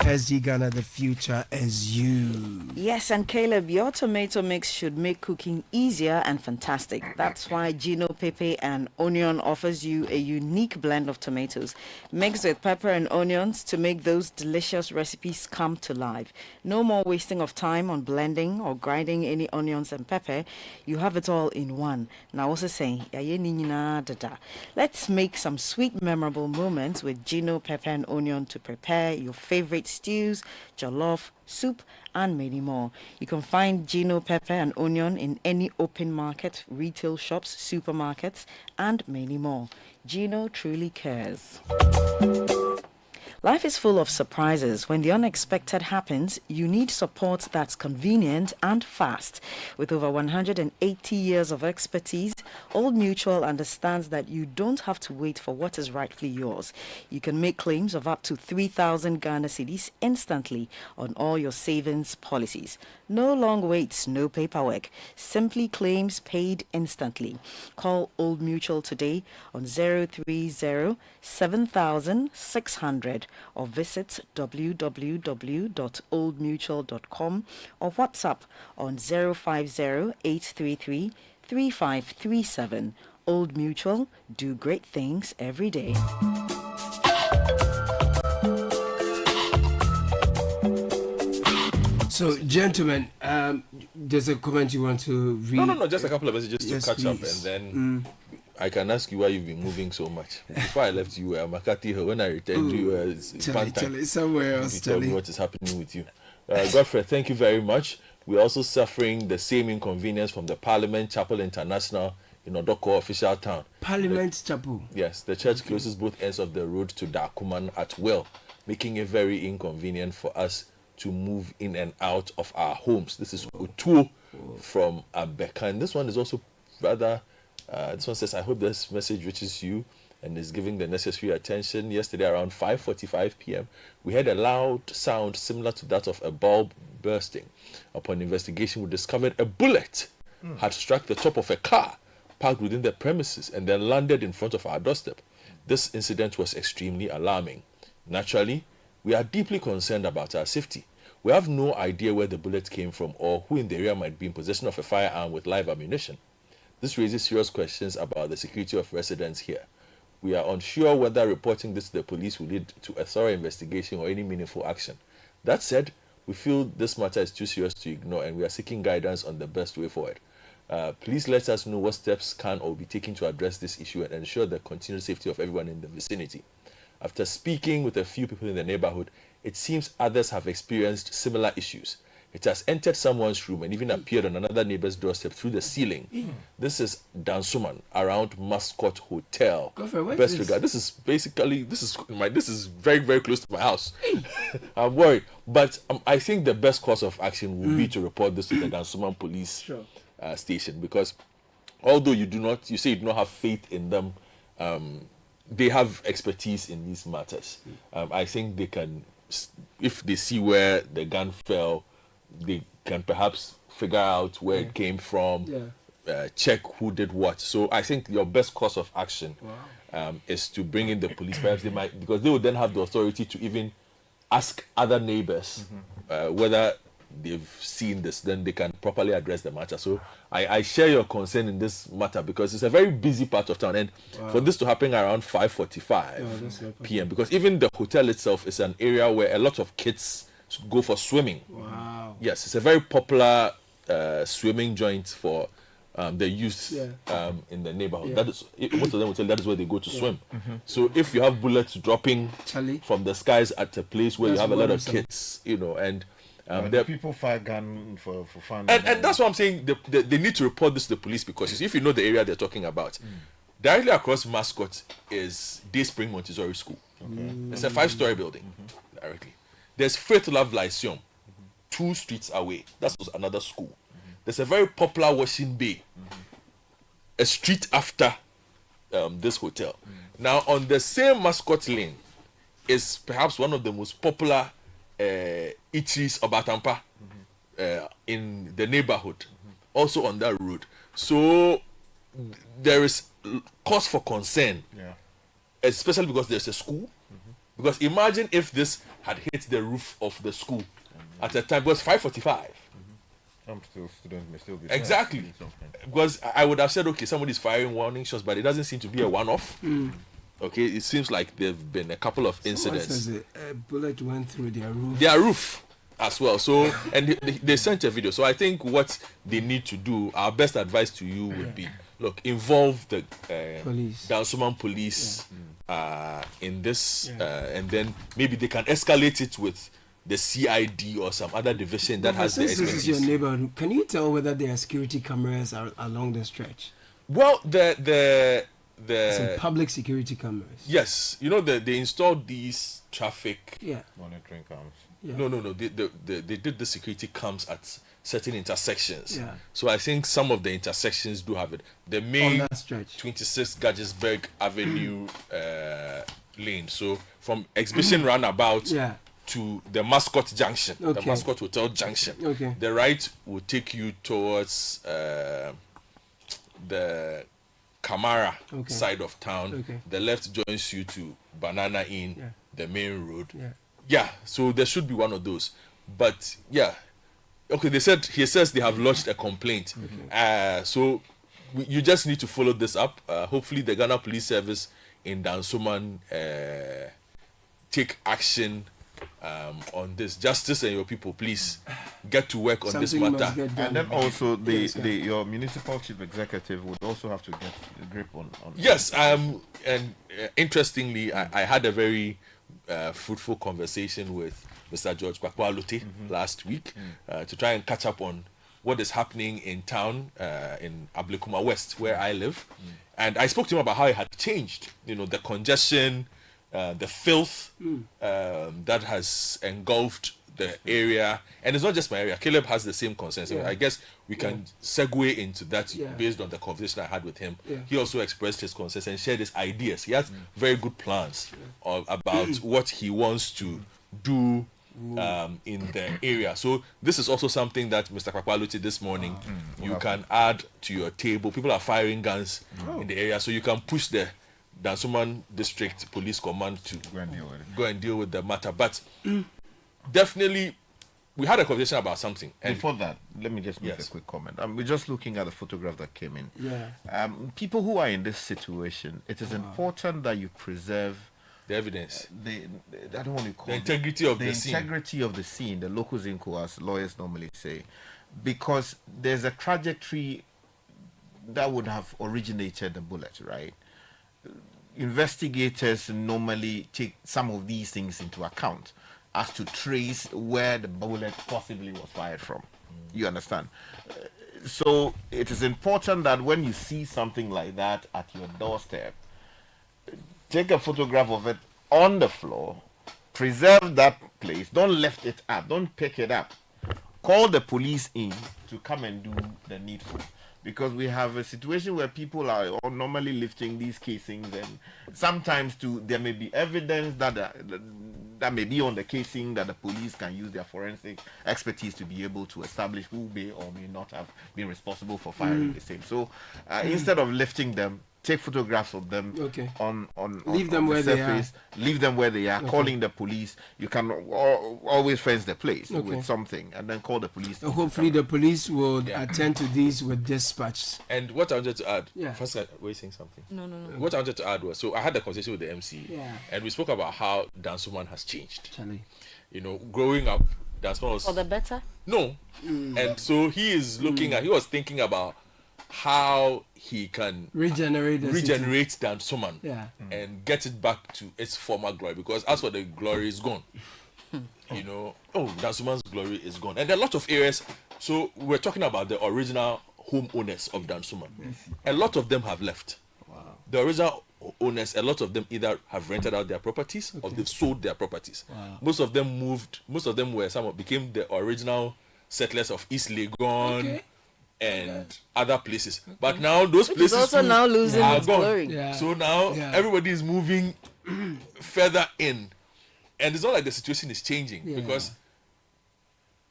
SG Ghana, the future is you. Yes, and Caleb, your tomato mix should make cooking easier and fantastic. That's why Gino Pepe and Onion offers you a unique blend of tomatoes mixed with pepper and onions to make those delicious recipes come to life. No more wasting of time on blending or grinding any onions and pepper. You have it all in one. Now also saying, let's make some sweet, memorable moments with Gino Pepper and Onion to prepare your favorite stews, jollof, soup, and many more. You can find Gino Pepper and Onion in any open market, retail shops, supermarkets, and many more. Gino truly cares. Life is full of surprises. When the unexpected happens, you need support that's convenient and fast. With over 180 years of expertise, Old Mutual understands that you don't have to wait for what is rightfully yours. You can make claims of up to 3,000 Ghana cedis instantly on all your savings policies. No long waits, no paperwork. Simply claims paid instantly. Call Old Mutual today on 030-7600 or visit www.oldmutual.com or WhatsApp on 050-833-3537. Old Mutual, do great things every day. So, gentlemen, there's a comment you want to read? No, just a couple of messages to catch up, and then I can ask you why you've been moving so much. Before I left you, Makati, when I returned to you, it's fun time. Somewhere else, you tell me what is happening with you. Godfrey, thank you very much. We're also suffering the same inconvenience from the Parliament Chapel International in Odoko official town. Parliament Chapel? Yes, the church closes both ends of the road to Dakuman at will, making it very inconvenient for us to move in and out of our homes. This is Utu from Abekan. This one is also rather, this one says, I hope this message reaches you and is giving the necessary attention. Yesterday around 5:45 p.m., we heard a loud sound similar to that of a bulb bursting. Upon investigation, we discovered a bullet had struck the top of a car parked within the premises and then landed in front of our doorstep. This incident was extremely alarming. Naturally, we are deeply concerned about our safety. We have no idea where the bullet came from or who in the area might be in possession of a firearm with live ammunition. This raises serious questions about the security of residents here. We are unsure whether reporting this to the police will lead to a thorough investigation or any meaningful action. That said, we feel this matter is too serious to ignore and we are seeking guidance on the best way forward. Please let us know what steps can or will be taken to address this issue and ensure the continued safety of everyone in the vicinity. After speaking with a few people in the neighborhood, it seems others have experienced similar issues. It has entered someone's room and even appeared on another neighbor's doorstep through the ceiling. This is Dansuman around Mascot Hotel. Best regard. This is very, very close to my house. I'm worried. But I think the best course of action would be to report this to the Dansuman police station, because although you say you do not have faith in them, they have expertise in these matters. I think they can, if they see where the gun fell, they can perhaps figure out where it came from, check who did what. So I think your best course of action is to bring in the police. Perhaps they might, because they would then have the authority to even ask other neighbors whether they've seen this, then they can properly address the matter. So I share your concern in this matter because it's a very busy part of town, and for this to happen around 5:45 p.m. because even the hotel itself is an area where a lot of kids go for swimming. Yes, it's a very popular swimming joint for the youth in the neighborhood. That is, most of them will tell you that is where they go to swim. So if you have bullets dropping from the skies at a place where you have a lot of kids, and the people fire gun for fun. And that's what I'm saying. They need to report this to the police, because if you know the area they're talking about, directly across Mascot is Day Spring Montessori School. It's a 5-story building directly. There's Faith Love Lyceum, 2 streets away. That's another school. There's a very popular washing bay, a street after this hotel. Now, on the same Mascot Lane is perhaps one of the most popular eateries of Batampa in the neighborhood, also on that road. So there is cause for concern, especially because there's a school. Because imagine if this had hit the roof of the school at a time, because 5:45. Some students may still be exactly. Because I would have said, okay, somebody's firing warning shots, but it doesn't seem to be a one-off. Okay, it seems like there've been a couple of incidents. A bullet went through their roof. Their roof as well. So, and they sent a video. So I think what they need to do, our best advice to you would be, look, involve the Dansuman police in this, and then maybe they can escalate it with the CID or some other division that has the expertise. This is your neighborhood. Can you tell whether there are security cameras along the stretch? Well, some public security cameras. Yes, they installed these traffic monitoring cams. No. They did the security cams at certain intersections. So I think some of the intersections do have it. The main 26 Gadgesburg Avenue lane. So from Exhibition Roundabout to the Mascot Junction, the Mascot Hotel Junction. The right will take you towards the Kamara side of town. The left joins you to Banana Inn, the main road. So there should be one of those. But he says they have lodged a complaint. So you just need to follow this up. Hopefully the Ghana Police Service in Dansuman take action on this. Justice and your people, please get to work on this matter. And then also your municipal chief executive would also have to get a grip on yes. And interestingly, I had a very fruitful conversation with Mr. George Kwakwa-Alute last week to try and catch up on what is happening in town in Ablekuma West, where I live. And I spoke to him about how it had changed, the congestion, the filth that has engulfed the area. And it's not just my area. Caleb has the same concerns. I guess we can segue into that based on the conversation I had with him. He also expressed his concerns and shared his ideas. He has very good plans about what he wants to do in the area. So this is also something that Mr. Kwakwaluti this morning, you can add to your table. People are firing guns in the area, so you can push the Dansoman District Police Command to go and deal with the matter. But definitely, we had a conversation about something. And before that, let me just make a quick comment. We're just looking at the photograph that came in. Yeah. People who are in this situation, it is important that you preserve the evidence. I don't want to call the integrity of the scene. The integrity of the scene, the locus inco, as lawyers normally say, because there's a trajectory that would have originated the bullet, right? Investigators normally take some of these things into account as to trace where the bullet possibly was fired from. You understand? So it is important that when you see something like that at your doorstep, take a photograph of it on the floor, preserve that place, don't left it up, don't pick it up. Call the police in to come and do the needful. Because we have a situation where people are normally lifting these casings, and sometimes there may be evidence that may be on the casing that the police can use their forensic expertise to be able to establish who may or may not have been responsible for firing the same. So instead of lifting them, take photographs of them on leave them on where the they are. surface, leave them where they are, calling the police. You can always fence the place with something and then call the police. Hopefully the police will attend to these with dispatch. And what I wanted to add, first, were you saying something? No. What I wanted to add was, so I had a conversation with the MC, and we spoke about how Dansoman has changed. Charlie. You know, growing up, Dansoman was... For the better? No. And so he is looking at, he was thinking about how he can regenerate Dansoman and get it back to its former glory, because as for the glory is gone. You know, Dansoman's glory is gone. And there are a lot of areas, so we're talking about the original homeowners of Dansoman. A lot of them have left. The original owners, a lot of them either have rented out their properties or they've sold their properties. Most of them moved, became the original settlers of East Legon and other places. But now those places also now losing are its gone. glory. So now everybody is moving further in. And it's not like the situation is changing because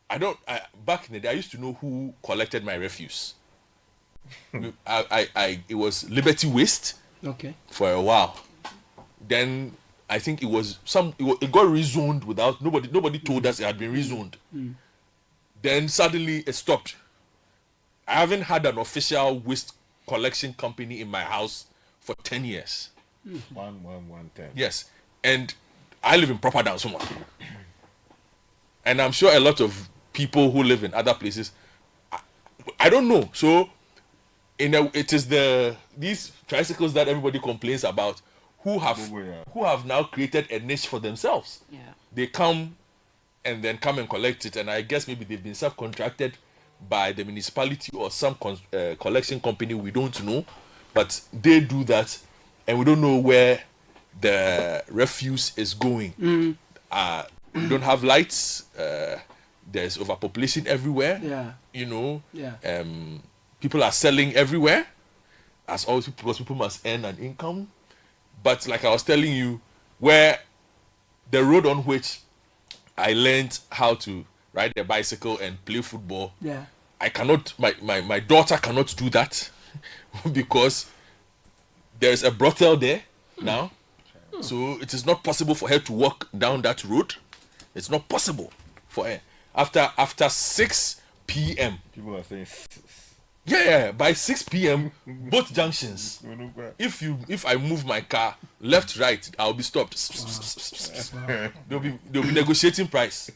back in the day I used to know who collected my refuse. It was Liberty Waste for a while. Then I think it got rezoned without nobody told us it had been rezoned. Then suddenly it stopped. I haven't had an official waste collection company in my house for 10 years. 10. Yes. And I live in proper Dansoman. And I'm sure a lot of people who live in other places, I don't know. So it is these tricycles that everybody complains about who have now created a niche for themselves. They come and collect it, and I guess maybe they've been subcontracted by the municipality or some collection company, we don't know, but they do that, and we don't know where the refuse is going. We don't have lights. There's overpopulation everywhere. You know, people are selling everywhere, as always, because people must earn an income. But like I was telling you, where the road on which I learned how to ride a bicycle and play football, I cannot, my daughter cannot do that because there's a brothel there now. So it is not possible for her to walk down that road. It's not possible for her. After 6 p.m. People are saying... by 6 p.m. both junctions. If I move my car left, right, I'll be stopped. They'll be negotiating price.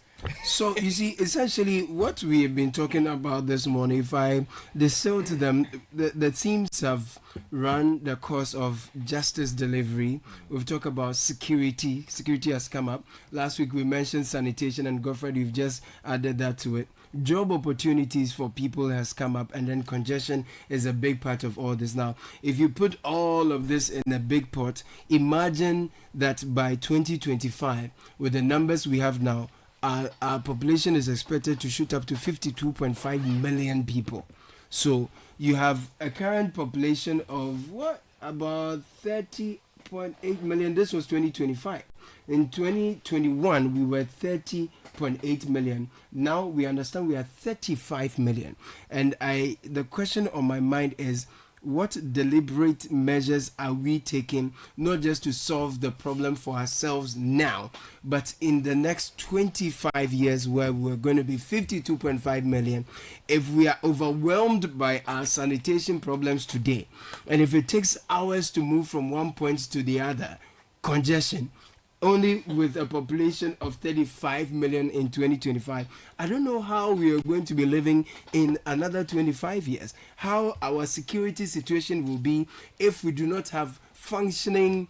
So you see, essentially, what we have been talking about this morning, if I distill to them, the themes have run the course of justice delivery. We've talked about security. Security has come up. Last week we mentioned sanitation, and Godfrey, you've just added that to it. Job opportunities for people has come up, and then congestion is a big part of all this. Now, if you put all of this in a big pot, imagine that by 2025, with the numbers we have now, our population is expected to shoot up to 52.5 million people. So you have a current population of about 30.8 million. This was 2025. In 2021, we were 30.8 million. Now we understand we are 35 million. And the question on my mind is, what deliberate measures are we taking, not just to solve the problem for ourselves now, but in the next 25 years, where we're going to be 52.5 million? If we are overwhelmed by our sanitation problems today, and if it takes hours to move from one point to the other, congestion, only with a population of 35 million in 2025, I don't know how we are going to be living in another 25 years. How our security situation will be if we do not have functioning,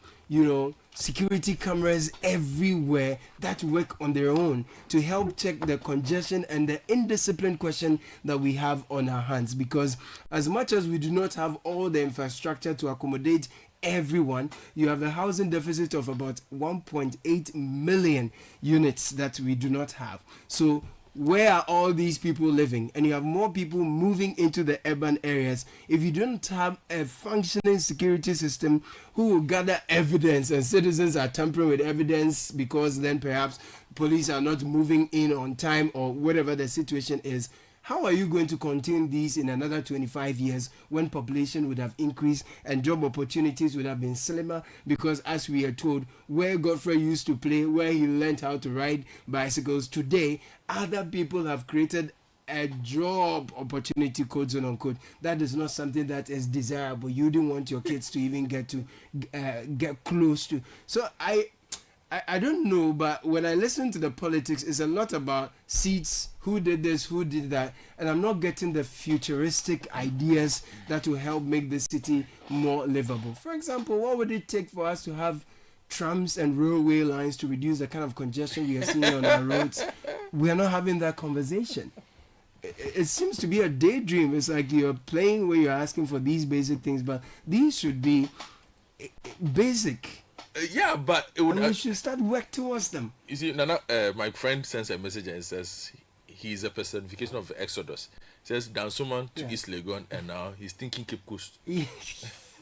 security cameras everywhere that work on their own to help check the congestion and the indiscipline question that we have on our hands. Because as much as we do not have all the infrastructure to accommodate everyone, you have a housing deficit of about 1.8 million units that we do not have. So where are all these people living? And you have more people moving into the urban areas. If you don't have a functioning security system, who will gather evidence? And citizens are tampering with evidence because then perhaps police are not moving in on time, or whatever the situation is. How are you going to contain these in another 25 years when population would have increased and job opportunities would have been slimmer? Because as we are told, where Godfrey used to play, where he learned how to ride bicycles, today other people have created a job opportunity, quote unquote. That is not something that is desirable. You don't want your kids to even get close to. So I don't know, but when I listen to the politics, it's a lot about seats, who did this, who did that, and I'm not getting the futuristic ideas that will help make the city more livable. For example, what would it take for us to have trams and railway lines to reduce the kind of congestion we are seeing on our roads? We are not having that conversation. It seems to be a daydream. It's like you're playing where you're asking for these basic things, but these should be basic. Yeah, but it would. And we should start work towards them. You see, Nana, my friend sends a message and says he's a personification of the Exodus. He says Dansuman to East Legon, and now he's thinking Cape Coast. He's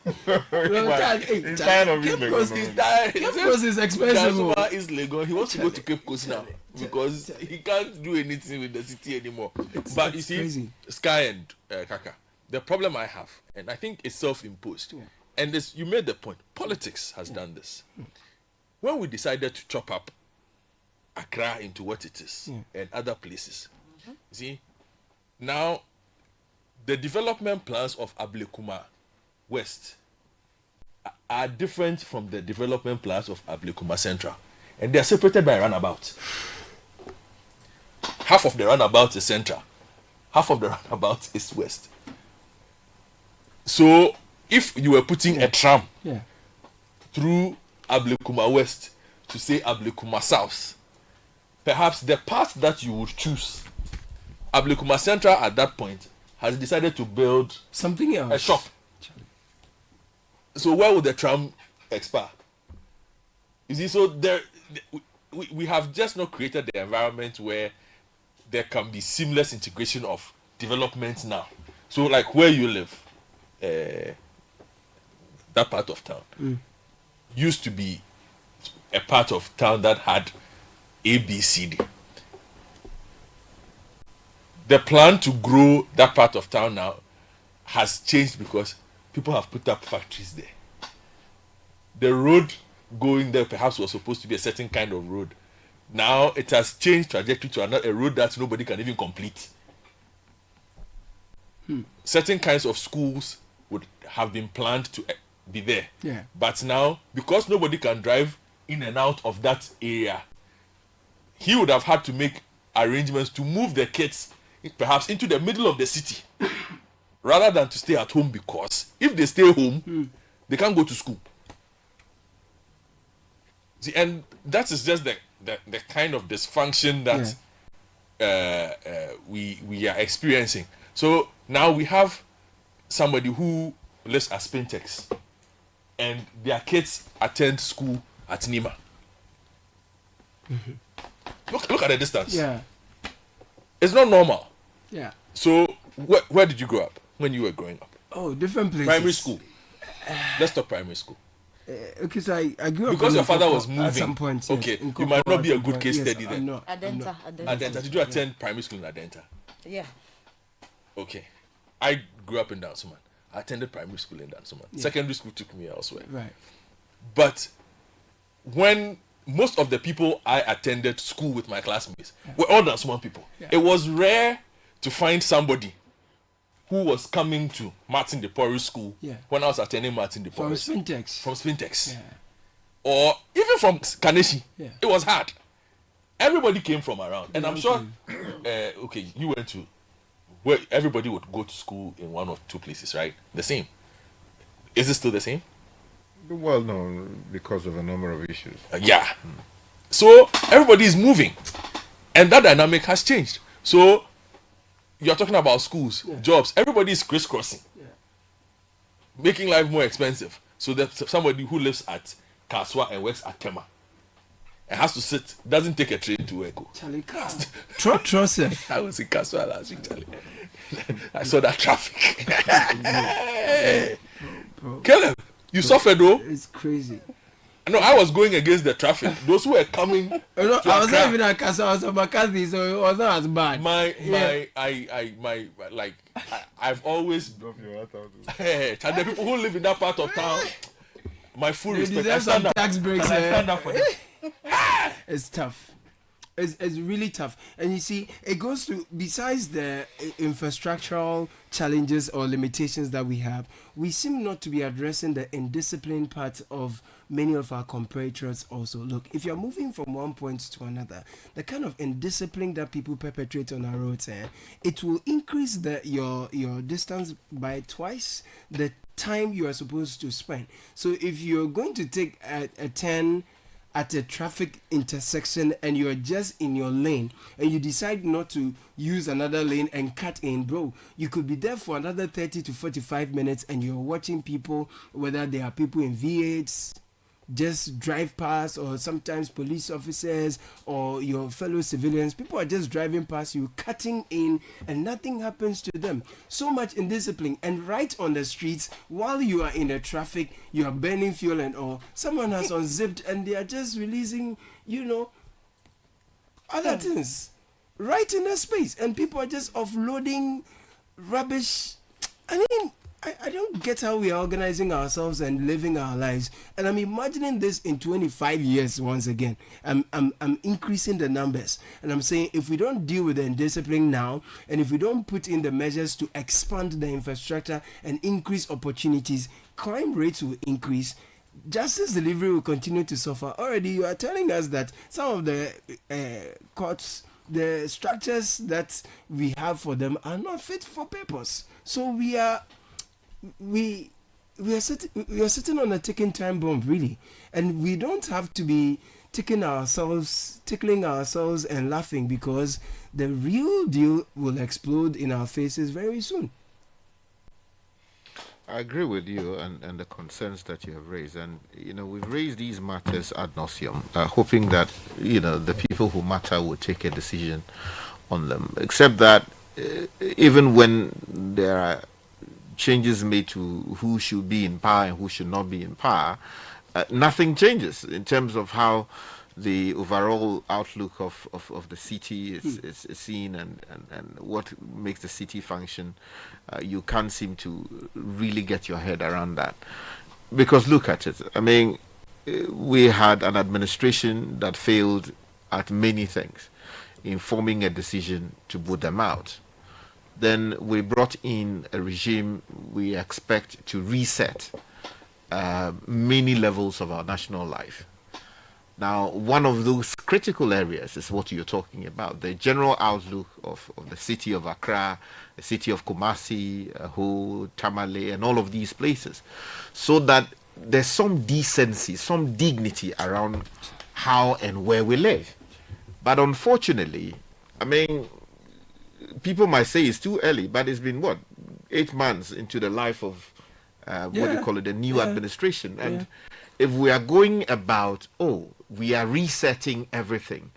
tired of East Legon. He's tired. Cape Coast is expensive. Dansuma East Legon. He wants to go to Cape Coast now because he can't do anything with the city anymore. But you see, crazy. Sky and Kaka, the problem I have, and I think it's self-imposed. Yeah. And this, you made the point, politics has done this. When we decided to chop up Accra into what it is and other places, see, now the development plans of Ablekuma West are different from the development plans of Ablekuma Central. And they are separated by a runabout. Half of the runabout is central, half of the runabout is west. So if you were putting a tram through Ablekuma West to say Ablekuma South, perhaps the path that you would choose, Ablekuma Central at that point has decided to build something else, a shop. So where would the tram expire? You see, so we have just not created the environment where there can be seamless integration of development now. So like where you live, that part of town used to be a part of town that had ABCD. The plan to grow that part of town now has changed because people have put up factories there. The road going there perhaps was supposed to be a certain kind of road. Now it has changed trajectory to a road that nobody can even complete. Certain kinds of schools would have been planned to be there. Yeah. But now, because nobody can drive in and out of that area, he would have had to make arrangements to move the kids perhaps into the middle of the city rather than to stay at home, because if they stay home, they can't go to school. See, and that is just the kind of dysfunction that we are experiencing. So now we have somebody who lives at Spintex and their kids attend school at Nima. Look at the distance. Yeah. It's not normal. Yeah. So where did you grow up when you were growing up? Oh, different places. Primary school. Let's talk primary school. Okay, so I grew up because your father was moving at some point. Yes, okay, you might not be a good case study then. Adenta. Adenta. Did you attend primary school in Adenta? Yeah. Okay. I grew up in Dansuman. I attended primary school in Dansuman. Yeah. Secondary school took me elsewhere. Right. But when most of the people I attended school with, my classmates, were all Dansuman people. Yeah. It was rare to find somebody who was coming to Martin de Porres school when I was attending Martin de Porres. From Spintex. From Spintex. Yeah. Or even from Kaneshi. Yeah. It was hard. Everybody came from around. And I'm sure, okay, you went to where everybody would go to school in one or two places, right? The same. Is it still the same? Well, no, because of a number of issues. Yeah. So everybody is moving. And that dynamic has changed. So you're talking about schools, jobs. Everybody is crisscrossing, making life more expensive. So that somebody who lives at Kaswa and works at Tema and has to sit, doesn't take a train to work. Charlie, trust I was in Kaswa last week, Charlie. I saw that traffic. Caleb, you suffered though. It's crazy. No, I was going against the traffic. Those who were coming. I was not even at Casa, I was at Makati, so it was not as bad. I've always. The people who live in that part of town, my full respect. I stand up. Tax breaks. I stand up for them. It's tough. It's really tough. And you see, it goes to, besides the infrastructural challenges or limitations that we have, we seem not to be addressing the indisciplined part of many of our compatriots also. Look, if you're moving from one point to another, the kind of indiscipline that people perpetrate on our roads, it will increase your distance by twice the time you are supposed to spend. So if you're going to take a 10 at a traffic intersection and you're just in your lane and you decide not to use another lane and cut in, bro, you could be there for another 30 to 45 minutes and you're watching people, whether they are people in V8s, just drive past, or sometimes police officers or your fellow civilians. People are just driving past you, cutting in, and nothing happens to them. So much indiscipline. And right on the streets, while you are in the traffic, you are burning fuel and all, someone has unzipped and they are just releasing, other things right in the space, and people are just offloading rubbish. I mean, I don't get how we are organizing ourselves and living our lives. And I'm imagining this in 25 years once again. I'm increasing the numbers. And I'm saying if we don't deal with the indiscipline now, and if we don't put in the measures to expand the infrastructure and increase opportunities, crime rates will increase. Justice delivery will continue to suffer. Already you are telling us that some of the courts, the structures that we have for them are not fit for purpose. So we are sitting on a ticking time bomb, really, and we don't have to be tickling ourselves and laughing, because the real deal will explode in our faces very soon. I agree with you and the concerns that you have raised, and we've raised these matters ad nauseum, hoping that the people who matter will take a decision on them. Except that even when there are changes made to who should be in power and who should not be in power, nothing changes in terms of how the overall outlook of the city is seen and what makes the city function. You can't seem to really get your head around that. Because look at it. I mean, we had an administration that failed at many things in forming a decision to put them out. Then we brought in a regime we expect to reset many levels of our national life. Now, one of those critical areas is what you're talking about, the general outlook of the city of Accra, the city of Kumasi, Ho, Tamale, and all of these places, so that there's some decency, some dignity around how and where we live. But unfortunately, I mean, people might say it's too early, but it's been 8 months into the life of the new administration. And if we are going about, we are resetting everything,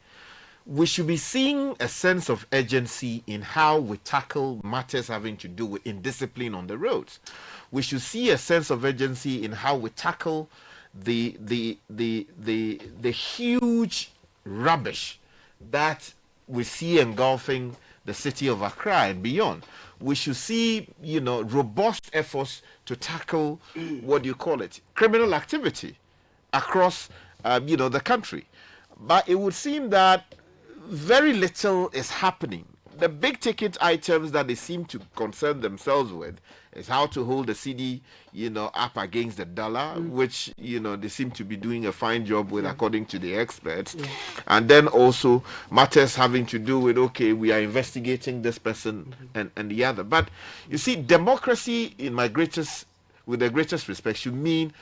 we should be seeing a sense of urgency in how we tackle matters having to do with indiscipline on the roads. We should see a sense of urgency in how we tackle the huge rubbish that we see engulfing the city of Accra and beyond. We should see, robust efforts to tackle criminal activity across, the country. But it would seem that very little is happening. The big ticket items that they seem to concern themselves with is how to hold the cedi, up against the dollar, which, they seem to be doing a fine job with, according to the experts. And then also matters having to do with, we are investigating this person and the other. But you see, democracy, with the greatest respect, should mean,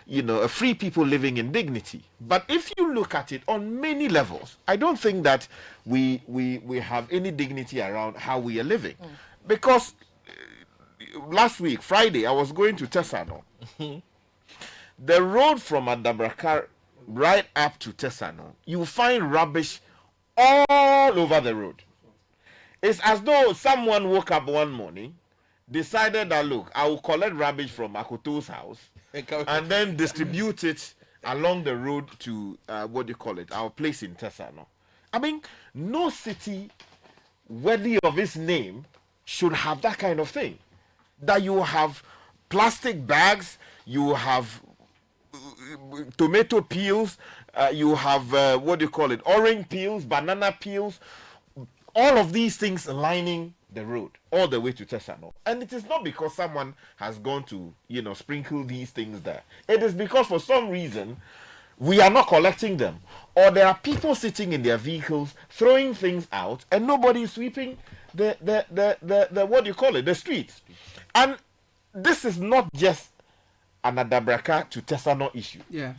a free people living in dignity. But if you look at it on many levels, I don't think that we have any dignity around how we are living. Because last week, Friday, I was going to Tesano. The road from Adabraka right up to Tesano, you find rubbish all over the road. It's as though someone woke up one morning, decided that, look, I will collect rubbish from Akoto's house, and then distribute it along the road to our place in Tesano. I mean, no city worthy of its name should have that kind of thing. That you have plastic bags, you have tomato peels, you have orange peels, banana peels, all of these things lining the road all the way to Tesano. And it is not because someone has gone to, sprinkle these things there. It is because for some reason we are not collecting them, or there are people sitting in their vehicles throwing things out and nobody is sweeping the streets. And this is not just an Adabraka to Tesano issue. Yeah.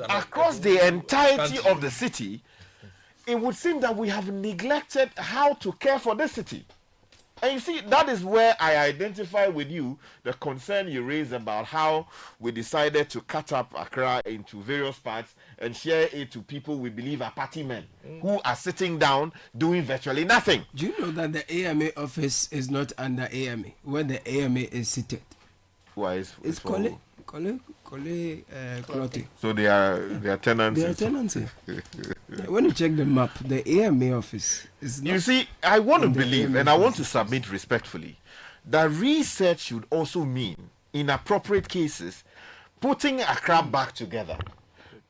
Across the entirety of the city, it would seem that we have neglected how to care for the city. And you see, that is where I identify with you the concern you raised about how we decided to cut up Accra into various parts and share it to people we believe are party men who are sitting down doing virtually nothing. Do you know that the AMA office is not under AMA, where the AMA is seated? Why? It's Kole Clothing. So they are tenants. They are tenants. When you check the map, the AMA office is not. You see, I want to believe, and I want to submit respectfully, that research should also mean, in appropriate cases, putting Accra back together,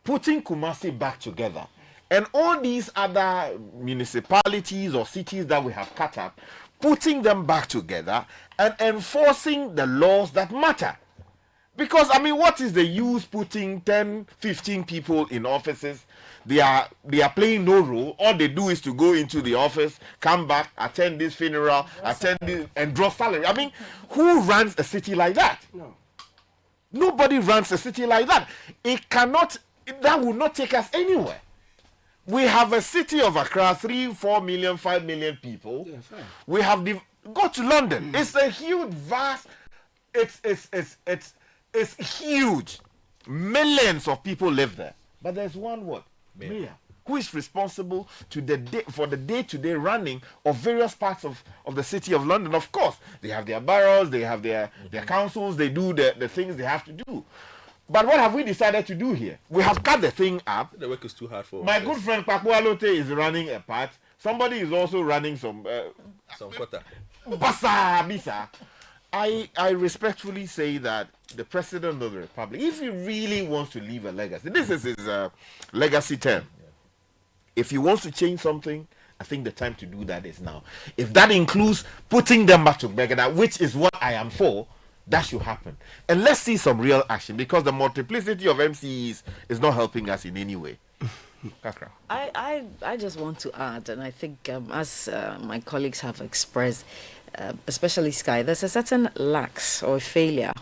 putting Kumasi back together, and all these other municipalities or cities that we have cut up, putting them back together and enforcing the laws that matter. Because, I mean, what is the use putting 10, 15 people in offices? They are playing no role. All they do is to go into the office, come back, attend this funeral, attend this, and draw salary. I mean, who runs a city like that? No. Nobody runs a city like that. That will not take us anywhere. We have a city of Accra, 3, 4 million, 5 million people. Yeah, fine. We have go to London. It's a huge, vast. It's huge. Millions of people live there. But there's one word, mayor, who is responsible for the day-to-day running of various parts of the city of London. Of course, they have their boroughs, they have their councils, they do the things they have to do. But what have we decided to do here? We have cut the thing up. The work is too hard for my good friend Pakua Lote is running a part. Somebody is also running some quota. Basa Bisa. I respectfully say that the President of the Republic, if he really wants to leave a legacy, this is his legacy term. If he wants to change something, I think the time to do that is now. If that includes putting them back together, which is what I am for, that should happen. And let's see some real action, because the multiplicity of MCEs is not helping us in any way. Kakra. I just want to add, and I think as my colleagues have expressed, especially Sky, there's a certain lax or failure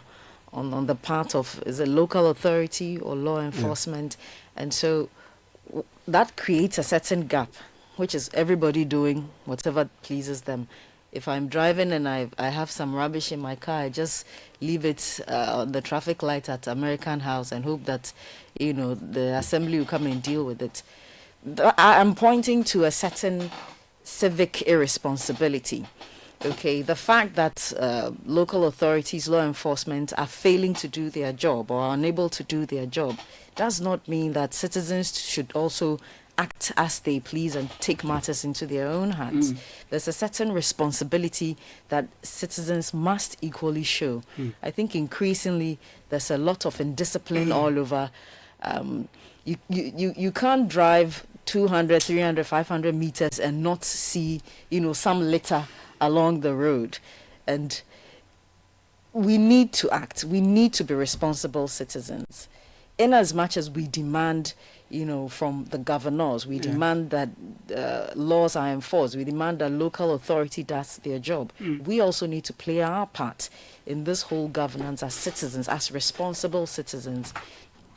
on the part of is a local authority or law enforcement, and so that creates a certain gap, which is everybody doing whatever pleases them. If I'm driving and I have some rubbish in my car, I just leave it on the traffic light at American House and hope that, the assembly will come and deal with it. I'm pointing to a certain civic irresponsibility. Okay, the fact that local authorities, law enforcement are failing to do their job or are unable to do their job does not mean that citizens should also act as they please and take matters into their own hands. There's a certain responsibility that citizens must equally show. I think increasingly there's a lot of indiscipline all over. You can't drive 200, 300, 500 meters and not see, some litter along the road. And we need to act. We need to be responsible citizens. In as much as we demand, from the governors, we demand that laws are enforced, we demand that local authority does their job. We also need to play our part in this whole governance as citizens, as responsible citizens,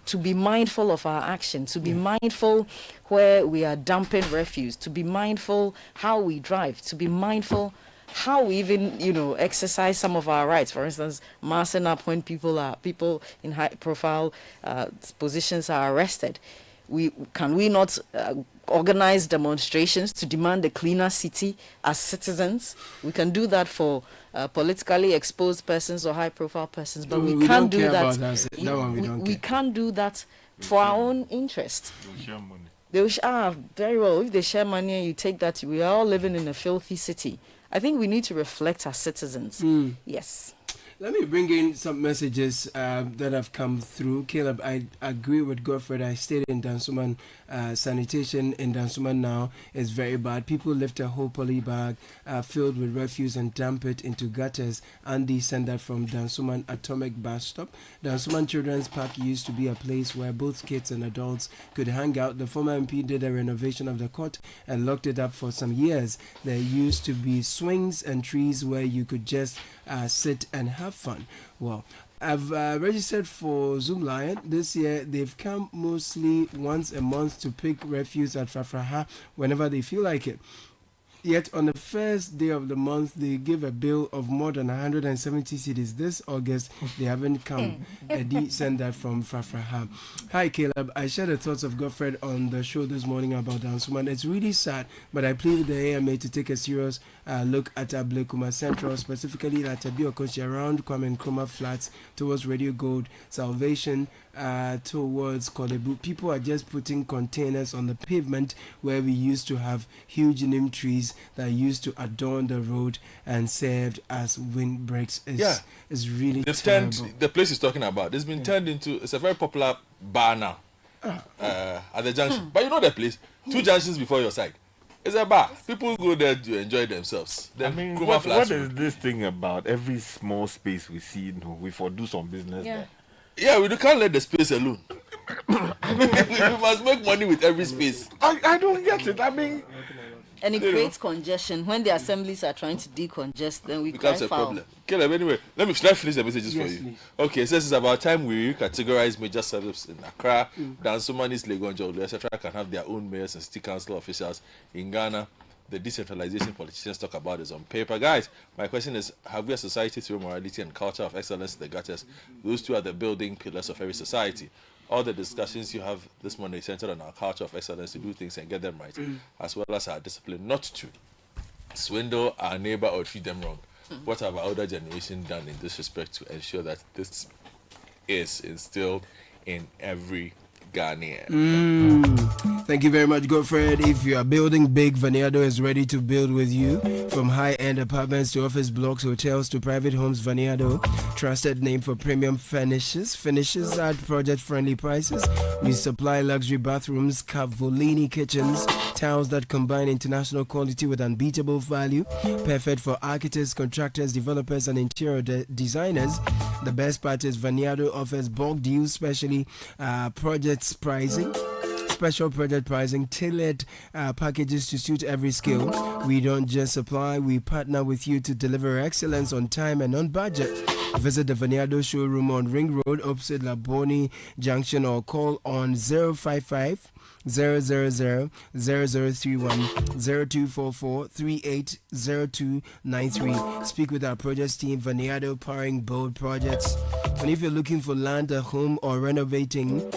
to be mindful of our actions, to be mindful where we are dumping refuse, to be mindful how we drive, to be mindful how we even, exercise some of our rights. For instance, massing up when people in high-profile positions are arrested. Can we not organize demonstrations to demand a cleaner city as citizens? We can do that for politically exposed persons or high-profile persons, but we can't do that. We can't do that for our own interest. They will share money. Very well. If they share money and you take that, we are all living in a filthy city. I think we need to reflect as citizens. Yes. Let me bring in some messages that have come through. Caleb, I agree with Godfred. I stayed in Dansuman. Sanitation in Dansuman now is very bad. People lift a whole poly bag filled with refuse and dump it into gutters. Andy sent that from Dansuman Atomic Bus Stop. Dansuman Children's Park used to be a place where both kids and adults could hang out. The former MP did a renovation of the court and locked it up for some years. There used to be swings and trees where you could just sit and have fun. Well, I've registered for Zoom Lion. This year they've come mostly once a month to pick refuse at Fafraha whenever they feel like it. Yet on the first day of the month, they give a bill of more than 170 cedis. This August, they haven't come. Eddie sent that from Fafraha. Hi, Caleb. I shared the thoughts of Godfred on the show this morning about Dansuman. It's really sad, but I plead with the AMA to take a serious look at Ablekuma Central, specifically at Abiokoshi around Kwame Nkrumah Flats towards Radio Gold, Salvation, towards Kolebu. People are just putting containers on the pavement where we used to have huge neem trees that used to adorn the road and served as windbreaks. It's really terrible. The place he's talking about, it's been turned into, it's a very popular bar now at the junction. But you know the place, 2 junctions before your side. It's a bar. People go there to enjoy themselves. What is this thing about every small space we see, we for do some business there? Yeah, we can't let the space alone. We must make money with every space. I don't get it. And it creates congestion. When the assemblies are trying to decongest, then we becomes a problem. Caleb, anyway, let me finish the messages for you. Please. Okay, it says it's about time we categorize major suburbs in Accra. Dansuman, Legon, Jodo, etc. can have their own mayors and city council officials. In Ghana, the decentralization politicians talk about is on paper. Guys, my question is, have we a society through morality and culture of excellence in the gutters? Those two are the building pillars of every society. All the discussions you have this morning centered on our culture of excellence to do things and get them right, as well as our discipline not to swindle our neighbor or treat them wrong. What have our older generation done in this respect to ensure that this is instilled in every Ghanaian? Thank you very much, Godfred. If you are building big, Vaneado is ready to build with you. From high-end apartments to office blocks, hotels to private homes, Vaneado, trusted name for premium finishes. Finishes at project-friendly prices. We supply luxury bathrooms, Cavallini kitchens, tiles that combine international quality with unbeatable value. Perfect for architects, contractors, developers, and interior designers. The best part is Vaneado offers bulk deals, especially special project pricing, tailored packages to suit every skill. We don't just supply, we partner with you to deliver excellence on time and on budget. Visit the Vaneado showroom on Ring Road, opposite Laboni Junction, or call on 055 000 0031 0244 380293. Speak with our projects team. Vaneado, powering bold projects. And if you're looking for land, a home, or renovating,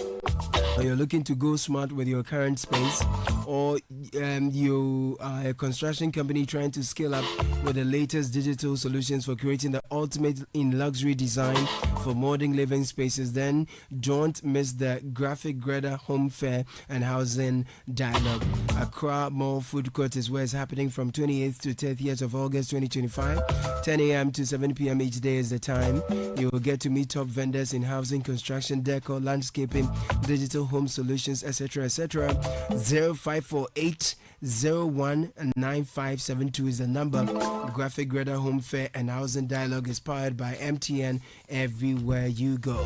or you're looking to go smart with your current space, or you are a construction company trying to scale up with the latest digital solutions for creating the ultimate in luxury design for modern living spaces, then don't miss the Graphic Greta Home Fair and Housing Dialogue. Accra Mall Food Court is where it's happening from 28th to 30th of August 2025. 10 a.m. to 7 p.m. each day is the time. You will get to meet top vendors in housing, construction, decor, landscaping, digital home solutions, etc., etc. 0548 019572 is the number. Graphic Greta Home Fair and Housing Dialogue is powered by MTN everywhere you go.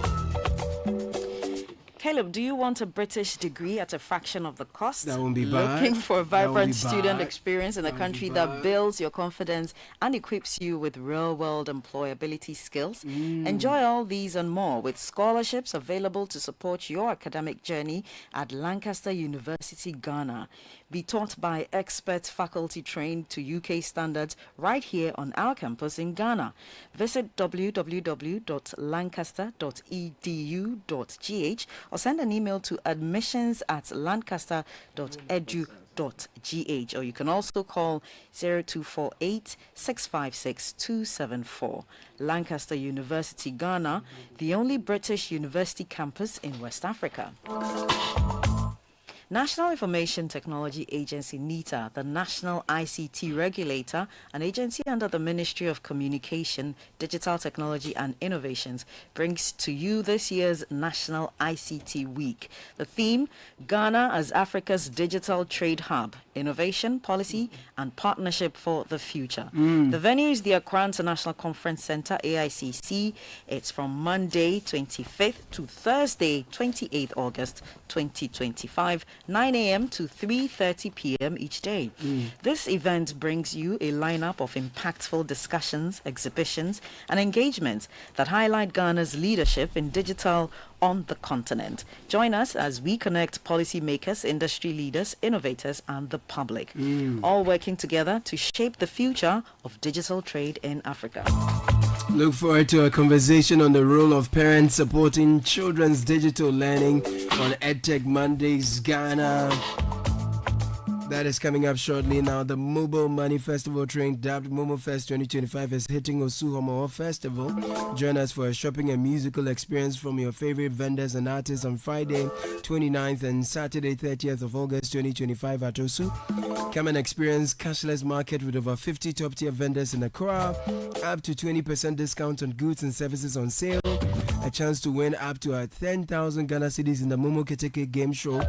Caleb, do you want a British degree at a fraction of the cost? That won't be bad. Looking for a vibrant That won't be student bad. experience in a country that builds your confidence and equips you with real-world employability skills? Enjoy all these and more with scholarships available to support your academic journey at Lancaster University, Ghana. Be taught by expert faculty trained to UK standards right here on our campus in Ghana. Visit www.lancaster.edu.gh or send an email to admissions@lancaster.edu.gh, or you can also call 0248 656 274. Lancaster University, Ghana, the only British university campus in West Africa. National Information Technology Agency (NITA), the national ICT regulator, an agency under the Ministry of Communication, Digital Technology and Innovations, brings to you this year's National ICT Week. The theme, Ghana as Africa's Digital Trade Hub, Innovation, Policy and Partnership for the Future. The venue is the Accra International Conference Center, AICC. It's from Monday 25th to Thursday 28th August 2025. 9 a.m. to 3:30 p.m. each day. This event brings you a lineup of impactful discussions, exhibitions, and engagements that highlight Ghana's leadership in digital on the continent. Join us as we connect policymakers, industry leaders, innovators, and the public, all working together to shape the future of digital trade in Africa. Look forward to a conversation on the role of parents supporting children's digital learning on EdTech Mondays, Ghana. That is coming up shortly. Now, the Mobile Money Festival train dubbed Momo Fest 2025 is hitting Osu Homo Festival. Join us for a shopping and musical experience from your favorite vendors and artists on Friday 29th and Saturday 30th of August 2025 at Osu. Come and experience cashless market with over 50 top-tier vendors in Accra, up to 20% discount on goods and services on sale, a chance to win up to 10,000 Ghana cedis in the Momo Keteke game show,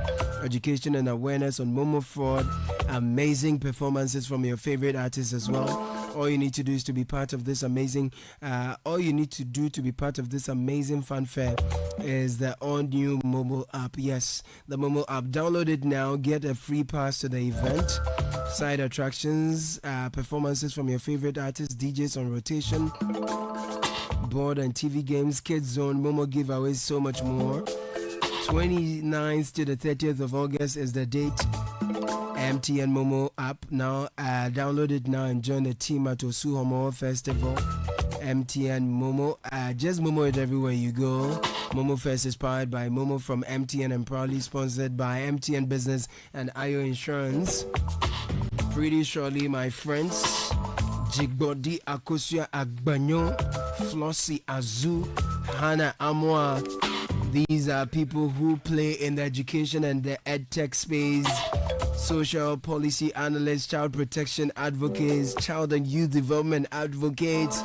education and awareness on Momo fraud, amazing performances from your favorite artists as well. All you need to do is to be part of this amazing fanfare is the all-new Momo app. Yes, the Momo app. Download it now. Get a free pass to the event. Side attractions, performances from your favorite artists, DJs on rotation, board and TV games, kids zone, Momo giveaways, so much more. 29th to the 30th of August is the date. MTN Momo app now. Download it now and join the team at Osu Homo Festival. MTN Momo. Just Momo it everywhere you go. Momo Fest is powered by Momo from MTN and proudly sponsored by MTN Business and IO Insurance. Pretty shortly, my friends, Jigbodi Akosua Agbanyo, Flossie Azu, Hannah Amwa. These are people who play in the education and the EdTech space. Social policy analysts, child protection advocates, child and youth development advocates,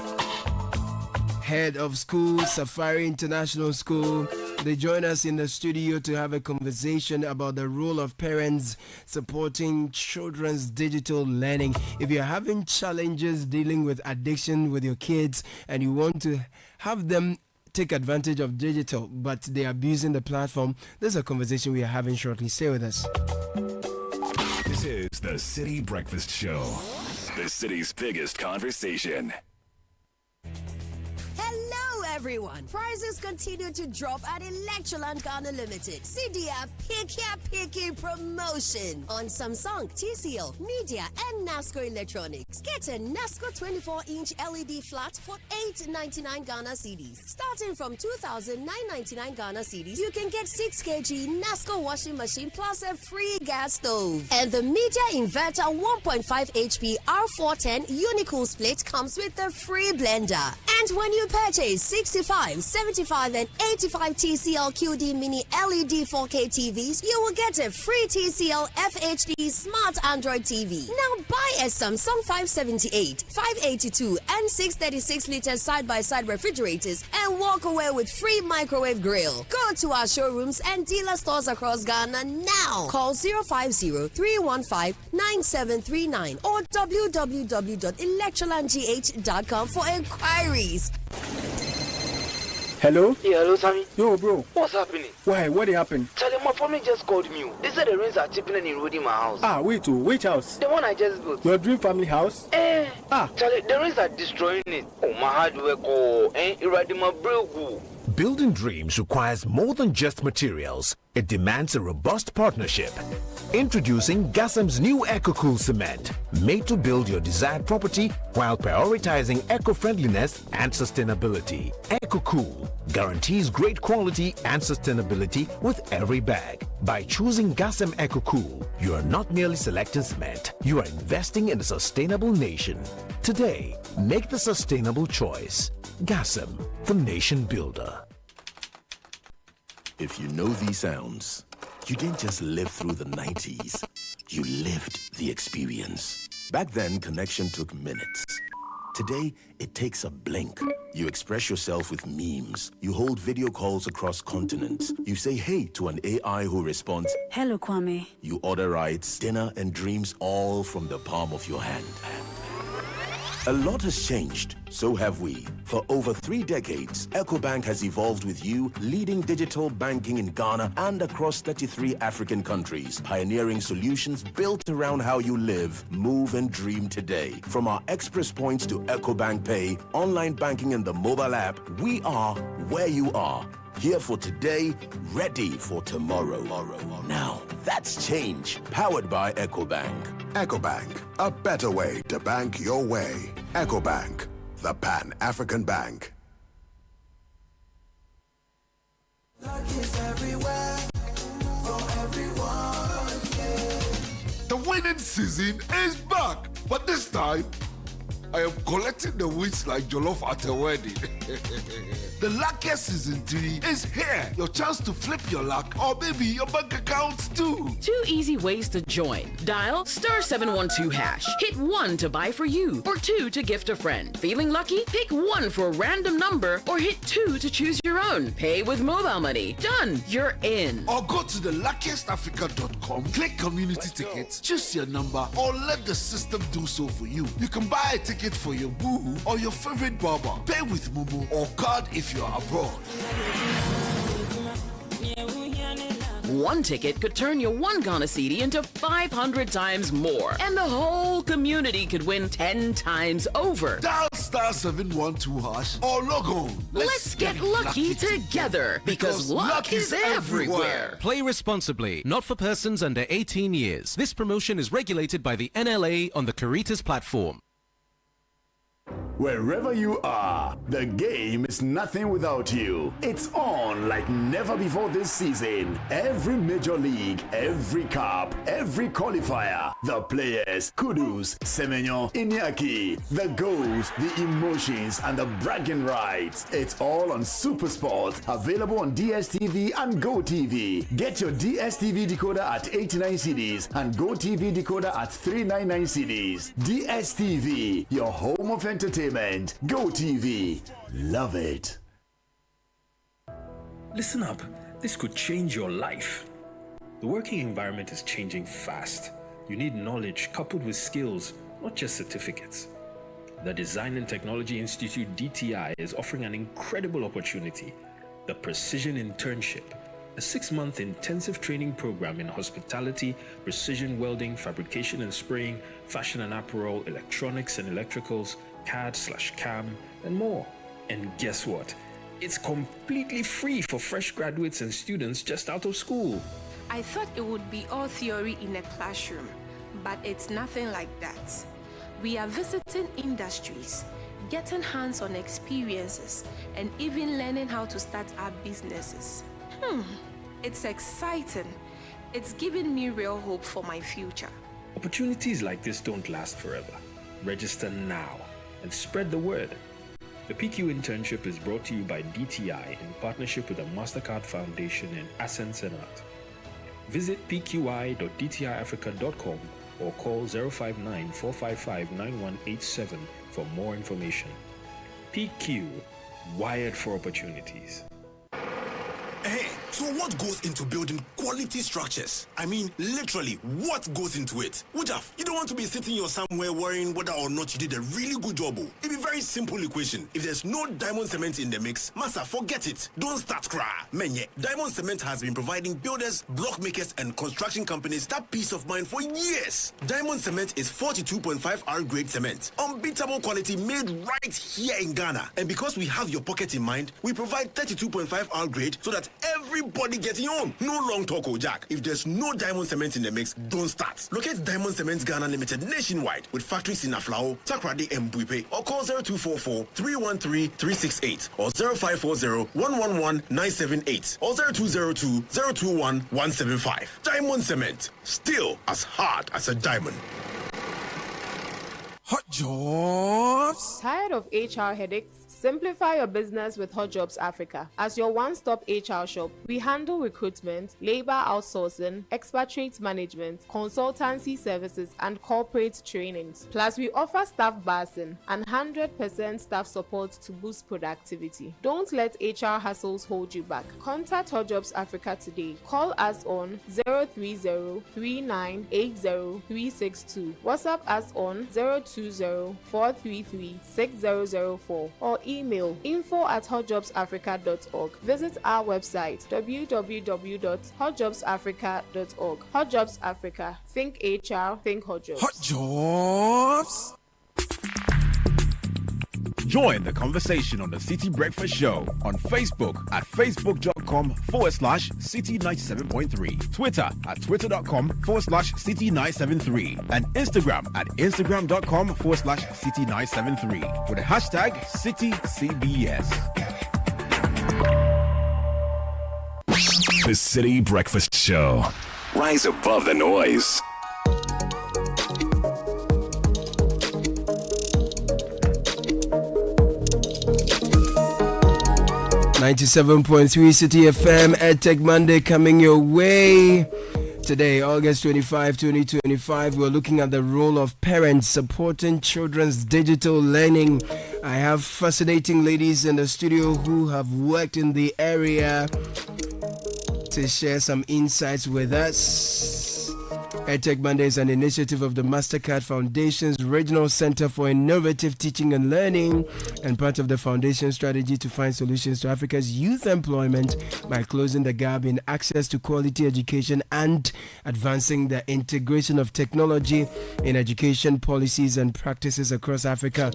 head of school, Safari International School. They join us in the studio to have a conversation about the role of parents supporting children's digital learning. If you're having challenges dealing with addiction with your kids and you want to have them take advantage of digital but they're abusing the platform, there's a conversation we are having shortly. Stay with us. This is the Citi Breakfast Show, the city's biggest conversation. Hello, everyone. Prices continue to drop at Electroland Ghana Limited. CDA Picky promotion on Samsung, TCL, Media, and NASCO Electronics. Get a NASCO 24-inch LED flat for $899 Ghana cedis. Starting from 2,999 Ghana cedis, you can get 6 kg NASCO washing machine plus a free gas stove. And the Media Inverter 1.5 HP R410 Unicool split comes with a free blender. And when you purchase 65, 75, and 85 TCL QD Mini LED 4K TVs, you will get a free TCL FHD Smart Android TV. Now buy a Samsung 578, 582, and 636-liter side-by-side refrigerators and walk away with free microwave grill. Go to our showrooms and dealer stores across Ghana now. Call 050-315-9739 or www.electrolandgh.com for inquiries. Hello? Yeah, hello, Sammy. Yo, bro. What's happening? Why? What happened? Charlie, my family just called me. They said the rains are chipping and eroding my house. Wait, which house? The one I just built. Your dream family house? Charlie, the rains are destroying it. Oh, my hard work, eroding my brew. Building dreams requires more than just materials. It demands a robust partnership. Introducing Gassam's new EcoCool cement, made to build your desired property while prioritizing eco-friendliness and sustainability. EcoCool guarantees great quality and sustainability with every bag. By choosing Gassam EcoCool, you are not merely selecting cement, you are investing in a sustainable nation. Today, make the sustainable choice. Gassam, the nation builder. If you know these sounds, you didn't just live through the 90s. You lived the experience. Back then, connection took minutes. Today, it takes a blink. You express yourself with memes. You hold video calls across continents. You say hey to an AI who responds, "Hello, Kwame." You order rides, dinner, and dreams all from the palm of your hand. A lot has changed, so have we. For over 3 decades, EcoBank has evolved with you, leading digital banking in Ghana and across 33 African countries, pioneering solutions built around how you live, move, and dream today. From our express points to EcoBank Pay, online banking, and the mobile app, we are where you are. Here for today, ready for tomorrow. Now, that's change. Powered by EcoBank. EcoBank, a better way to bank your way. EcoBank, the Pan-African Bank. Luck is everywhere for everyone. The winning season is back, but this time I am collecting the wins like jollof at a wedding. The luckiest season 3 is here. Your chance to flip your luck or maybe your bank accounts too. 2 easy ways to join. Dial *712#. Hit 1 to buy for you or 2 to gift a friend. Feeling lucky? Pick 1 for a random number or hit 2 to choose your own. Pay with mobile money. Done. You're in. Or go to theluckiestafrica.com, click community tickets, choose your number or let the system do so for you. You can buy a ticket for your boo or your favorite barber. Pay with Momo or card if you're abroad. 1 ticket could turn your 1 Ghana cedi into 500 times more. And the whole community could win 10 times over. Dial *712# or log on. Let's get lucky together because luck is everywhere. Play responsibly, not for persons under 18 years. This promotion is regulated by the NLA on the Caritas platform. Wherever you are, the game is nothing without you. It's on like never before this season. Every major league, every cup, every qualifier, the players, Kudus, Semenyo, Iñaki, the goals, the emotions, and the bragging rights. It's all on SuperSport, available on DSTV and GoTV. Get your DSTV decoder at 89 cedis and GoTV decoder at 399 cedis. DSTV, your home of entertainment. GoTV. Love it. Listen up. This could change your life. The working environment is changing fast. You need knowledge coupled with skills, not just certificates. The Design and Technology Institute DTI is offering an incredible opportunity, the Precision Internship, a 6-month intensive training program in hospitality, precision welding, fabrication and spraying, fashion and apparel, electronics and electricals, CAD/CAM, and more. And guess what? It's completely free for fresh graduates and students just out of school. I thought it would be all theory in a classroom, but it's nothing like that. We are visiting industries, getting hands-on experiences, and even learning how to start our businesses. It's exciting. It's giving me real hope for my future. Opportunities like this don't last forever. Register now and spread the word. The PQ internship is brought to you by DTI in partnership with the MasterCard Foundation and Ascent Senate. Visit pqi.dtiafrica.com or call 059-455-9187 for more information. PQ, wired for opportunities. Hey, so what goes into building quality structures? I mean, literally, what goes into it? Wujaf, you don't want to be sitting here somewhere worrying whether or not you did a really good job. It's a very simple equation. If there's no diamond cement in the mix, massa, forget it. Don't start cry. Menye, diamond cement has been providing builders, block makers, and construction companies that peace of mind for years. Diamond cement is 42.5 R grade cement, unbeatable quality made right here in Ghana. And because we have your pocket in mind, we provide 32.5 R grade so that everybody getting on. No long talk, Jack. If there's no diamond cement in the mix, don't start. Locate Diamond Cement Ghana Limited nationwide with factories in Aflao, Takrady, and Buipe, or call 0244-313-368 or 0540-111-978 or 0202-021-175. Diamond Cement, still as hard as a diamond. Hot jobs. Tired of HR headaches? Simplify your business with Hot Jobs Africa. As your one-stop HR shop, we handle recruitment, labor outsourcing, expatriate management, consultancy services, and corporate trainings. Plus, we offer staff basing and 100% staff support to boost productivity. Don't let HR hassles hold you back. Contact Hot Jobs Africa today. Call us on 030-3980-362. WhatsApp us on 020-433-6004 or email info@hotjobsafrica.org. Visit our website www.hotjobsafrica.org. Hot Jobs Africa. Think HR, think Hot Jobs. Hot jobs. Join the conversation on the Citi Breakfast Show on Facebook at facebook.com/Citi97.3, Twitter at twitter.com/Citi973, and Instagram at instagram.com/Citi973 with the hashtag CitiCBS. The Citi Breakfast Show. Rise above the noise. 97.3 City FM, EdTech Monday coming your way. Today, August 25, 2025, we're looking at the role of parents supporting children's digital learning. I have fascinating ladies in the studio who have worked in the area to share some insights with us. EdTech Monday is an initiative of the MasterCard Foundation's Regional Center for Innovative Teaching and Learning and part of the Foundation's strategy to find solutions to Africa's youth employment by closing the gap in access to quality education and advancing the integration of technology in education policies and practices across Africa.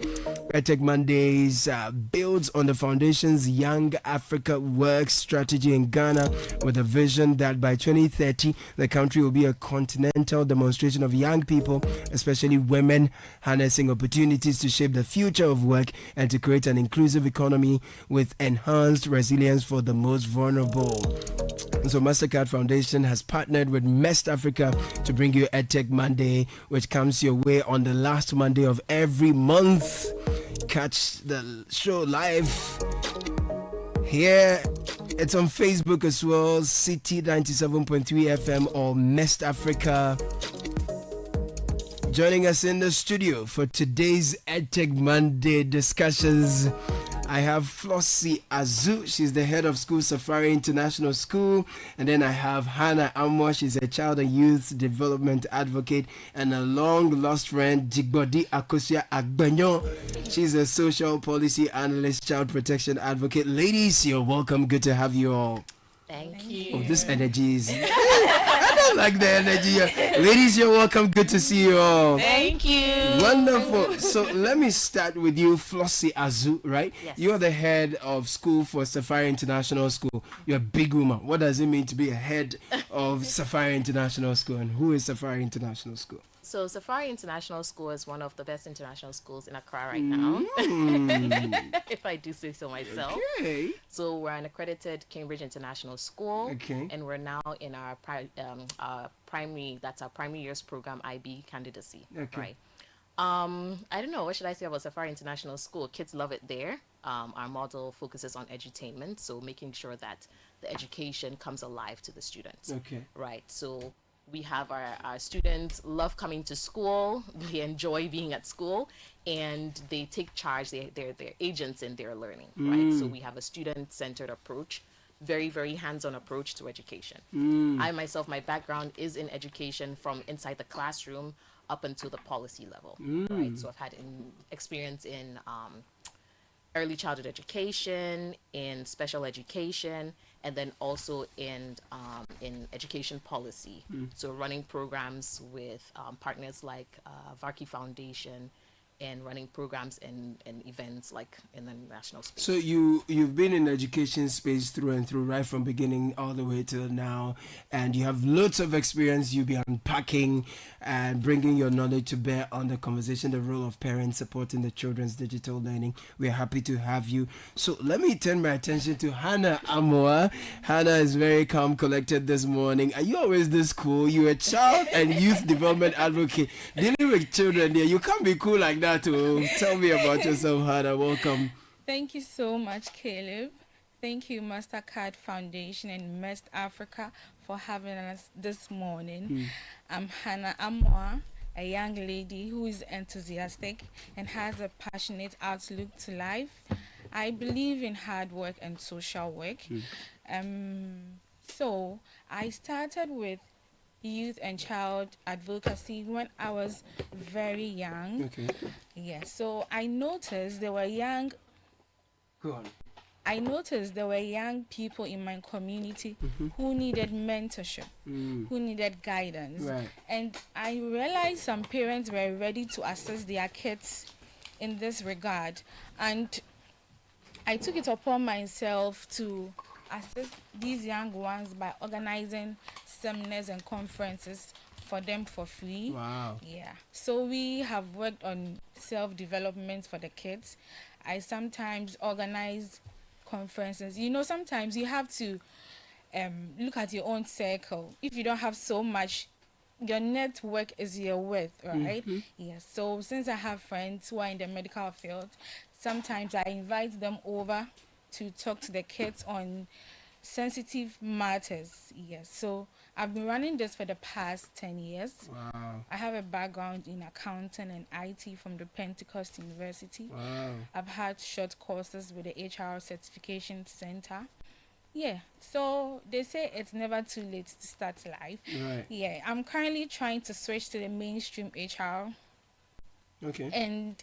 EdTech Mondays builds on the Foundation's Young Africa Works strategy in Ghana with a vision that by 2030, the country will be a continental demonstration of young people, especially women, harnessing opportunities to shape the future of work and to create an inclusive economy with enhanced resilience for the most vulnerable. So MasterCard Foundation has partnered with Mest Africa to bring you EdTech Monday, which comes your way on the last Monday of every month. Catch the show live here. It's on Facebook as well, Citi 97.3 FM or Mest Africa. Joining us in the studio for today's EdTech Monday discussions, I have Flossie Azu. She's the head of School Safari International School. And then I have Hannah Amwa. She's a child and youth development advocate and a long-lost friend, Jigbodi Akosia Agbanyo. She's a social policy analyst, child protection advocate. Ladies, you're welcome. Good to have you all. Thank you. Oh, this energy is... I like the energy. Ladies, you're welcome. Good to see you all. Thank you. Wonderful. So let me start with you, Flossie Azu, right? Yes. You're the head of school for Safari International School. You're a big woman. What does it mean to be a head of Safari International School, and who is Safari International School? So Safari International School is one of the best international schools in Accra right now, if I do say so myself. Okay. So we're an accredited Cambridge International School, Okay. and we're now in our primary, that's our primary years program IB candidacy, Okay. right? I don't know, what should I say about Safari International School? Kids love it there. Our model focuses on edutainment, so making sure that the education comes alive to the students. Okay. Right. So we have our students love coming to school. They enjoy being at school, and they take charge. They're agents in their learning, right? So we have a student-centered approach, very, very hands-on approach to education. I myself, my background is in education from inside the classroom up until the policy level, right? So I've had experience in early childhood education, in special education, and then also in education policy. So running programs with partners like Varkey Foundation, and running programs and events like in the national space. So you've been in education space through and through, right from beginning all the way till now, and you have lots of experience. You'll be unpacking and bringing your knowledge to bear on the conversation, the role of parents supporting the children's digital learning. We're happy to have you. So let me turn my attention to Hannah Amoa. Hannah is very calm, collected this morning. Are you always this cool? You're a child and youth development advocate dealing with children there. You can't be cool like that. Tell me about yourself, Hannah. Welcome. Thank you so much, Caleb. Thank you, MasterCard Foundation and Mest Africa, for having us this morning. I'm Hannah Amoa, a young lady who is enthusiastic and has a passionate outlook to life. I believe in hard work and social work. So I started with youth and child advocacy when I was very young. Okay. Yeah, so I noticed there were young Go on. I noticed there were young people in my community who needed mentorship, who needed guidance. Right. And I realized some parents were ready to assist their kids in this regard. And I took it upon myself to assist these young ones by organizing seminars and conferences for them for free. Wow. Yeah. So we have worked on self-development for the kids. I sometimes organize conferences. You know, sometimes you have to look at your own circle. If you don't have so much, your network is your worth, right? Yeah. So since I have friends who are in the medical field, sometimes I invite them over to talk to the kids on sensitive matters. Yes. So I've been running this for the past 10 years. Wow. I have a background in accounting and IT from the Pentecost University. Wow. I've had short courses with the HR Certification Center. Yeah, so they say it's never too late to start life. Right. Yeah, I'm currently trying to switch to the mainstream HR. Okay. And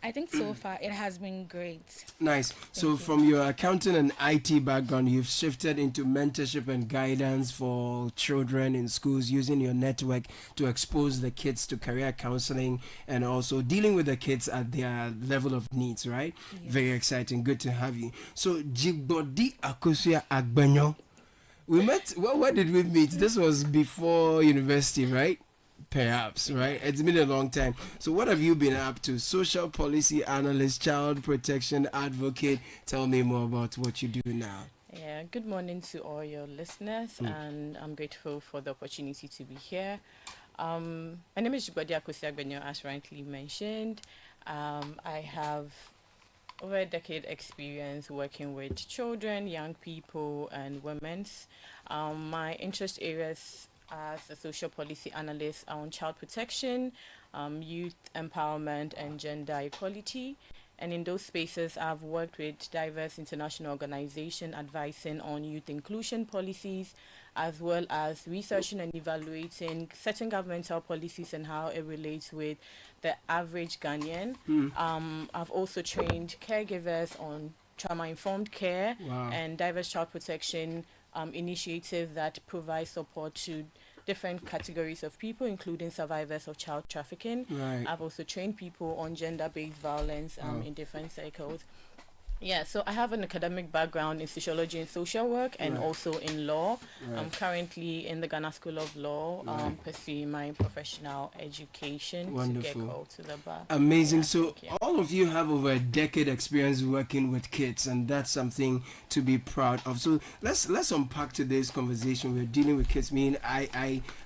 I think so far it has been great. Nice. So from your accounting and IT background, you've shifted into mentorship and guidance for children in schools, using your network to expose the kids to career counseling and also dealing with the kids at their level of needs, right? Yes. Very exciting. Good to have you. So Jigbodi Akosia Agbanyo. We met, where did we meet? This was before university, right? Perhaps, right? It's been a long time. So what have you been up to? Social policy analyst, child protection advocate. Tell me more about what you do now. Yeah, good morning to all your listeners, and I'm grateful for the opportunity to be here. My name is Jigbodi Akosia Agbanyo, as rightly mentioned. I have over a decade experience working with children, young people, and women. My interest areas as a social policy analyst on child protection, youth empowerment, and gender equality. And in those spaces, I've worked with diverse international organizations advising on youth inclusion policies, as well as researching and evaluating certain governmental policies and how it relates with the average Ghanaian. I've also trained caregivers on trauma-informed care and diverse child protection initiatives that provide support to different categories of people, including survivors of child trafficking. Right. I've also trained people on gender-based violence in different circles. Yeah, so I have an academic background in sociology and social work, and Right. also in law. Right. I'm currently in the Ghana School of Law, pursuing my professional education to get Wonderful. called to the bar. Amazing. Yeah, So thank you. all of you have over a decade experience working with kids, and that's something to be proud of. So let's unpack today's conversation. We're dealing with kids.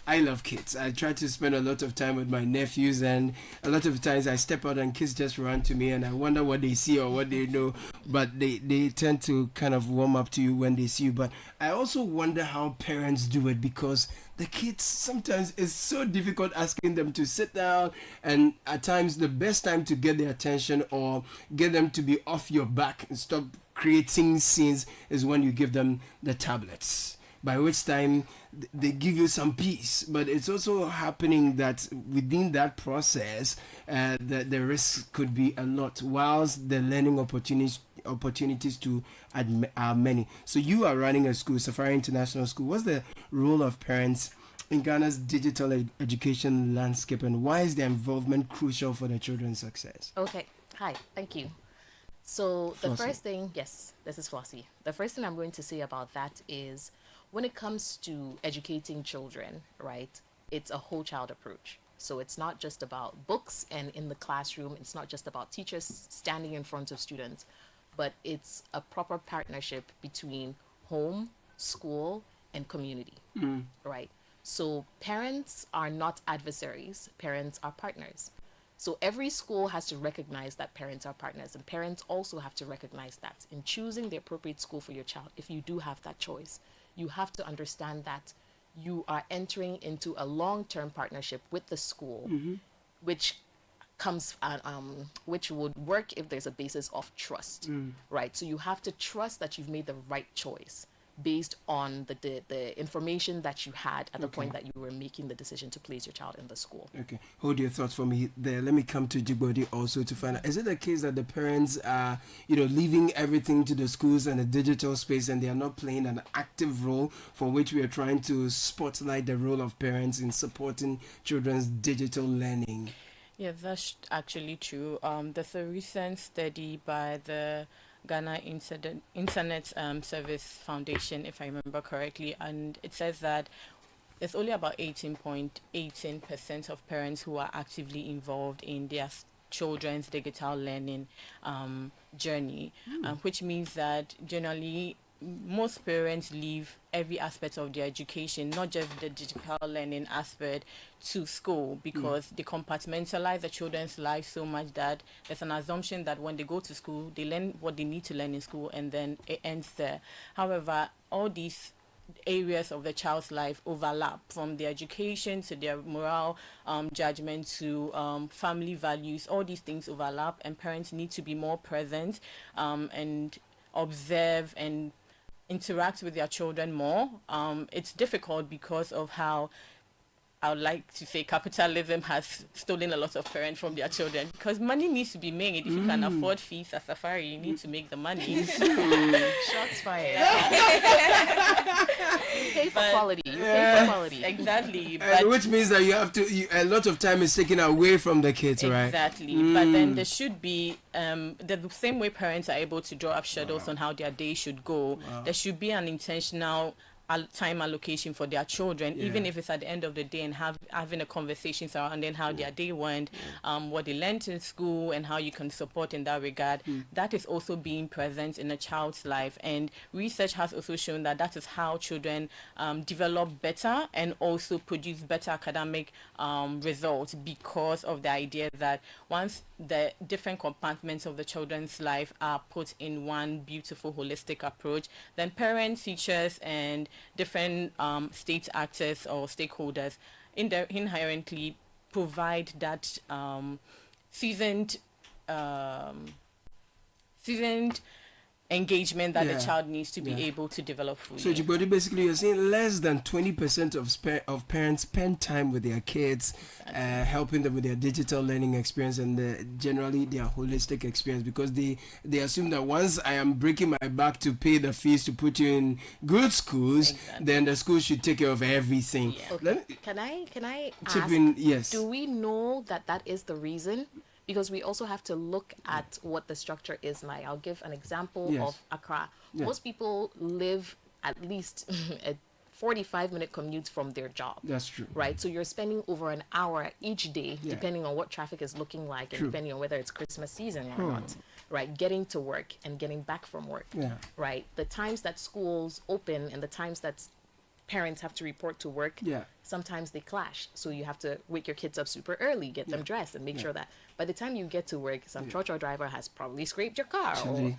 I love kids. I try to spend a lot of time with my nephews, and a lot of times I step out and kids just run to me, and I wonder what they see or what they know. But they tend to kind of warm up to you when they see you. But I also wonder how parents do it, because the kids sometimes it's so difficult asking them to sit down, and at times the best time to get their attention or get them to be off your back and stop creating scenes is when you give them the tablets, by which time they give you some peace. But it's also happening that within that process, the risk could be a lot, whilst the learning opportunities to are many. So you are running a school, Safari International School. What's the role of parents in Ghana's digital education landscape, and why is their involvement crucial for the children's success? Okay. Hi. Thank you. So the Flossie. first thing, yes, this is Flossie. The first thing I'm going to say about that is, when it comes to educating children, right, it's a whole child approach. So it's not just about books and in the classroom. It's not just about teachers standing in front of students, but it's a proper partnership between home, school, and community, right? So parents are not adversaries. Parents are partners. So every school has to recognize that parents are partners, and parents also have to recognize that in choosing the appropriate school for your child, if you do have that choice, you have to understand that you are entering into a long-term partnership with the school, which comes which would work if there's a basis of trust, right? So you have to trust that you've made the right choice based on the information that you had at the point that you were making the decision to place your child in the school. Okay, hold your thoughts for me there. Let me come to Jigbodi also to find out, is it the case that the parents are, leaving everything to the schools and the digital space, and they are not playing an active role, for which we are trying to spotlight the role of parents in supporting children's digital learning? Yeah, that's actually true. There's a recent study by the Ghana Internet Service Foundation, if I remember correctly, and it says that there's only about 18% of parents who are actively involved in their children's digital learning journey, which means that generally most parents leave every aspect of their education, not just the digital learning aspect, to school, because they compartmentalize the children's lives so much that there's an assumption that when they go to school, they learn what they need to learn in school, and then it ends there. However, all these areas of the child's life overlap, from their education to their moral judgment to family values. All these things overlap, and parents need to be more present and observe and interact with their children more. It's difficult because of how, I would like to say, capitalism has stolen a lot of parents from their children, because money needs to be made. If you can afford fees at Safari, you need to make the money. Shots fired. You pay for quality. You pay for quality. Exactly. But which means that you have to, a lot of time is taken away from the kids, right? Exactly. But then there should be, the same way parents are able to draw up schedules on how their day should go, there should be an intentional time allocation for their children, even if it's at the end of the day, and having a conversation surrounding how their day went, what they learned in school, and how you can support in that regard. That is also being present in a child's life, and research has also shown that that is how children develop better and also produce better academic results, because of the idea that once the different compartments of the children's life are put in one beautiful holistic approach, then parents, teachers, and different state actors or stakeholders inherently provide that seasoned engagement that the child needs to be able to develop fully. So, Jibodi, basically, you're saying less than 20% of parents spend time with their kids, helping them with their digital learning experience and generally their holistic experience, because they assume that once I am breaking my back to pay the fees to put you in good schools, then the school should take care of everything. Okay. Can I chip ask, in? Yes. do we know that is the reason? Because we also have to look at what the structure is like. I'll give an example of Accra. Most people live at least a 45-minute commute from their job. That's true. Right? So you're spending over an hour each day, depending on what traffic is looking like and depending on whether it's Christmas season or not. Right? Getting to work and getting back from work. Right? The times that schools open and the times that parents have to report to work, sometimes they clash. So you have to wake your kids up super early, get them dressed, and make sure that by the time you get to work, some cho-cho driver has probably scraped your car, or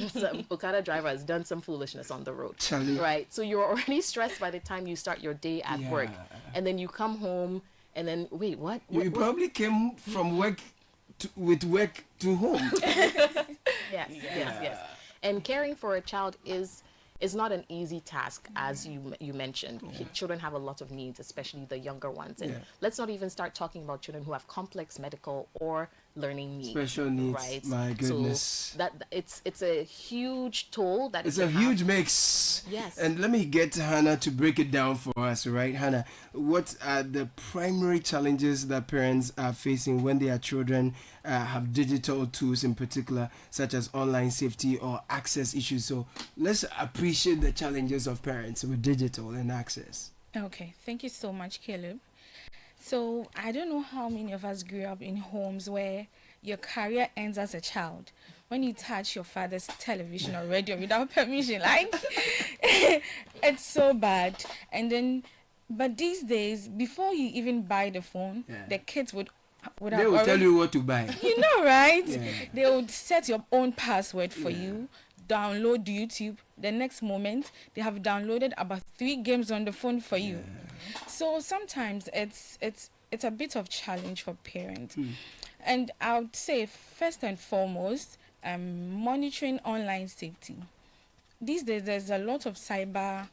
some Okada driver has done some foolishness on the road. Right? So you're already stressed by the time you start your day at work. And then you come home, and then, wait, what? You probably came from work with work to home. Yes. And caring for a child is not an easy task, as you mentioned. Children have a lot of needs, especially the younger ones. And let's not even start talking about children who have complex medical or learning needs. Special needs, right? my goodness. So that it's a huge toll. It's a huge mix. Yes. And let me get Hannah to break it down for us, right? Hannah, what are the primary challenges that parents are facing when their children have digital tools in particular, such as online safety or access issues? So let's appreciate the challenges of parents with digital and access. Okay, thank you so much, Caleb. So I don't know how many of us grew up in homes where your career ends as a child when you touch your father's television or radio without permission. Like, it's so bad. And then, but these days, before you even buy the phone, the kids would have they will tell you what to buy. You know, right? They would set your own password for you, download YouTube. The next moment, they have downloaded about 3 games on the phone for you. So sometimes it's a bit of challenge for parents. And I would say first and foremost, monitoring online safety. These days there's a lot of cyber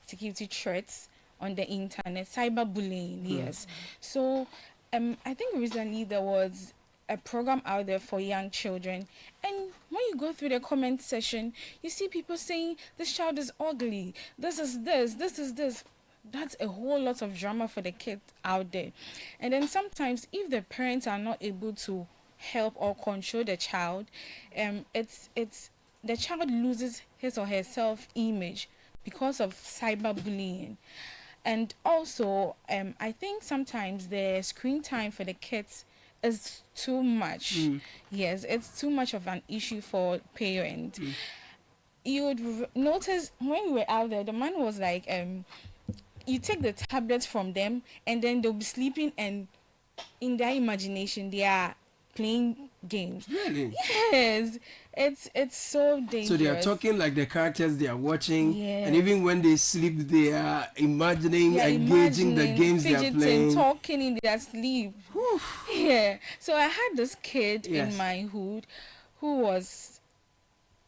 security threats on the internet, cyberbullying, yes. So I think recently there was a program out there for young children, and when you go through the comment section, you see people saying this child is ugly, this is this. That's a whole lot of drama for the kids out there. And then sometimes if the parents are not able to help or control the child, it's the child loses his or her self-image because of cyberbullying. And also I think sometimes the screen time for the kids is too much. Yes, it's too much of an issue for parents. You would notice when we were out there, the man was like, you take the tablets from them and then they'll be sleeping, and in their imagination they are playing games. Really? Yes. It's so dangerous. So they are talking like the characters they are watching, and even when they sleep, they are imagining, engaging the games they are playing, talking in their sleep. Yeah. So I had this kid in my hood who was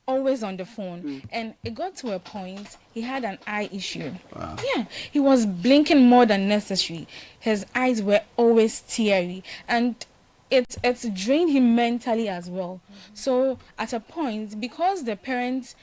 always on the phone, and it got to a point he had an eye issue. Yeah, he was blinking more than necessary. His eyes were always teary, and it's drained him mentally as well. So at a point, because the parents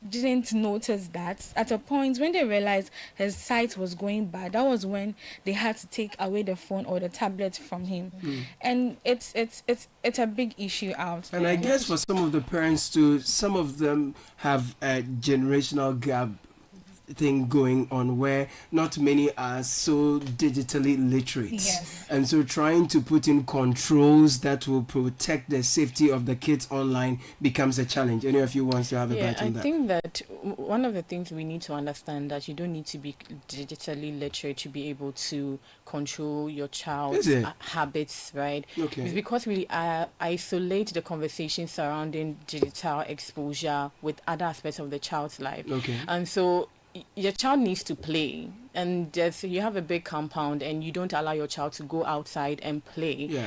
didn't notice that, at a point when they realized his sight was going bad, that was when they had to take away the phone or the tablet from him. And it's a big issue out there. And I guess for some of the parents too, some of them have a generational gap thing going on where not many are so digitally literate, and so trying to put in controls that will protect the safety of the kids online becomes a challenge. Any of you wants to have a bite on that? I think that one of the things we need to understand that you don't need to be digitally literate to be able to control your child's habits, right? It's because we isolate the conversation surrounding digital exposure with other aspects of the child's life. And so your child needs to play, and you have a big compound and you don't allow your child to go outside and play,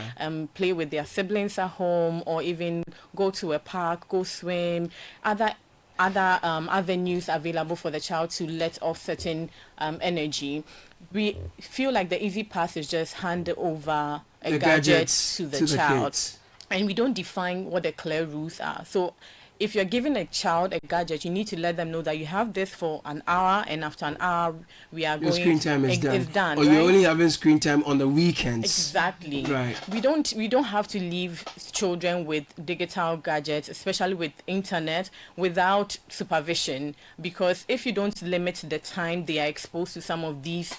play with their siblings at home, or even go to a park, go swim, other avenues available for the child to let off certain energy, we feel like the easy path is just hand over a gadget to the child. And we don't define what the clear rules are. So if you're giving a child a gadget, you need to let them know that you have this for an hour, and after an hour, we are Your going. screen time is done. Or right? you're only having screen time on the weekends. Exactly. Right. We don't have to leave children with digital gadgets, especially with internet, without supervision. Because if you don't limit the time they are exposed to some of these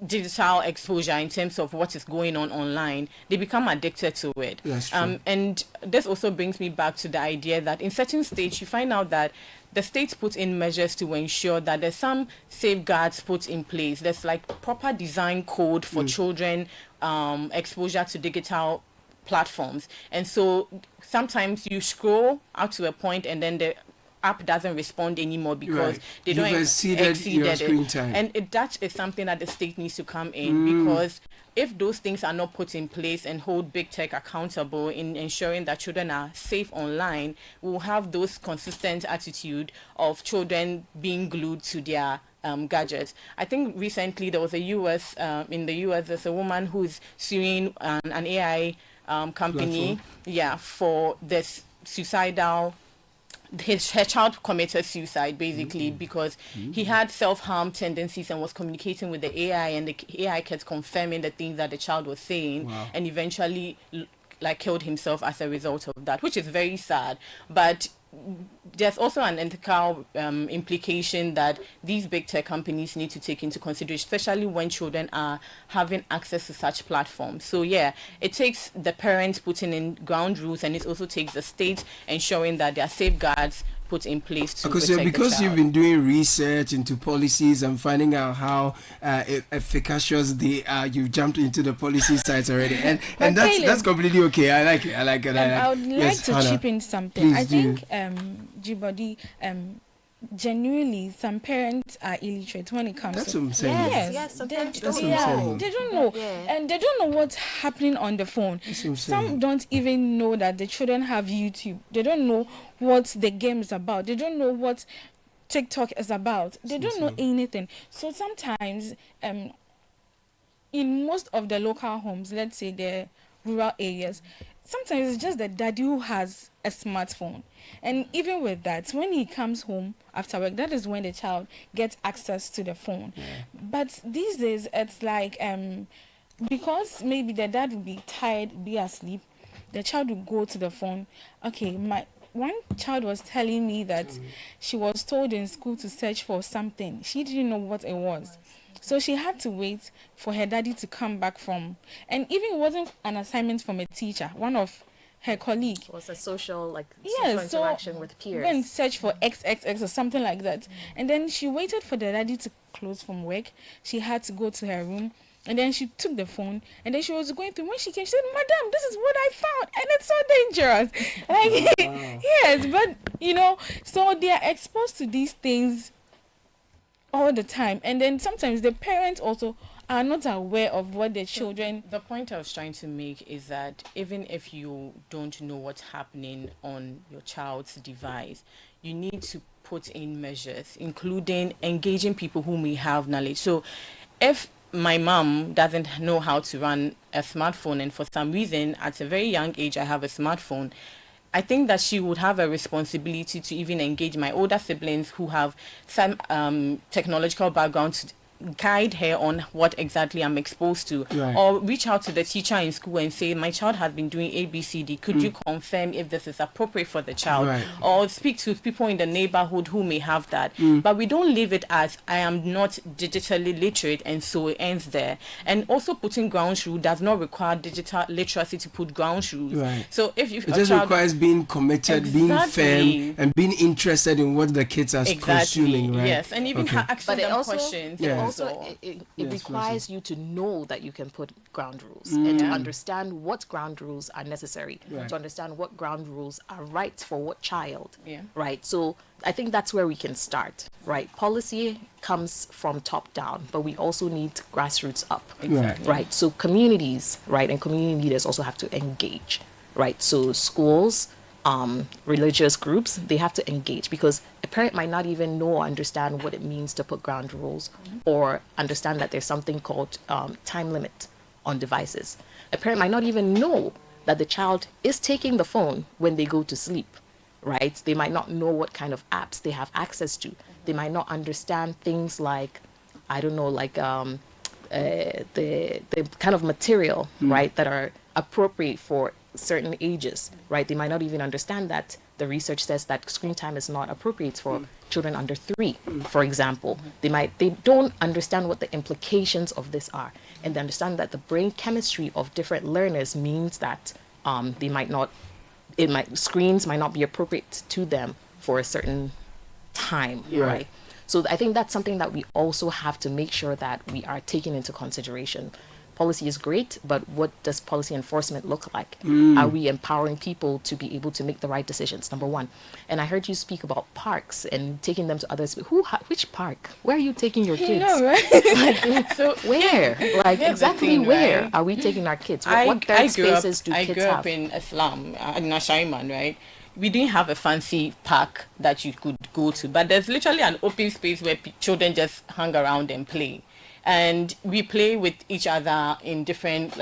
digital exposure in terms of what is going on online, they become addicted to it. That's true. And this also brings me back to the idea that in certain states you find out that the states put in measures to ensure that there's some safeguards put in place. There's like proper design code for children exposure to digital platforms. And so sometimes you scroll out to a point and then the app doesn't respond anymore because they don't exceeded your screen time. And that is something that the state needs to come in, because if those things are not put in place and hold big tech accountable in ensuring that children are safe online, we'll have those consistent attitude of children being glued to their gadgets. I think recently there was in the US, there's a woman who's suing an AI company for this suicidal. Her child committed suicide basically because he had self-harm tendencies and was communicating with the AI, and the AI kept confirming the things that the child was saying, and eventually killed himself as a result of that, which is very sad. But there's also an ethical implication that these big tech companies need to take into consideration, especially when children are having access to such platforms. So it takes the parents putting in ground rules, and it also takes the state ensuring that there are safeguards put in place to protect the child. Because you've been doing research into policies and finding out how efficacious they are, you've jumped into the policy sites already, and that's completely okay. I like it. I would like to chip in something. Please I think Jibodi, genuinely, some parents are illiterate when it comes That's to what I'm saying. Yes, they don't know, Yeah. and they don't know what's happening on the phone. Some don't even know that the children have YouTube. They don't know what the game is about. They don't know what TikTok is about. They don't know anything. So sometimes, in most of the local homes, let's say the rural areas, sometimes it's just the daddy who has a smartphone. And even with that, when he comes home after work, that is when the child gets access to the phone. But these days, it's like, because maybe the dad will be tired, be asleep, the child will go to the phone. Okay, one child was telling me that she was told in school to search for something. She didn't know what it was. So she had to wait for her daddy to come back from, and even it wasn't an assignment from a teacher, one of her colleague. It was a social interaction with peers. Then search for XXX or something like that. And then she waited for the daddy to close from work. She had to go to her room. And then she took the phone, and then she was going through. When she came, she said, "Madam, this is what I found, and it's so dangerous." Yes, but so they are exposed to these things all the time, and then sometimes the parents also are not aware of what their children. The point I was trying to make is that even if you don't know what's happening on your child's device, you need to put in measures, including engaging people who may have knowledge. So if my mom doesn't know how to run a smartphone, and for some reason at a very young age I have a smartphone, I think that she would have a responsibility to even engage my older siblings who have some technological background to guide her on what exactly I'm exposed to, or reach out to the teacher in school and say, my child has been doing ABCD, could you confirm if this is appropriate for the child, or speak to people in the neighborhood who may have that. But we don't leave it as I am not digitally literate and so it ends there. And also putting ground rules does not require digital literacy to put ground rules. So if it just requires being committed, being firm, and being interested in what the kids are consuming. Yes, and even asking them questions. It also or it Yes, requires you to know that you can put ground rules and to understand what ground rules are necessary, Right. to understand what ground rules are right for what child. Yeah. Right. So I think that's where we can start. Right. Policy comes from top down, but we also need grassroots up. Exactly. Right. So communities, right, and community leaders also have to engage. Right. So schools, religious groups, they have to engage, because a parent might not even know or understand what it means to put ground rules, or understand that there's something called time limit on devices. A parent might not even know that the child is taking the phone when they go to sleep, right? They might not know what kind of apps they have access to. They might not understand things like, I don't know, like the kind of material, right, that are appropriate for certain ages, right? They might not even understand that the research says that screen time is not appropriate for children under 3, for example. They don't understand what the implications of this are, and they understand that the brain chemistry of different learners means that screens might not be appropriate to them for a certain time, right? So I think that's something that we also have to make sure that we are taking into consideration. Policy is great, but what does policy enforcement look like? Are we empowering people to be able to make the right decisions? Number one. And I heard you speak about parks and taking them to others. Which park? Where are you taking your kids? You know, right? So where? Like exactly thing, where right? are we taking our kids? What third spaces do I kids grew have? up in a slum, in Ashaiman, right? We didn't have a fancy park that you could go to, but there's literally an open space where children just hang around and play. And we play with each other in different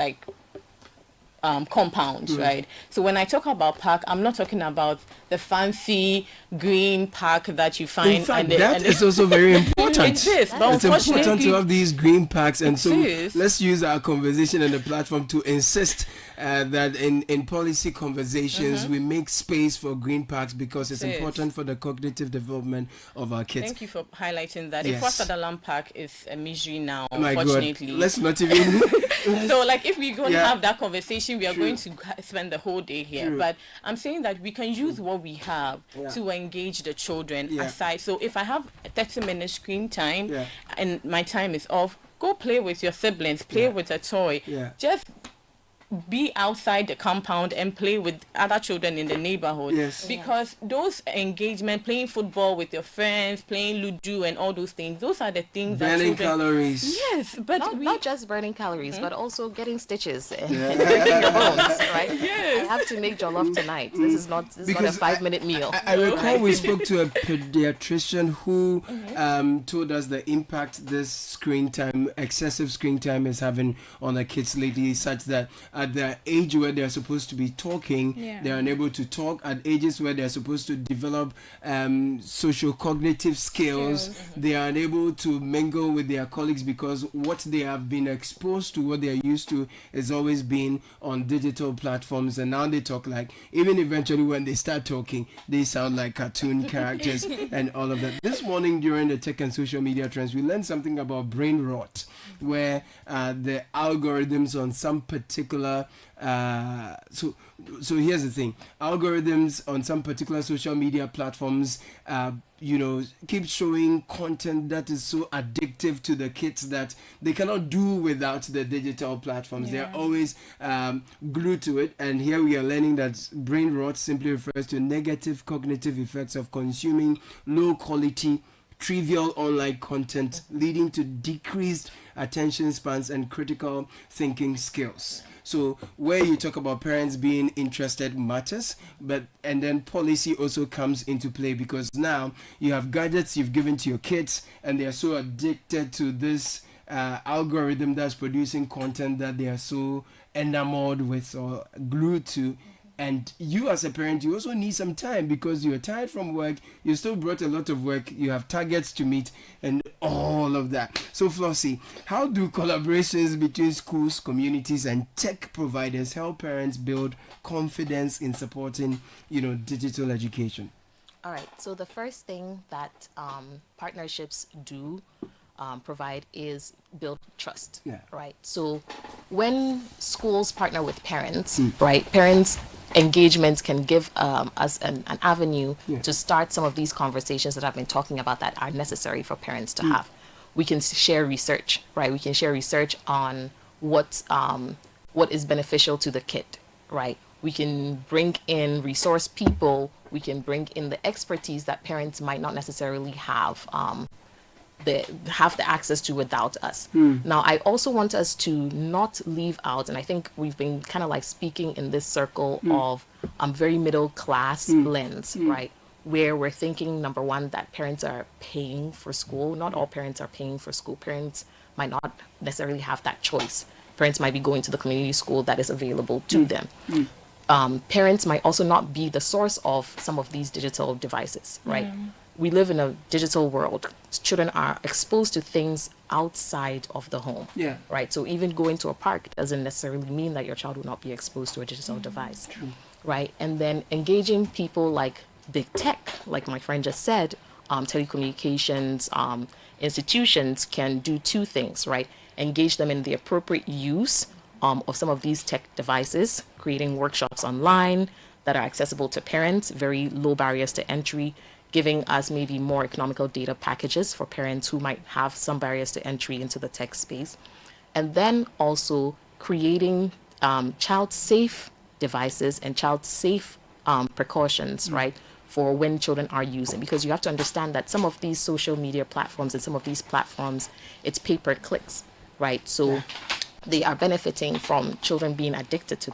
compounds, right? So when I talk about park, I'm not talking about the fancy green park that you find. In fact, that is also very important. It is, but it's important to have these green parks, and so is. let's use our conversation and the platform to insist that in policy conversations we make space for green parks, because it's important for the cognitive development of our kids. Thank you for highlighting that. Yes. If Sutherland Park is a misery now, My unfortunately. God, let's not even. So, like, if we're going to have that conversation, we are going to spend the whole day here. But I'm saying that we can use what we have to engage the children aside. So, if I have a 30-minute screen time and my time is off, go play with your siblings, play with a toy. Just be outside the compound and play with other children in the neighborhood. Because those engagement, playing football with your friends, playing Ludo and all those things, those are the things burning that children... calories. Yes, but not just burning calories, but also getting stitches and breaking your bones, right? Yes. I have to make jollof tonight. This is not a 5-minute meal. I recall we spoke to a pediatrician who told us the impact this excessive screen time is having on the kids lately, such that at the age where they're supposed to be talking, they're unable to talk. At ages where they're supposed to develop social cognitive skills, they are unable to mingle with their colleagues, because what they have been exposed to, what they're used to, is always been on digital platforms. And now they talk like, even eventually when they start talking, they sound like cartoon characters and all of that. This morning during the tech and social media trends, we learned something about brain rot, where the algorithms on some particular so here's the thing. Algorithms on some particular social media platforms keep showing content that is so addictive to the kids that they cannot do without the digital platforms. They're always glued to it. And here we are learning that brain rot simply refers to negative cognitive effects of consuming low quality, trivial online content, leading to decreased attention spans and critical thinking skills. So where you talk about parents being interested matters, and then policy also comes into play, because now you have gadgets you've given to your kids, and they are so addicted to this algorithm that's producing content that they are so enamored with or glued to. And you as a parent, you also need some time, because you're tired from work, you still brought a lot of work, you have targets to meet and all of that. So Flossie, how do collaborations between schools, communities and tech providers help parents build confidence in supporting, digital education? All right, so the first thing that partnerships do provide is build trust, right? So when schools partner with parents, right, parents engagement can give us an avenue to start some of these conversations that I've been talking about that are necessary for parents to have. we can share research, right? We can share research on what is beneficial to the kid, right? We can bring in resource people. We can bring in the expertise that parents might not necessarily have the access to without us. Now, I also want us to not leave out, and I think we've been kind of like speaking in this circle of very middle class lens, right? Where we're thinking, number one, that parents are paying for school. Not all parents are paying for school. Parents might not necessarily have that choice. Parents might be going to the community school that is available to them. Parents might also not be the source of some of these digital devices, right? We live in a digital world. Children are exposed to things outside of the home, right? So even going to a park doesn't necessarily mean that your child will not be exposed to a digital device, right? And then engaging people like big tech, like my friend just said, telecommunications institutions can do two things, right? Engage them in the appropriate use of some of these tech devices, creating workshops online that are accessible to parents, very low barriers to entry, giving us maybe more economical data packages for parents who might have some barriers to entry into the tech space. And then also creating child-safe devices and child-safe precautions, right, for when children are using. Because you have to understand that some of these social media platforms and some of these platforms, it's pay-per-clicks, right? So they are benefiting from children being addicted to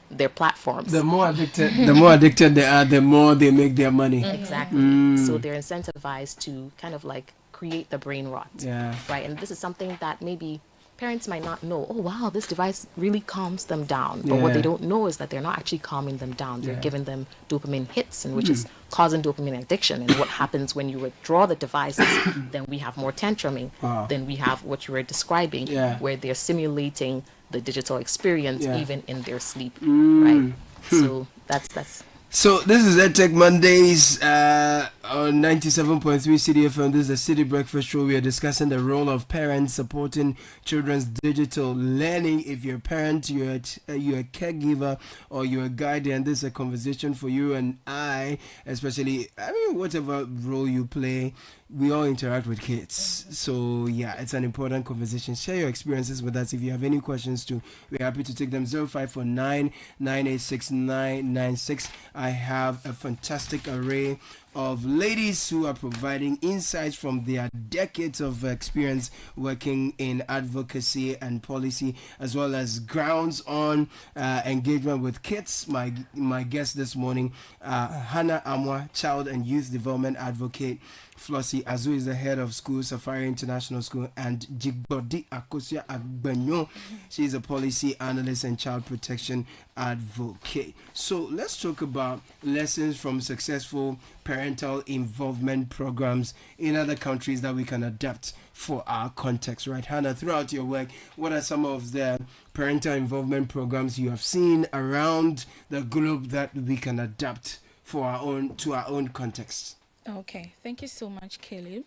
their platforms. The more addicted they are, the more they make their money. Exactly. So they're incentivized to kind of like create the brain rot. Right. And this is something that maybe parents might not know. Oh wow, this device really calms them down. But what they don't know is that they're not actually calming them down. They're giving them dopamine hits, and which is causing dopamine addiction. And what happens when you withdraw the devices, then we have more tantruming. Then we have what you were describing, where they're simulating the digital experience even in their sleep, right? So that's. So this is EdTech Mondays on 97.3 Citi FM. This is the Citi Breakfast Show. We are discussing the role of parents supporting children's digital learning. If you're a parent, you're a caregiver, or you're a guardian, this is a conversation for you and I, especially, whatever role you play, we all interact with kids. So yeah, it's an important conversation. Share your experiences with us. If you have any questions too, we're happy to take them. 0549 986 996. I have a fantastic array of ladies who are providing insights from their decades of experience working in advocacy and policy, as well as grounds on engagement with kids. My guest this morning, Hannah Amwa, Child and Youth Development Advocate. Flossie Azu is the head of school, Safari International School, and Jigbodi Akosia Agbenyo. She is a policy analyst and child protection advocate. So let's talk about lessons from successful parental involvement programs in other countries that we can adapt for our context, right? Hannah, throughout your work, what are some of the parental involvement programs you have seen around the globe that we can adapt to our own context? Okay, thank you so much, Caleb.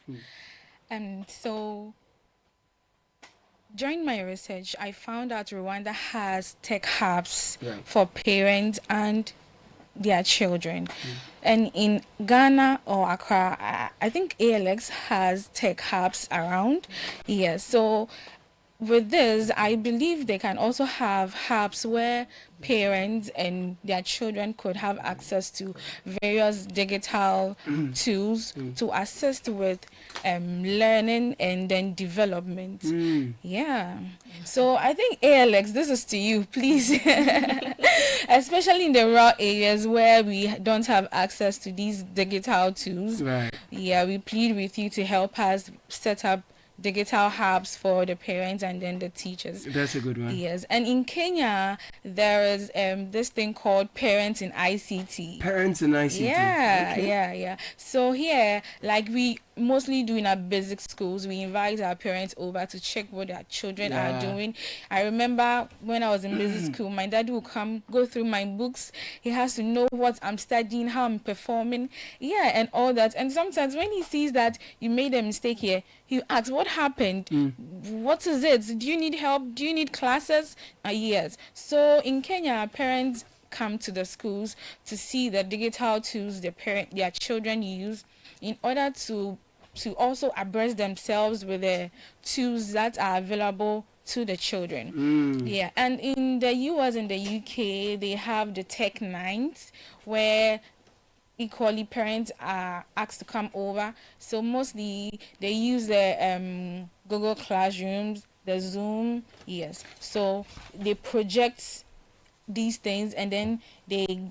And so during my research, I found out Rwanda has tech hubs for parents and their children. And in Ghana or Accra, I think ALX has tech hubs around. So with this, I believe they can also have hubs where parents and their children could have access to various digital tools to assist with learning and then development. So I think ALX, this is to you, please. Especially in the rural areas where we don't have access to these digital tools. We plead with you to help us set up digital hubs for the parents and then the teachers. That's a good one. And in Kenya, there is this thing called Parents in ICT. Parents in ICT. So here, like we mostly do in our basic schools, we invite our parents over to check what their children are doing. I remember when I was in basic school, my dad would come go through my books. He has to know what I'm studying, how I'm performing, and all that. And sometimes when he sees that you made a mistake here, he asks, what happened? What is it? Do you need help? Do you need classes? Yes. So in Kenya, parents come to the schools to see the digital tools their children use in order to to also abreast themselves with the tools that are available to the children. Yeah, and in the US and the UK, they have the Tech Nights, where equally parents are asked to come over. So mostly they use the Google Classrooms, the Zoom. Yes, so they project these things, and then they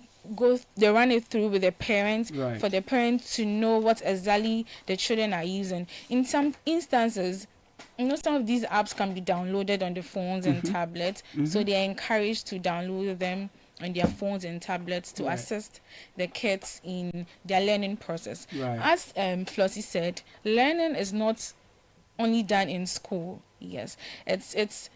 run it through with the parents, Right. for the parents to know what exactly the children are using. In some instances, some of these apps can be downloaded on the phones and tablets, so they are encouraged to download them on their phones and tablets to Right. assist the kids in their learning process. Right. As Flossie said, learning is not only done in school. Yes, it's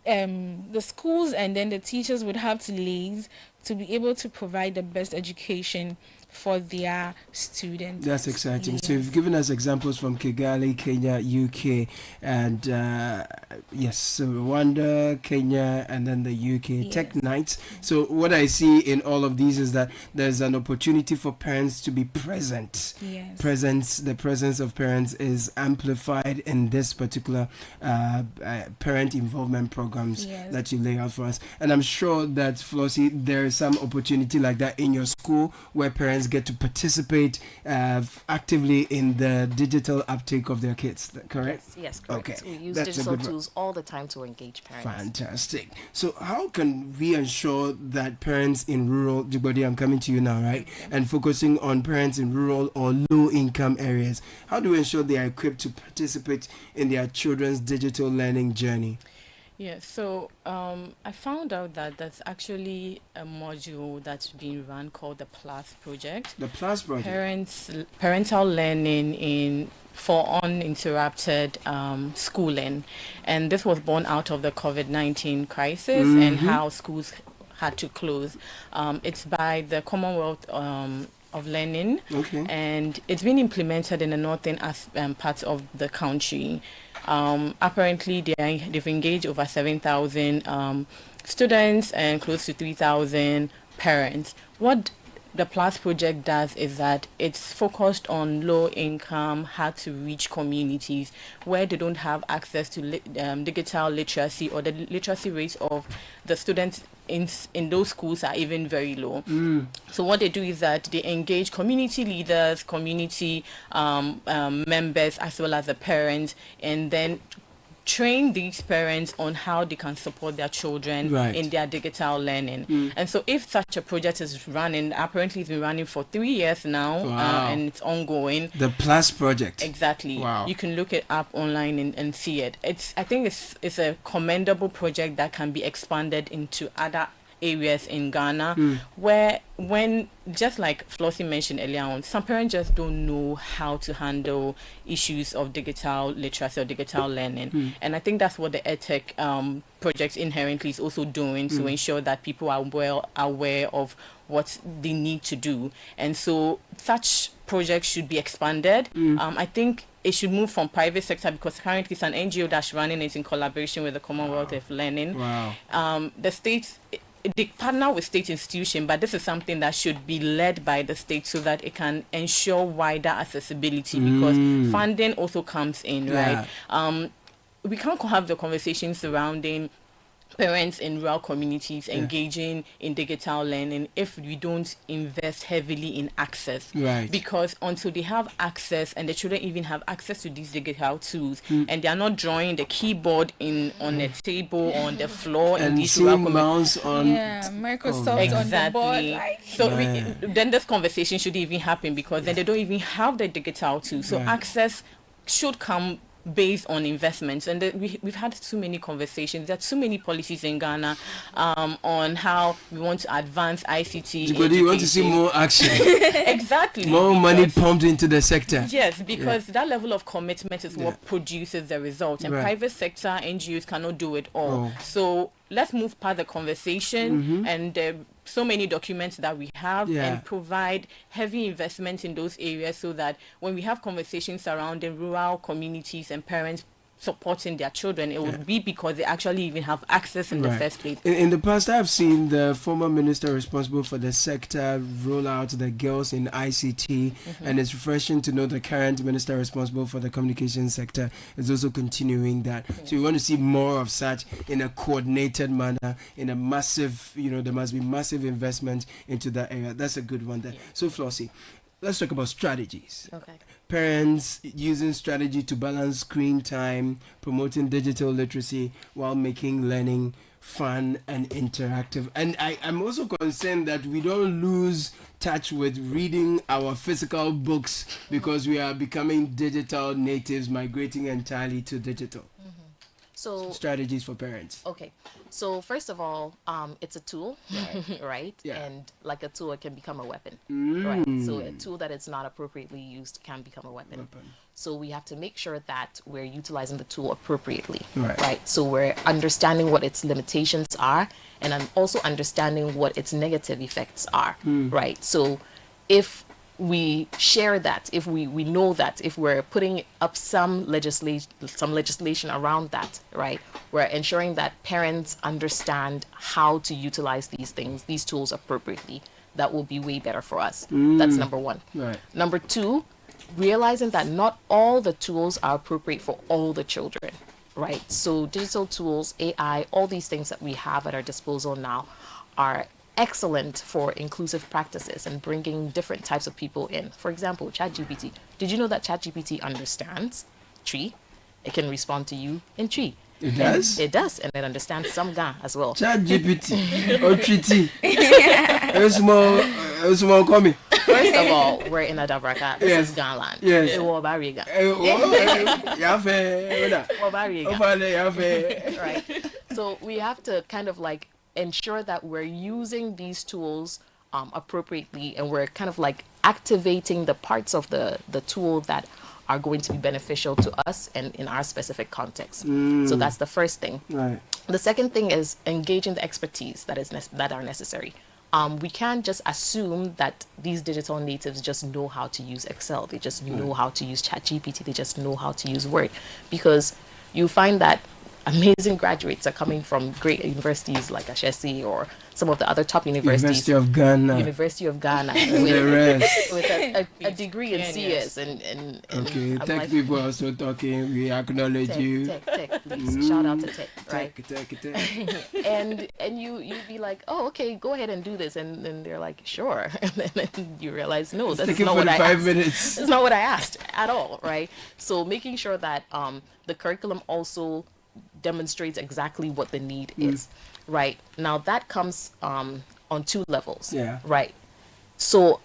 the schools and then the teachers would have to liaise to be able to provide the best education for their students. That's exciting. Yes. So you've given us examples from Kigali, Kenya, UK, and yes, so Rwanda, Kenya, and then the UK Tech Nights. So what I see in all of these is that there's an opportunity for parents to be present. Yes. The presence of parents is amplified in this particular parent involvement programs that you lay out for us. And I'm sure that, Flossie, there is some opportunity like that in your school where parents get to participate actively in the digital uptake of their kids, correct? Yes, correct. Okay. We use That's digital tools all the time to engage parents. Fantastic. So how can we ensure that parents in rural, Jibodi, I'm coming to you now, right? And focusing on parents in rural or low income areas, how do we ensure they are equipped to participate in their children's digital learning journey? Yeah, so I found out that there's actually a module that's being run called the PLUS project. The PLUS project? Parental learning for uninterrupted schooling. And this was born out of the COVID-19 crisis and how schools had to close. It's by the Commonwealth of Learning, and it's been implemented in the northern parts of the country. Apparently, they've engaged over 7,000 students and close to 3,000 parents. What the PLUS project does is that it's focused on low-income, hard-to-reach communities where they don't have access to digital literacy, or the literacy rates of the students in those schools are even very low. So what they do is that they engage community leaders, community members, as well as the parents, and then train these parents on how they can support their children in their digital learning. And so if such a project is running, apparently it's been running for 3 years now, and it's ongoing. The PLUS project. Exactly. Wow. You can look it up online and see it. I think it's a commendable project that can be expanded into other areas in Ghana, where, when, just like Flossie mentioned earlier on, some parents just don't know how to handle issues of digital literacy or digital learning. And I think that's what the EdTech project inherently is also doing, to ensure that people are well aware of what they need to do. And so such projects should be expanded. I think it should move from private sector, because currently it's an NGO that's running it in collaboration with the Commonwealth of Learning. The states, they partner with state institutions, but this is something that should be led by the state so that it can ensure wider accessibility, because funding also comes in, right? We can't have the conversation surrounding parents in rural communities engaging in digital learning if we don't invest heavily in access. Because until they have access, and the children even have access to these digital tools, and they are not drawing the keyboard on a table, on the floor, and in these rural mouse on Microsoft on the board. So then this conversation should even happen, because then they don't even have the digital tools. So access should come based on investments, and we've had too many conversations. There are too many policies in Ghana on how we want to advance ICT. But you want to see more action. Exactly. More money pumped into the sector. Yes, because that level of commitment is what produces the result, and private sector NGOs cannot do it all. So let's move past the conversation and so many documents that we have, and provide heavy investment in those areas, so that when we have conversations surrounding rural communities and parents supporting their children. It would be because they actually even have access in the first place. In the past, I've seen the former minister responsible for the sector roll out the girls in ICT, and it's refreshing to know the current minister responsible for the communication sector is also continuing that. So we want to see more of such in a coordinated manner, in a massive, there must be massive investment into that area. That's a good one there. So Flossie, let's talk about strategies. Okay. Parents using strategy to balance screen time, promoting digital literacy while making learning fun and interactive. And I'm also concerned that we don't lose touch with reading our physical books because we are becoming digital natives, migrating entirely to digital. So strategies for parents. Okay. So first of all, it's a tool, right? Yeah. And like a tool, it can become a weapon, Mm. right? So a tool that is not appropriately used can become a weapon. So we have to make sure that we're utilizing the tool appropriately, right? So we're understanding what its limitations are, and I'm also understanding what its negative effects are, right? So if we share that, if we know that, if we're putting up some legislation around that, right, we're ensuring that parents understand how to utilize these tools appropriately. That will be way better for us. That's number one. Right. Number two, realizing that not all the tools are appropriate for all the children, right? So digital tools, AI, all these things that we have at our disposal now are excellent for inclusive practices and bringing different types of people in. For example, ChatGPT. Did you know that ChatGPT understands tree? It can respond to you in tree. It does? It does, and it understands some Ga as well. ChatGPT or treaty. Small coming. First of all, we're in Adabraka. This is Ghana. Yes. Right. So we have to kind of like ensure that we're using these tools appropriately, and we're kind of like activating the parts of the tool that are going to be beneficial to us and in our specific context. So that's the first thing. Right. The second thing is engaging the expertise that are necessary. We can't just assume that these digital natives just know how to use Excel. They just know how to use ChatGPT. They just know how to use Word, because you find that amazing graduates are coming from great universities like Ashesi or some of the other top universities. University of Ghana. with a degree in CS and okay, tech people are also talking. We acknowledge you. Tech, please. Shout out to tech, right? Tech. and you'd be like, oh, okay, go ahead and do this, and then they're like, sure, and then you realize, no, that's not what I asked. Minutes. It's not what I asked at all, right? So making sure that the curriculum also demonstrates exactly what the need is, right? Now that comes on two levels, right? So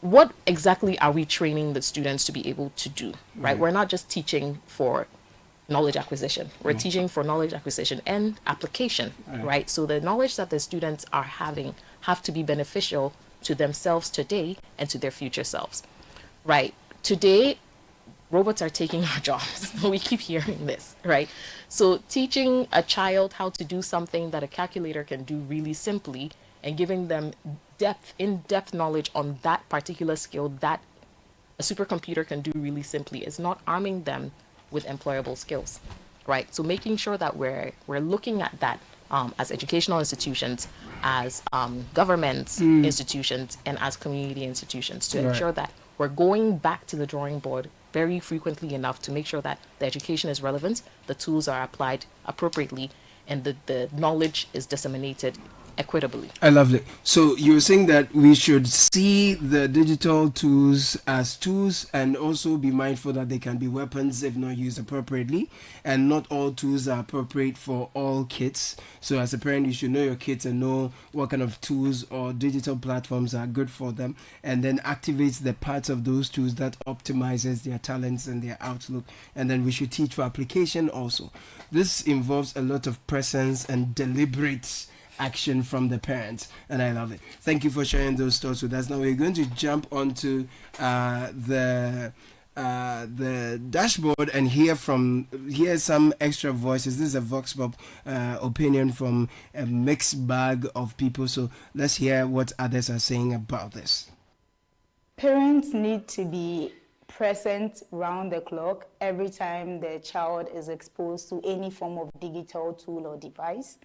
what exactly are we training the students to be able to do, right? We're not just teaching for knowledge acquisition. We're teaching for knowledge acquisition and application, right? So the knowledge that the students are having have to be beneficial to themselves today and to their future selves, right? Today, robots are taking our jobs. We keep hearing this, right? So teaching a child how to do something that a calculator can do really simply and giving them in-depth knowledge on that particular skill that a supercomputer can do really simply is not arming them with employable skills, right? So making sure that we're looking at that as educational institutions, as governments, institutions, and as community institutions to ensure that we're going back to the drawing board very frequently enough to make sure that the education is relevant, the tools are applied appropriately, and the knowledge is disseminated equitably. I love it. So you were saying that we should see the digital tools as tools and also be mindful that they can be weapons if not used appropriately, and not all tools are appropriate for all kids. So as a parent, you should know your kids and know what kind of tools or digital platforms are good for them, and then activates the parts of those tools that optimizes their talents and their outlook. And then we should teach for application also. This involves a lot of presence and deliberate action from the parents, and I love it. Thank you for sharing those thoughts with us. Now we're going to jump onto the dashboard and hear some extra voices. This is a Vox Pop opinion from a mixed bag of people, so let's hear what others are saying about this. Parents need to be present round the clock every time the child is exposed to any form of digital tool or device,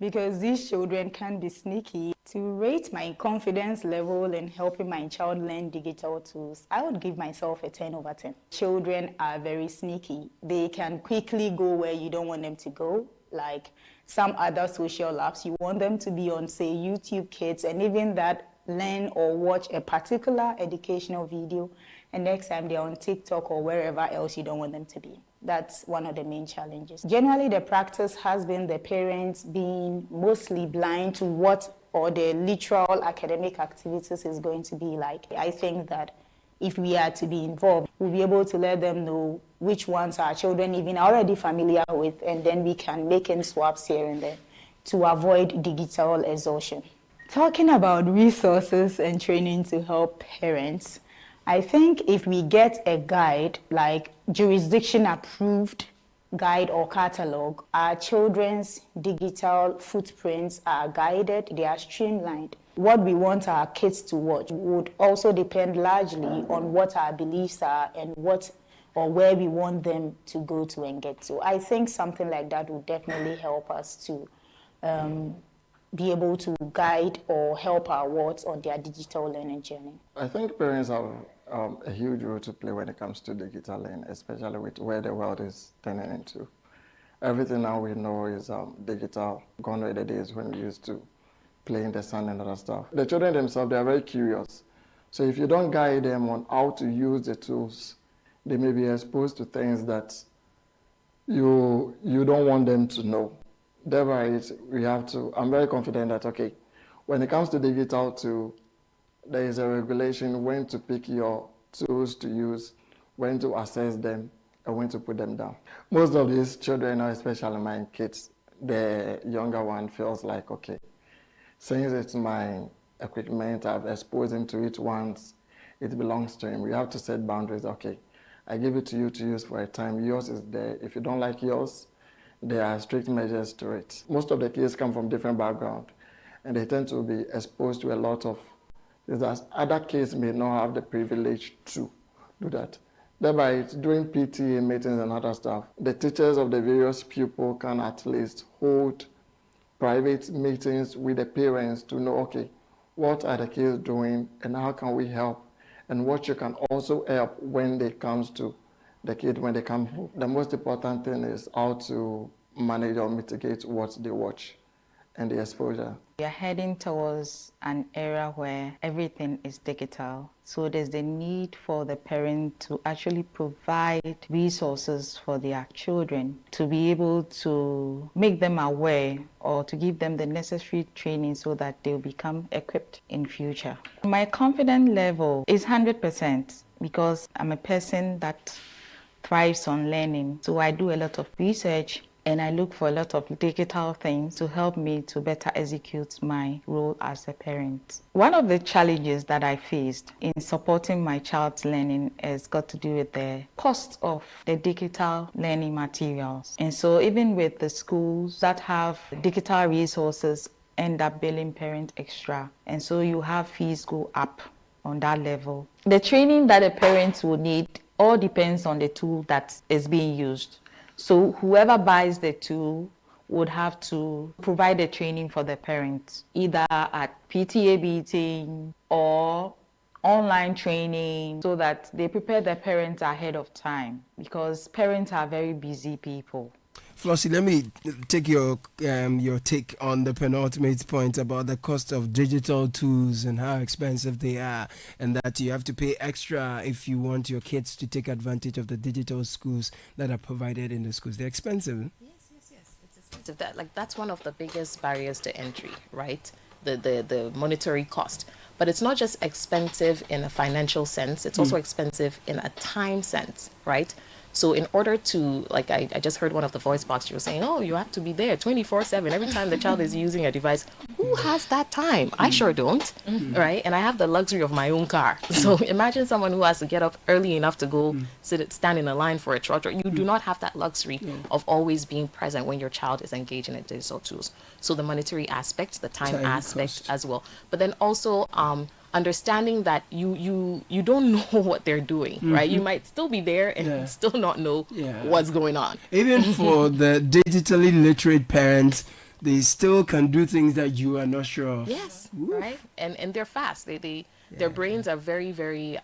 because these children can be sneaky. To rate my confidence level in helping my child learn digital tools, I would give myself a 10 over 10. Children are very sneaky. They can quickly go where you don't want them to go, like some other social apps. You want them to be on, say, YouTube Kids, and even that, learn or watch a particular educational video, and next time they're on TikTok or wherever else you don't want them to be. That's one of the main challenges. Generally, the practice has been the parents being mostly blind to what or the literal academic activities is going to be like. I think that if we are to be involved, we'll be able to let them know which ones our children even are already familiar with, and then we can make in swaps here and there to avoid digital exhaustion. Talking about resources and training to help parents, I think if we get a guide, like jurisdiction approved guide or catalog, our children's digital footprints are guided, they are streamlined. What we want our kids to watch would also depend largely on what our beliefs are and what or where we want them to go to and get to. I think something like that would definitely help us to be able to guide or help our wards on their digital learning journey. I think parents have a huge role to play when it comes to digital learning, especially with where the world is turning into. Everything now we know is digital, gone are the days when we used to play in the sun and other stuff. The children themselves, they are very curious. So if you don't guide them on how to use the tools, they may be exposed to things that you don't want them to know. Thereby, I'm very confident that, okay, when it comes to digital tool, there is a regulation when to pick your tools to use, when to access them, and when to put them down. Most of these children, especially my kids, the younger one feels like, okay, since it's my equipment, I've exposed him to it once, it belongs to him. We have to set boundaries. Okay, I give it to you to use for a time. Yours is there. If you don't like yours, there are strict measures to it. Most of the kids come from different backgrounds, and they tend to be exposed to a lot of things that other kids may not have the privilege to do that. Thereby, during PTA meetings and other stuff, the teachers of the various pupils can at least hold private meetings with the parents to know, okay, what are the kids doing and how can we help, and what you can also help when it comes to the kid when they come home. The most important thing is how to manage or mitigate what they watch and the exposure. We are heading towards an era where everything is digital. So there's the need for the parent to actually provide resources for their children to be able to make them aware or to give them the necessary training so that they'll become equipped in future. My confidence level is 100% because I'm a person that thrives on learning. So I do a lot of research and I look for a lot of digital things to help me to better execute my role as a parent. One of the challenges that I faced in supporting my child's learning has got to do with the cost of the digital learning materials. And so even with the schools that have digital resources end up billing parents extra. And so you have fees go up on that level. The training that a parent will need all depends on the tool that is being used. So whoever buys the tool would have to provide the training for the parents, either at PTA meeting or online training, so that they prepare the parents ahead of time, because parents are very busy people. Flossie, let me take your take on the penultimate point about the cost of digital tools and how expensive they are, and that you have to pay extra if you want your kids to take advantage of the digital schools that are provided in the schools. They're expensive. Yes. It's expensive. That's one of the biggest barriers to entry, right? The monetary cost. But it's not just expensive in a financial sense, it's also expensive in a time sense, right? So in order to, like I just heard one of the voice box, you were saying, oh, you have to be there 24/7 every time the child is using a device. Who has that time? I sure don't, right? And I have the luxury of my own car. So imagine someone who has to get up early enough to go stand in a line for a trotro. You do not have that luxury of always being present when your child is engaging in digital tools. So the monetary aspect, the time aspect cost as well. But then also understanding that you don't know what they're doing, right? You might still be there and still not know what's going on. Even for the digitally literate parents, they still can do things that you are not sure of. Yes, right? And they're fast. Their brains are very, very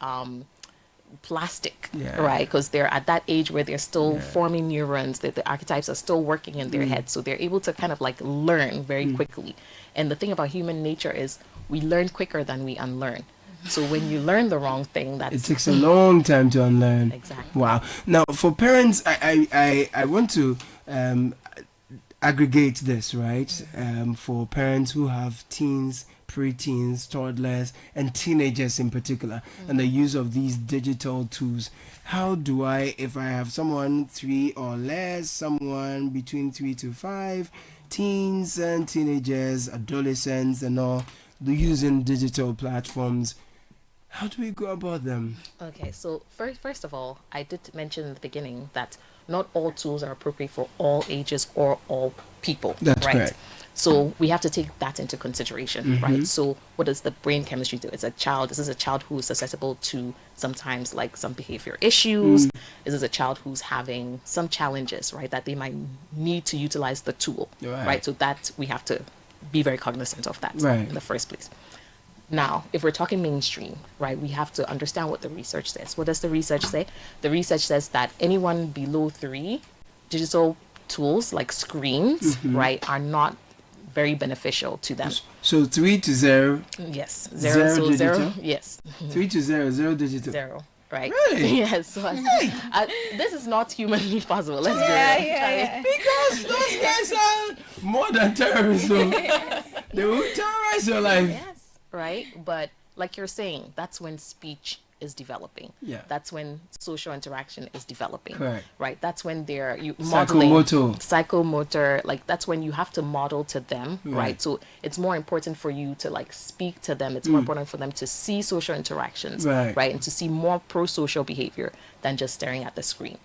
plastic, right? Because they're at that age where they're still forming neurons, that the archetypes are still working in their head. So they're able to kind of like learn very quickly. And the thing about human nature is we learn quicker than we unlearn. So when you learn the wrong thing, it takes a long time to unlearn. Exactly. Wow. Now, for parents, I want to aggregate this, right? For parents who have teens, preteens, toddlers, and teenagers in particular, and the use of these digital tools. How do I, if I have someone 3 or less, someone between 3 to 5, teens and teenagers, adolescents, and all, using digital platforms, how do we go about them? Okay, so first of all, I did mention in the beginning that not all tools are appropriate for all ages or all people. That's right? correct. So we have to take that into consideration, right? So what does the brain chemistry do? This is a child who is susceptible to sometimes like some behavior issues. This is a child who's having some challenges, right? That they might need to utilize the tool, right? So that we have to be very cognizant of that in the first place. Now, if we're talking mainstream, right, we have to understand what the research says. What does the research say? The research says that anyone below 3, digital tools like screens, right, are not very beneficial to them. So 3 to 0. Yes. 0 so digital. 0. Yes. 3 to 0, 0 digital. 0. Right. Really? Yes. So this is not humanly possible. Let's be because those guys are more than terrorists. So they will terrorize your life. Yes. Right. But like you're saying, that's when speech is developing. Yeah. That's when social interaction is developing. Correct. Right. That's when they're psychomotor. Like that's when you have to model to them. Right. So it's more important for you to like speak to them. It's more important for them to see social interactions. Right. And to see more pro-social behavior than just staring at the screen.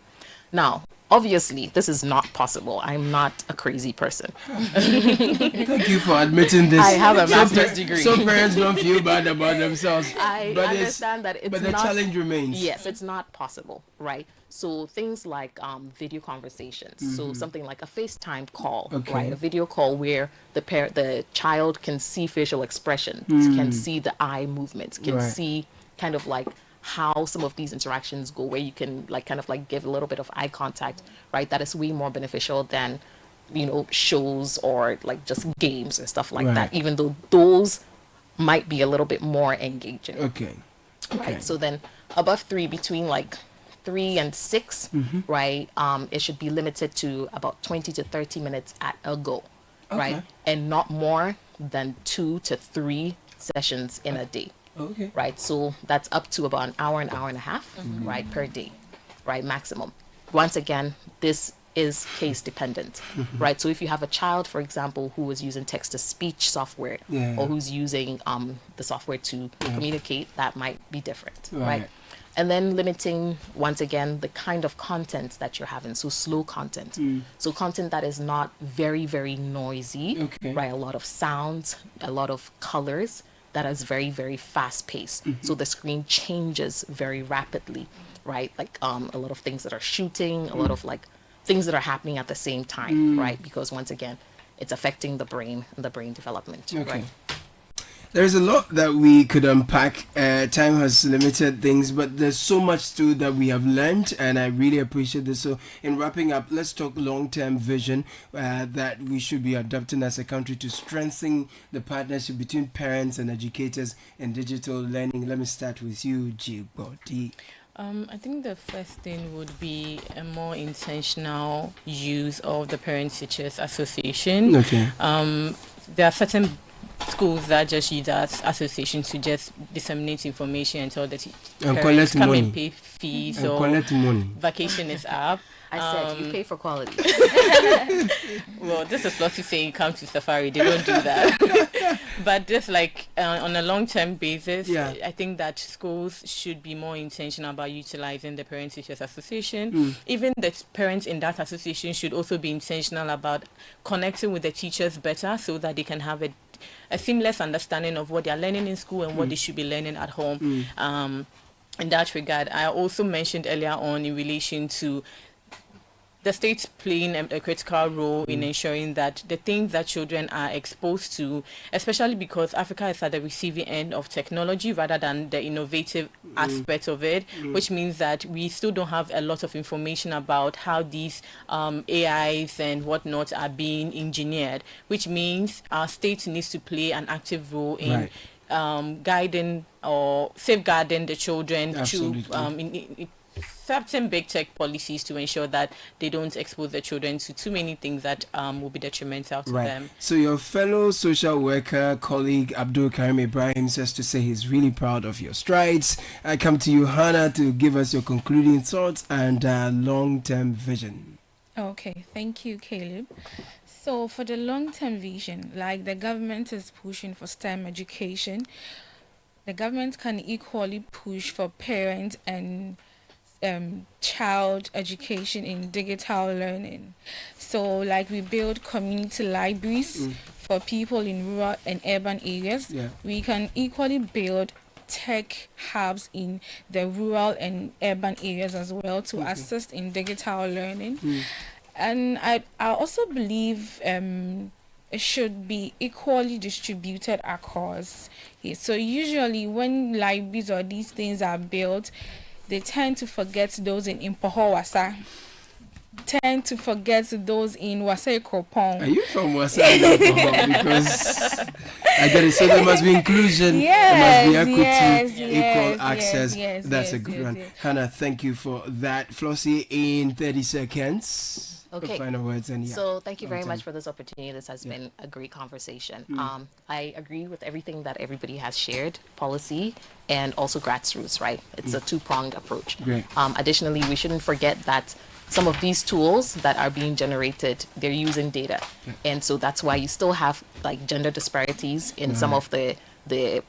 Now, obviously, this is not possible. I'm not a crazy person. Thank you for admitting this. I have a master's degree. So parents don't feel bad about themselves. I understand that it's but the challenge remains. Yes, it's not possible, right? So things like video conversations. So something like a FaceTime call, right? A video call where the child can see facial expressions, can see the eye movements, can see kind of like how some of these interactions go, where you can like kind of like give a little bit of eye contact, right? That is way more beneficial than, shows or like just games and stuff like that, even though those might be a little bit more engaging. Okay. Right. So then above 3, between like 3 and 6, right? It should be limited to about 20 to 30 minutes at a go, right? And not more than 2 to 3 sessions in a day. Okay. Right. So that's up to about an hour and a half, right, per day, right, maximum. Once again, this is case dependent, right? So if you have a child, for example, who is using text-to-speech software or who's using the software to communicate, that might be different, right? And then limiting, once again, the kind of content that you're having. So slow content. So content that is not very, very noisy, right? A lot of sounds, a lot of colors, that is very, very fast paced. So the screen changes very rapidly, right? Like a lot of things that are shooting, a lot of like things that are happening at the same time, right? Because once again, it's affecting the brain and the brain development, right? There's a lot that we could unpack. Time has limited things, but there's so much too that we have learned, and I really appreciate this. So in wrapping up, let's talk long-term vision that we should be adopting as a country to strengthen the partnership between parents and educators in digital learning. Let me start with you, Jigbodi. I think the first thing would be a more intentional use of the Parent-Teachers Association. Okay. There are certain schools that just use that association to just disseminate information and tell the parents come and pay fees or collect money. Vacation is up. I said you pay for quality. Well, this is not to say you come to Safari. They don't do that. But just like on a long-term basis, I think that schools should be more intentional about utilizing the Parent-Teachers Association. Even the parents in that association should also be intentional about connecting with the teachers better so that they can have a a seamless understanding of what they are learning in school and what they should be learning at home. In that regard, I also mentioned earlier on in relation to the state playing a critical role in ensuring that the things that children are exposed to, especially because Africa is at the receiving end of technology rather than the innovative aspect of it, which means that we still don't have a lot of information about how these AIs and whatnot are being engineered, which means our state needs to play an active role in guiding or safeguarding the children to certain big tech policies to ensure that they don't expose the children to too many things that will be detrimental to them. So your fellow social worker colleague Abdul Karim Ibrahim says to say he's really proud of your strides. I come to you, Hannah, to give us your concluding thoughts and long-term vision. Okay, thank you, Caleb. So for the long-term vision, like the government is pushing for STEM education, the government can equally push for parent and child education in digital learning. So like we build community libraries for people in rural and urban areas. We can equally build tech hubs in the rural and urban areas as well to assist in digital learning. And I also believe it should be equally distributed across here. So usually when libraries or these things are built, they tend to forget those in Impohowasa, tend to forget those in Wasai Kopong. Are you from Wasai Kopong? Because I get it. So there must be inclusion, there must be equity, equal access. That's a good one. Hannah, thank you for that. Flossie, in 30 seconds. Okay. Final words and So thank you very much for this opportunity. This has been a great conversation. I agree with everything that everybody has shared, policy and also grassroots, right? It's a two-pronged approach. Additionally, we shouldn't forget that some of these tools that are being generated, they're using data. And so that's why you still have like gender disparities in some of the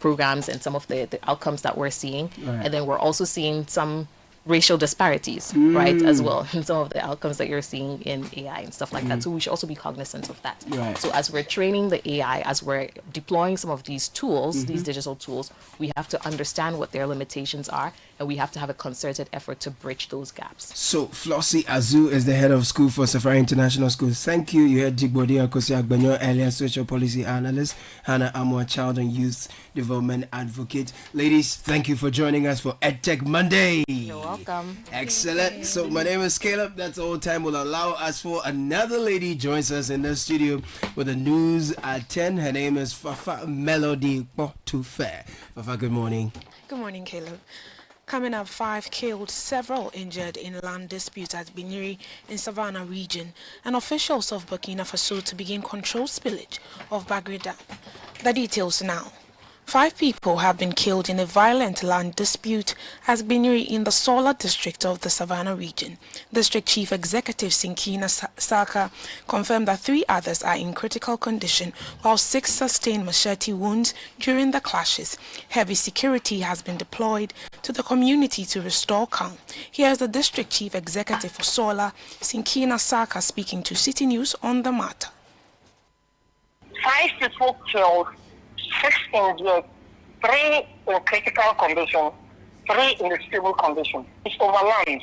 programs and some of the outcomes that we're seeing. And then we're also seeing some racial disparities, right, as well, in some of the outcomes that you're seeing in AI and stuff like that. So we should also be cognizant of that. So as we're training the AI, as we're deploying some of these tools, these digital tools, we have to understand what their limitations are, and we have to have a concerted effort to bridge those gaps. So Flossie Azu is the head of school for Safari International School. Thank you. You heard Jigbodi Akosi Agbenyo, earlier social policy analyst, Hannah Amwa, child and youth development advocate. Ladies, thank you for joining us for EdTech Monday. You're welcome. Excellent. So my name is Caleb. That's all time will allow us for. Another lady joins us in the studio with the news at 10. Her name is Fafa Melody Botufe. Fafa, good morning. Good morning, Caleb. Coming up, 5 killed, several injured in land dispute at Binyiri in Savannah region, and officials of Burkina Faso to begin controlled spillage of Bagri Dam. The details now. 5 people have been killed in a violent land dispute at Binyiri in the Sola district of the Savannah region. District Chief Executive Sinkina Saka confirmed that 3 others are in critical condition, while 6 sustained machete wounds during the clashes. Heavy security has been deployed to the community to restore calm. Here's the District Chief Executive for Sola, Sinkina Saka, speaking to Citi News on the matter. 5 people killed, 6 injured, 3 in critical condition, 3 in a stable condition. It's overland.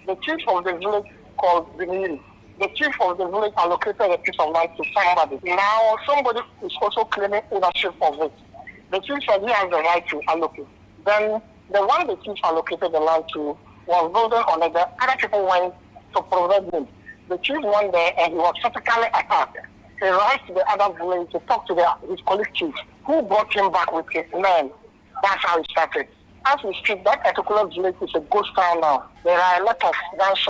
The chief of the village called Biniri. The chief of the village allocated a piece of land to somebody. Now somebody is also claiming ownership of it. The chief said he has the right to allocate. Then the one the chief allocated the land to was building on it. The other people went to prevent him. The chief went there and he was physically attacked. He ran to the other village to talk to his colleague chief, who brought him back with his men. That's how it started. As we speak, that particular village is a ghost town now. There are a lot of gunshots.